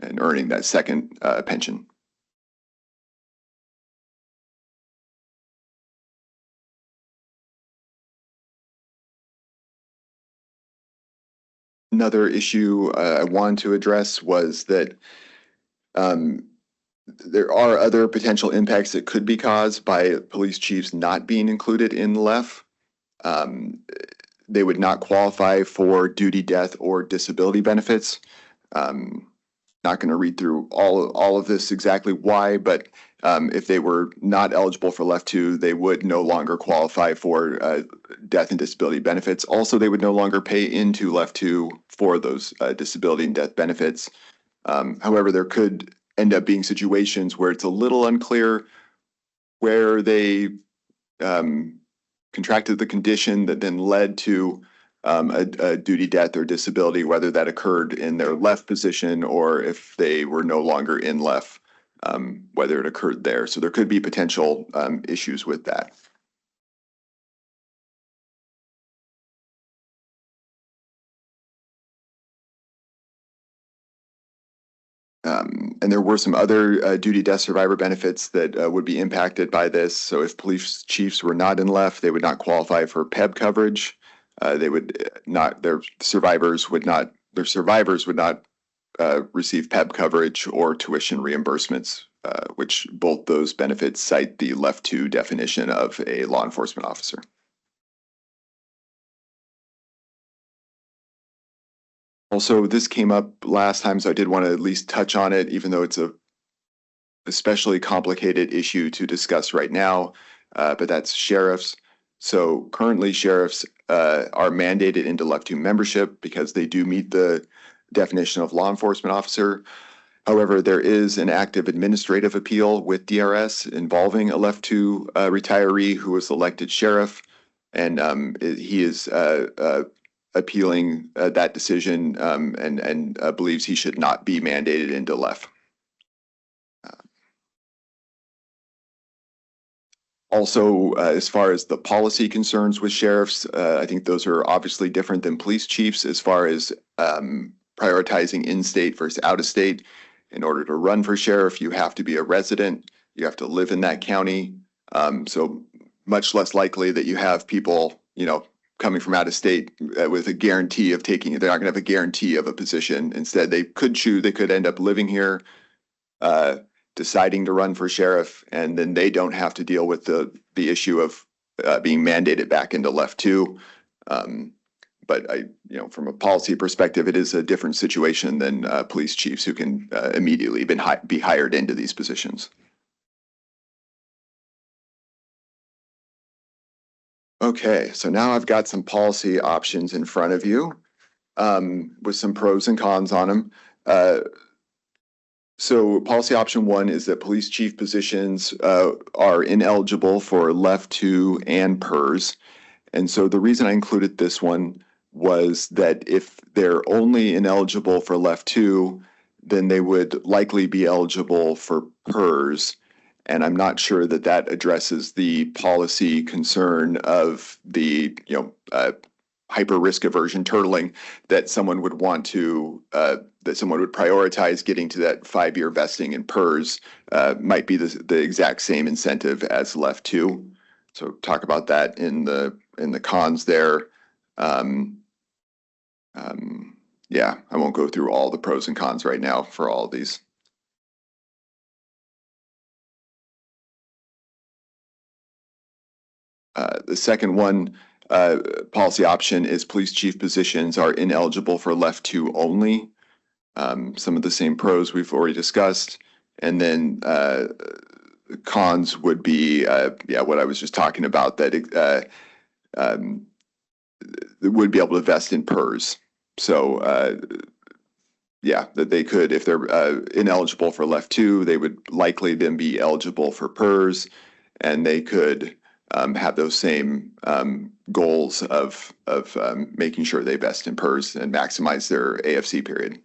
and earning that second pension. Another issue I wanted to address was that there are other potential impacts that could be caused by police chiefs not being included in LEOFF. they would not qualify for duty, death, or disability benefits. Not going to read through all of this exactly why, but if they were not eligible for LEF 2, they would no longer qualify for death and disability benefits. Also, they would no longer pay into LEF 2 for those disability and death benefits. However, there could end up being situations where it's a little unclear where they contracted the condition that then led to a duty, death, or disability, whether that occurred in their LEF position or if they were no longer in LEF, whether it occurred there. So there could be potential issues with that. And there were some other duty, death, survivor benefits that would be impacted by this. So if police chiefs were not in LEF, they would not qualify for PEB coverage. They would not, their survivors would not receive PEB coverage or tuition reimbursements, which both those benefits cite the LEF 2 definition of a law enforcement officer. Also, this came up last time, so I did want to at least touch on it, even though it's a especially complicated issue to discuss right now, but that's sheriffs. So currently sheriffs are mandated into LEF 2 membership because they do meet the definition of law enforcement officer. However, there is an active administrative appeal with DRS involving a LEF 2 retiree who was elected sheriff, and he is appealing that decision and believes he should not be mandated into LEF. Also, as far as the policy concerns with sheriffs, I think those are obviously different than police chiefs as far as prioritizing in-state versus out-of-state. In order to run for sheriff, you have to be a resident. You have to live in that county. So much less likely that you have people, coming from out of state with a guarantee of taking it. They're not going to have a guarantee of a position. Instead, they could end up living here, deciding to run for sheriff, and then they don't have to deal with the issue of being mandated back into LEF 2. But from a policy perspective, it is a different situation than police chiefs who can immediately be hired into these positions. Okay, so now I've got some policy options in front of you with some pros and cons on them. So policy option 1 is that police chief positions are ineligible for LEF 2 and PERS. And so the reason I included this one was that if they're only ineligible for LEF 2, then they would likely be eligible for PERS. And I'm not sure that that addresses the policy concern of the, hyper risk aversion turtling that someone would want to, that someone would prioritize getting to that 5-year vesting in PERS might be the exact same incentive as LEF 2. So talk about that in the cons there. Yeah, I won't go through all the pros and cons right now for all of these. The second one, policy option, is police chief positions are ineligible for LEF 2 only. Some of the same pros we've already discussed. And then cons would be, what I was just talking about, that it would be able to vest in PERS. So, that they could, if they're ineligible for LEF 2, they would likely then be eligible for PERS, and they could have those same goals of making sure they vest in PERS and maximize their AFC period.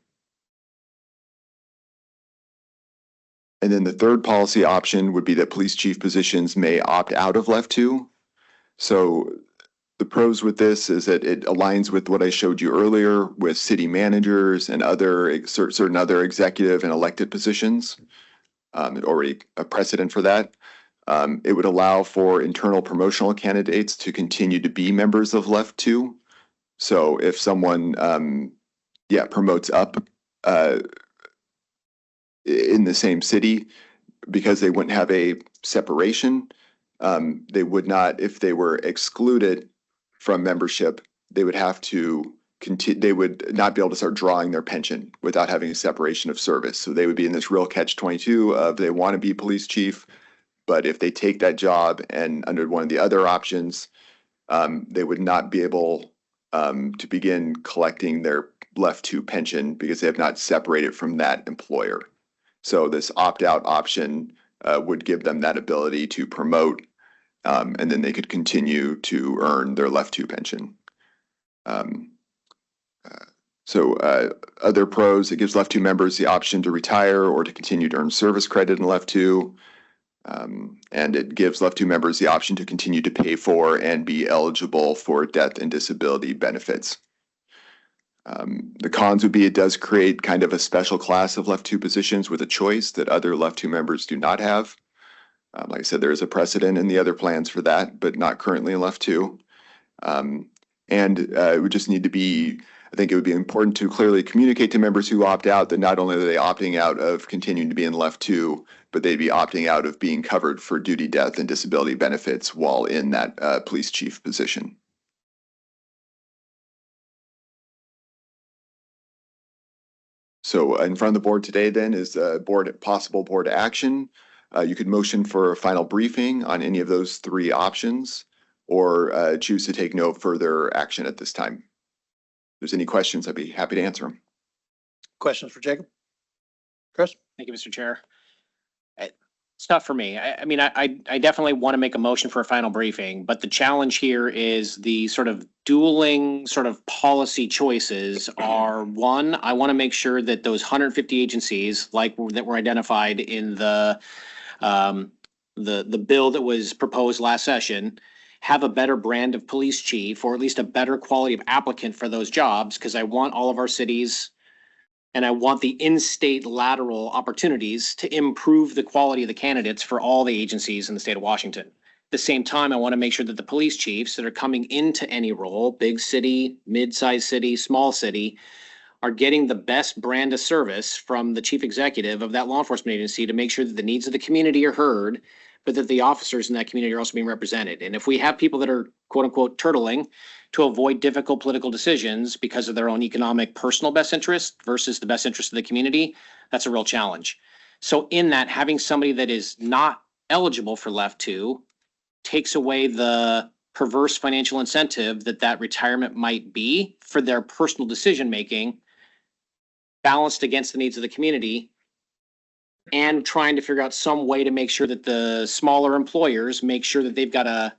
And then the third policy option would be that police chief positions may opt out of LEF 2. So the pros with this is that it aligns with what I showed you earlier with city managers and certain other executive and elected positions. Already a precedent for that. It would allow for internal promotional candidates to continue to be members of LEF 2. So if someone, promotes up in the same city, because they wouldn't have a separation, they would not, if they were excluded from membership, they would have to they would not be able to start drawing their pension without having a separation of service. So they would be in this real catch-22 of they want to be police chief, but if they take that job and under one of the other options, they would not be able to begin collecting their left to pension because they have not separated from that employer. So this opt-out option would give them that ability to promote, and then they could continue to earn their left to pension. Other pros, it gives left to members the option to retire or to continue to earn service credit in left to. And it gives left to members the option to continue to pay for and be eligible for death and disability benefits. The cons would be it does create kind of a special class of left to positions with a choice that other left to members do not have. Like I said, there is a precedent in the other plans for that, but not currently in left to. It would just need to be, I think it would be important to clearly communicate to members who opt out that not only are they opting out of continuing to be in left to, but they'd be opting out of being covered for duty, death, and disability benefits while in that police chief position. So in front of the board today then is possible board action. You could motion for a final briefing on any of those three options, or choose to take no further action at this time. If there's any questions, I'd be happy to answer them. Questions for Jacob? Chris? Thank you, Mr. Chair. It's tough for me. I definitely want to make a motion for a final briefing, but the challenge here is the sort of dueling sort of policy choices are, one, I want to make sure that those 150 agencies like that were identified in the bill that was proposed last session have a better brand of police chief, or at least a better quality of applicant for those jobs, because I want all of our cities and I want the in-state lateral opportunities to improve the quality of the candidates for all the agencies in the state of Washington. At the same time, I want to make sure that the police chiefs that are coming into any role, big city, mid-sized city, small city, are getting the best brand of service from the chief executive of that law enforcement agency to make sure that the needs of the community are heard, but that the officers in that community are also being represented. And if we have people that are quote unquote turtling to avoid difficult political decisions because of their own economic personal best interest versus the best interest of the community, that's a real challenge. So in that, having somebody that is not eligible for left to takes away the perverse financial incentive that retirement might be for their personal decision-making, balanced against the needs of the community, and trying to figure out some way to make sure that the smaller employers make sure that they've got a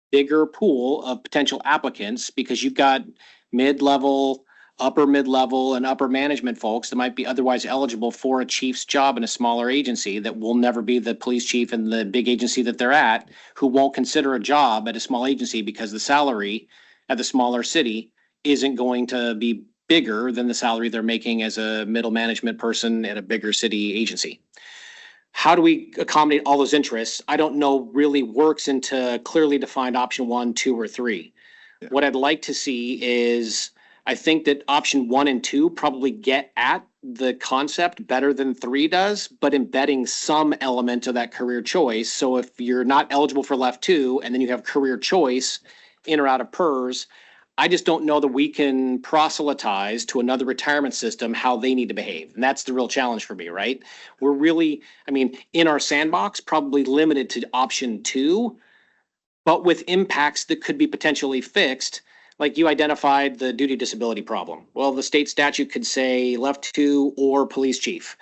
bigger pool of potential applicants, because you've got mid-level, upper mid-level, and upper management folks that might be otherwise eligible for a chief's job in a smaller agency that will never be the police chief in the big agency that they're at, who won't consider a job at a small agency because the salary at the smaller city isn't going to be bigger than the salary they're making as a middle management person at a bigger city agency. How do we accommodate all those interests? I don't know really works into clearly defined option 1, 2, or 3. Yeah. What I'd like to see is, I think that option 1 and 2 probably get at the concept better than 3 does, but embedding some element of that career choice. So if you're not eligible for left 2 and then you have career choice in or out of PERS, I just don't know that we can proselytize to another retirement system how they need to behave. And that's the real challenge for me, right? We're really, in our sandbox, probably limited to option 2, but with impacts that could be potentially fixed. Like you identified the duty disability problem. Well, the state statute could say left 2 or police chief.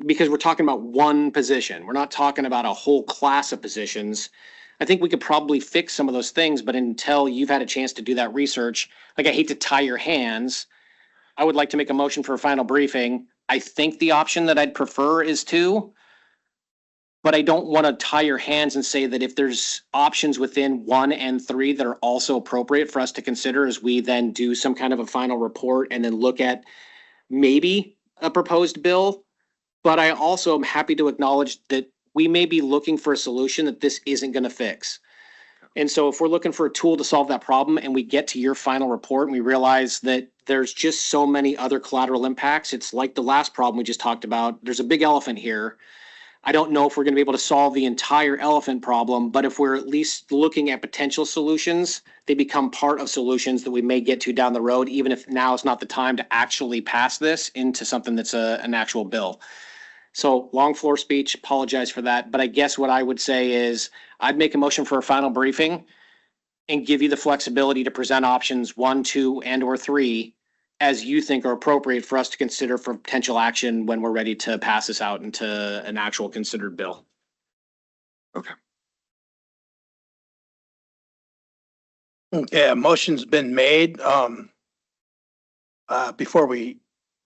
Because we're talking about one position. We're not talking about a whole class of positions. I think we could probably fix some of those things, but until you've had a chance to do that research, I hate to tie your hands. I would like to make a motion for a final briefing. I think the option that I'd prefer is 2, but I don't want to tie your hands and say that if there's options within 1 and 3 that are also appropriate for us to consider as we then do some kind of a final report and then look at maybe a proposed bill. But I also am happy to acknowledge that we may be looking for a solution that this isn't going to fix. And so if we're looking for a tool to solve that problem and we get to your final report and we realize that there's just so many other collateral impacts, it's like the last problem we just talked about. There's a big elephant here. I don't know if we're gonna be able to solve the entire elephant problem, but if we're at least looking at potential solutions, they become part of solutions that we may get to down the road, even if now is not the time to actually pass this into something that's an actual bill. So long floor speech, apologize for that, but I guess what I would say is I'd make a motion for a final briefing and give you the flexibility to present options 1, 2, and or 3 as you think are appropriate for us to consider for potential action when we're ready to pass this out into an actual considered bill. Yeah, motion's been made. Before we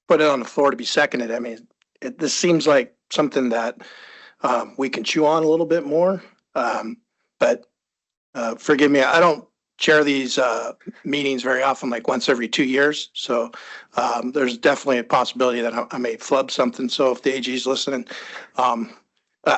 put it on the floor to be seconded, I mean, this seems like something that we can chew on a little bit more. But forgive me, I don't chair these meetings very often, like once every 2 years. So there's definitely a possibility that I may flub something. So if the AG is listening, I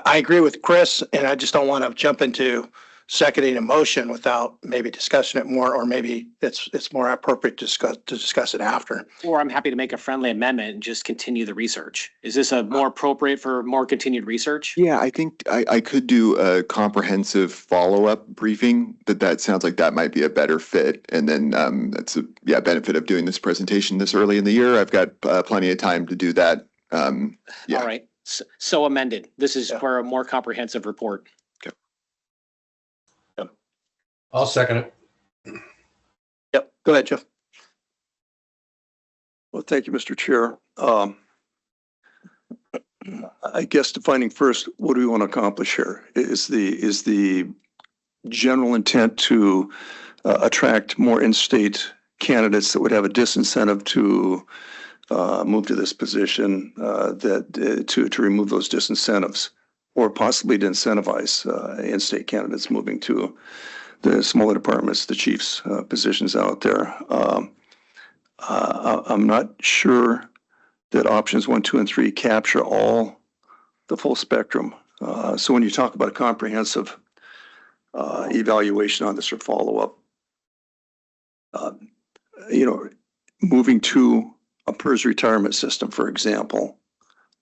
agree with Chris, and I just don't want to jump into seconding a motion without maybe discussing it more, or maybe it's more appropriate to discuss it after. Or I'm happy to make a friendly amendment and just continue the research. Is this a more appropriate for more continued research? Yeah, I think I could do a comprehensive follow-up briefing, that sounds like that might be a better fit. And then that's a benefit of doing this presentation this early in the year. I've got plenty of time to do that. All right, so amended. This is for a more comprehensive report. I'll second it. Yep, go ahead, Jeff. Well, thank you, Mr. Chair. I guess defining first, what do we want to accomplish here? Is the general intent to attract more in-state candidates that would have a disincentive to move to this position, to remove those disincentives, or possibly to incentivize in-state candidates moving to the smaller departments, the chief's positions out there. I'm not sure that options 1, 2, and 3 capture all the full spectrum. So when you talk about a comprehensive evaluation on this or follow-up, moving to a PERS retirement system, for example,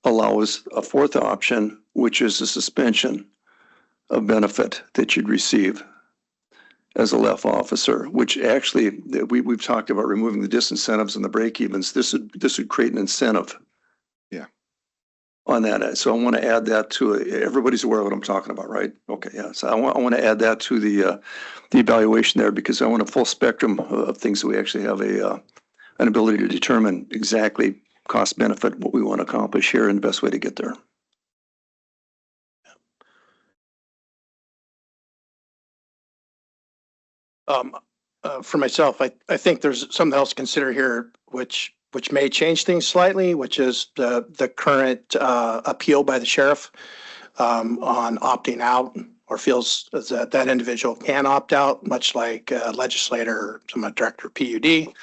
allows a fourth option, which is a suspension of benefit that you'd receive as a LEOFF officer, which actually we've talked about removing the disincentives and the break-evens. This would create an incentive. Yeah. On that. So I want to add that to everybody's aware of what I'm talking about, right? Okay, yeah. So I want to add that to the evaluation there, because I want a full spectrum of things that we actually have an ability to determine exactly cost benefit, what we want to accomplish here, and the best way to get there. For myself, I think there's something else to consider here, which may change things slightly, which is the current appeal by the sheriff on opting out, or feels that individual can opt out, much like a legislator or some director of PUD.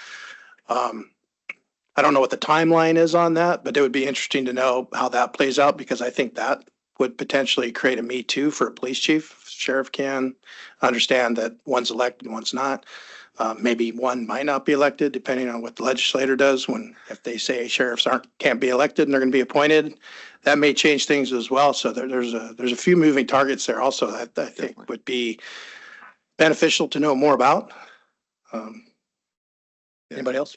I don't know what the timeline is on that, but it would be interesting to know how that plays out, because I think that would potentially create a me too for a police chief. Sheriff can understand that one's elected, one's not. Maybe one might not be elected, depending on what the legislator does. If they say sheriffs can't be elected and they're going to be appointed, that may change things as well. So there's a few moving targets there also that I think would be beneficial to know more about. Anybody else?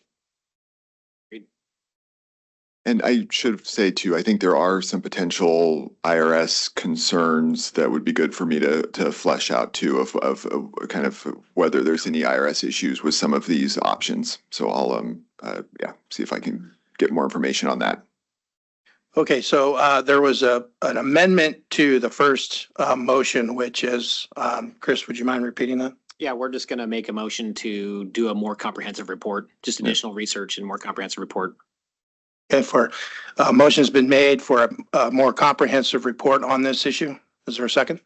And I should say too, I think there are some potential IRS concerns that would be good for me to flesh out too, of kind of whether there's any IRS issues with some of these options. So I'll see if I can get more information on that. Okay, so there was an amendment to the first motion, which is, Chris, would you mind repeating that? Yeah, we're just going to make a motion to do a more comprehensive report, just additional research and more comprehensive report. Okay, motion's been made for a more comprehensive report on this issue. Is there a second?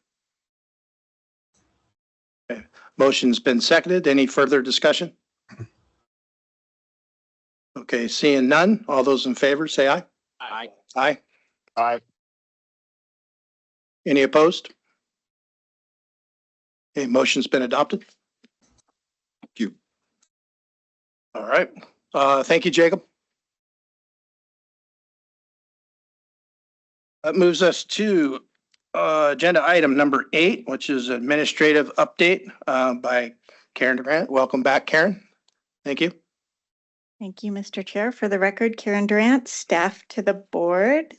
Okay, motion's been seconded. Any further discussion? Okay, seeing none, all those in favor say aye. Aye. Aye. Aye. Any opposed? Okay, motion's been adopted. Thank you. All right. Thank you, Jacob. That moves us to agenda item number 8, which is administrative update by Karen Durant. Welcome back, Karen. Thank you. Thank you, Mr. Chair. For the record, Karen Durant, staff to the board.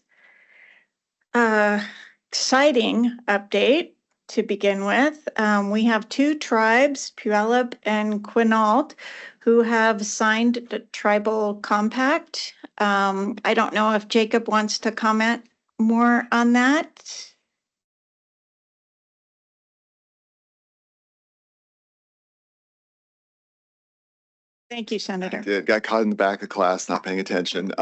Exciting update to begin with. We have 2 tribes, Puyallup and Quinault, who have signed the tribal compact. I don't know if Jacob wants to comment more on that. Thank you, Senator. Did, got caught in the back of class, not paying attention.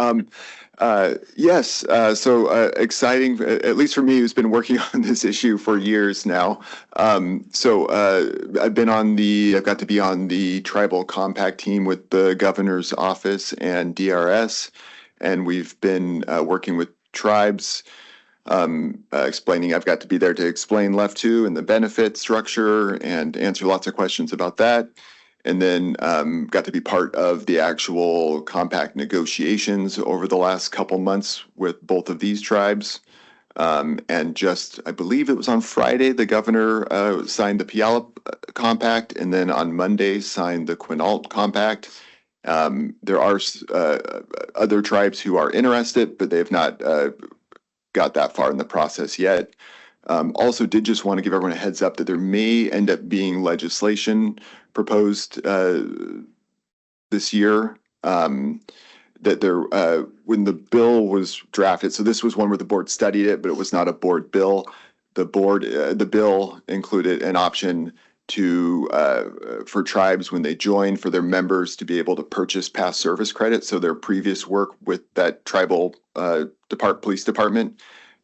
Yes, so exciting, at least for me, who's been working on this issue for years now. I've got to be on the tribal compact team with the governor's office and DRS, and we've been working with tribes, explaining, I've got to be there to explain LEOFF 2 and the benefit structure and answer lots of questions about that. And then got to be part of the actual compact negotiations over the last couple months with both of these tribes. And just, I believe it was on Friday, the governor signed the Puyallup compact, and then on Monday signed the Quinault compact. There are other tribes who are interested, but they have not got that far in the process yet. Also did just want to give everyone a heads up that there may end up being legislation proposed this year, that there when the bill was drafted, so this was one where the board studied it, but it was not a board bill. The bill included an option to for tribes when they join, for their members to be able to purchase past service credit. So their previous work with that tribal police department,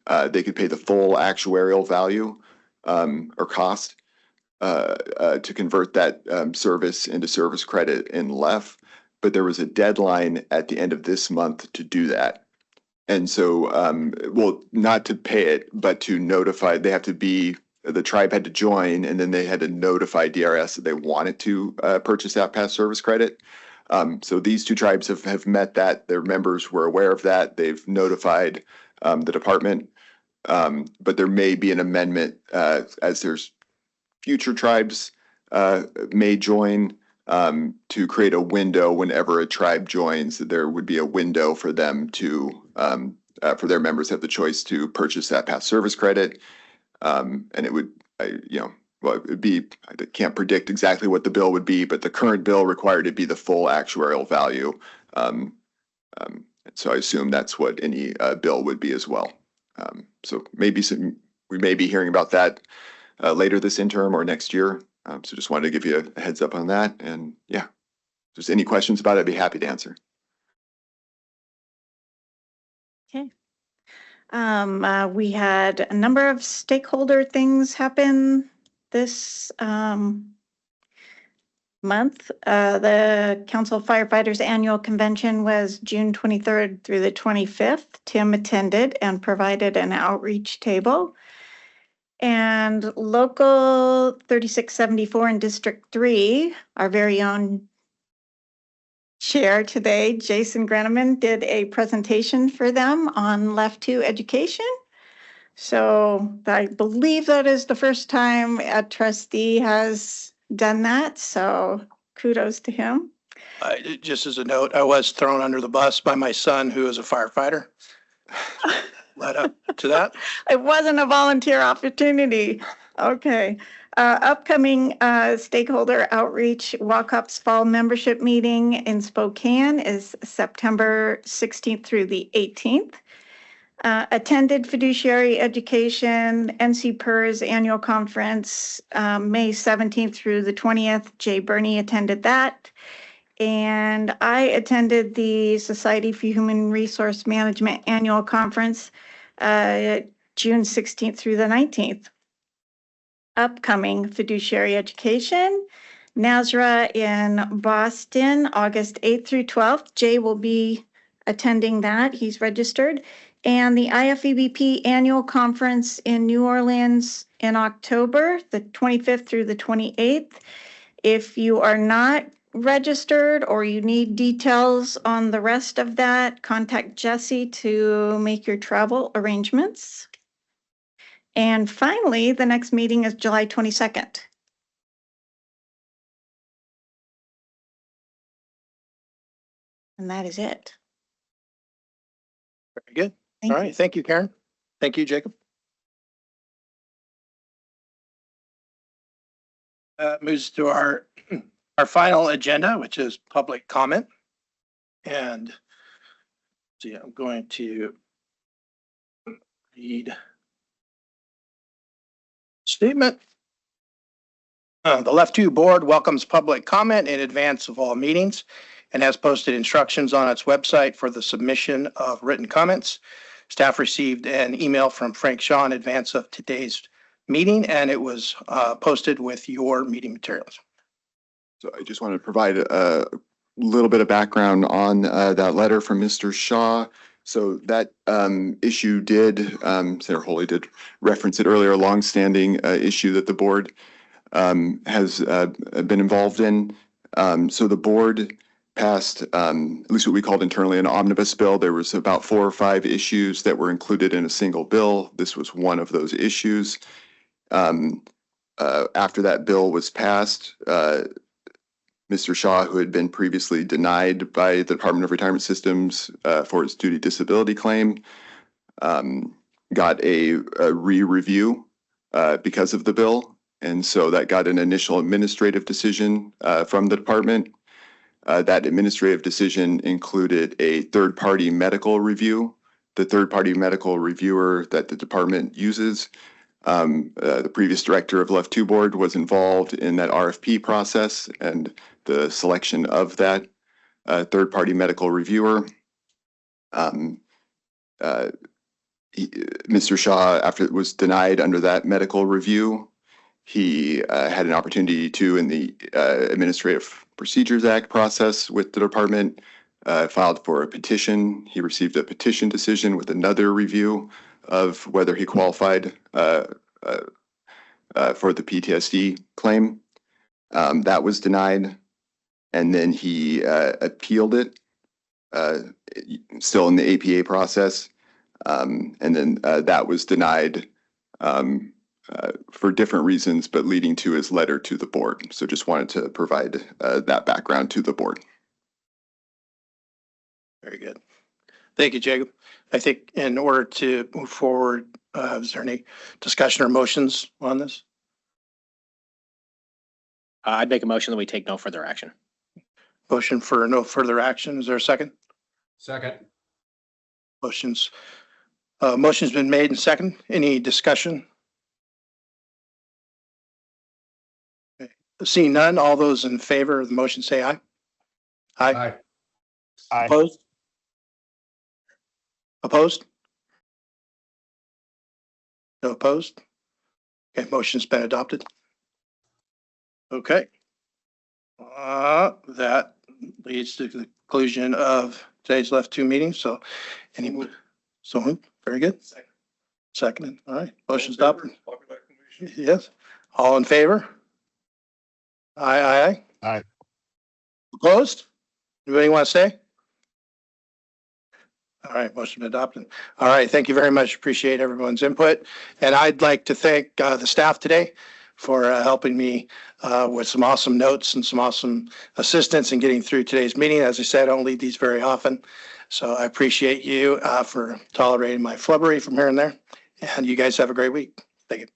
they could pay the full actuarial value or cost to convert that service into service credit in LEOFF. But there was a deadline at the end of this month to do that. And so, well, not to pay it, but to notify, the tribe had to join, and then they had to notify DRS that they wanted to purchase that past service credit. So these 2 tribes have met that. Their members were aware of that. They've notified the department. But there may be an amendment as there's future tribes may join to create a window whenever a tribe joins, that there would be a window for them to, for their members to have the choice to purchase that past service credit. And it would, well, it would be, I can't predict exactly what the bill would be, but the current bill required it be the full actuarial value. So I assume that's what any bill would be as well. So maybe we may be hearing about that later this interim or next year. So just wanted to give you a heads up on that. And yeah, if there's any questions about it, I'd be happy to answer. Okay. We had a number of stakeholder things happen this month. The Council of Firefighters Annual Convention was June 23rd through the 25th. Tim attended and provided an outreach table. And Local 3674 in District 3, our very own chair today, Jason Greneman, did a presentation for them on LEOFF 2 education. So I believe that is the first time a trustee has done that. So kudos to him. Just as a note, I was thrown under the bus by my son, who is a firefighter. Led up to that. It wasn't a volunteer opportunity. Okay. Upcoming stakeholder outreach Walk-Up's fall membership meeting in Spokane is September 16th through the 18th. Attended fiduciary education, NCPERS annual conference, May 17th through the 20th. Jay Burney attended that. And I attended the Society for Human Resource Management annual conference, June 16th through the 19th. Upcoming fiduciary education, NASRA in Boston, August 8th through 12th. Jay will be attending that. He's registered. And the IFEBP annual conference in New Orleans in October, the 25th through the 28th. If you are not registered or you need details on the rest of that, contact Jesse to make your travel arrangements. And finally, the next meeting is July 22nd. And that is it. Very good. Thank All you. right. Thank you, Karen. Thank you, Jacob. Moves to our final agenda, which is public comment. And see, I'm going to read statement. The Left 2 Board welcomes public comment in advance of all meetings and has posted instructions on its website for the submission of written comments. Staff received an email from Frank Shaw in advance of today's meeting, and it was posted with your meeting materials. So I just want to provide a little bit of background on that letter from Mr. Shaw. So that issue did, Senator Holy did reference it earlier, a longstanding issue that the board has been involved in. So the board passed at least what we called internally an omnibus bill. There was about 4 or 5 issues that were included in a single bill. This was one of those issues. After that bill was passed, Mr. Shaw, who had been previously denied by the Department of Retirement Systems for his duty disability claim, got a re-review because of the bill. And so that got an initial administrative decision from the department. That administrative decision included a third-party medical review. The third-party medical reviewer that the department uses, the previous director of Left 2 Board was involved in that RFP process and the selection of that third-party medical reviewer. Mr. Shaw, after it was denied under that medical review, he had an opportunity to, in the Administrative Procedures Act process with the department, filed for a petition. He received a petition decision with another review of whether he qualified for the PTSD claim. That was denied, and then he appealed it, still in the APA process, and then that was denied for different reasons, but leading to his letter to the board. So just wanted to provide that background to the board. Very good. Thank you, Jacob. I think in order to move forward, is there any discussion or motions on this? I'd make a motion that we take no further action. Motion for no further action. Is there a second? Second. Motion's been made and second. Any discussion? Okay. Seeing none, all those in favor of the motion say aye. Aye. Aye. Opposed? Opposed? No opposed? Okay, motion's been adopted. Okay. That leads to the conclusion of today's Left 2 meeting. So anyone, very good. Seconded. All right, motion's adopted. Yes. All in favor? Aye, aye, aye. Aye. Opposed? Anybody want to say? All right, motion adopted. All right, thank you very much. Appreciate everyone's input. And I'd like to thank the staff today for helping me with some awesome notes and some awesome assistance in getting through today's meeting. As I said, I don't lead these very often. So I appreciate you for tolerating my flubbery from here and there. And you guys have a great week. Thank you.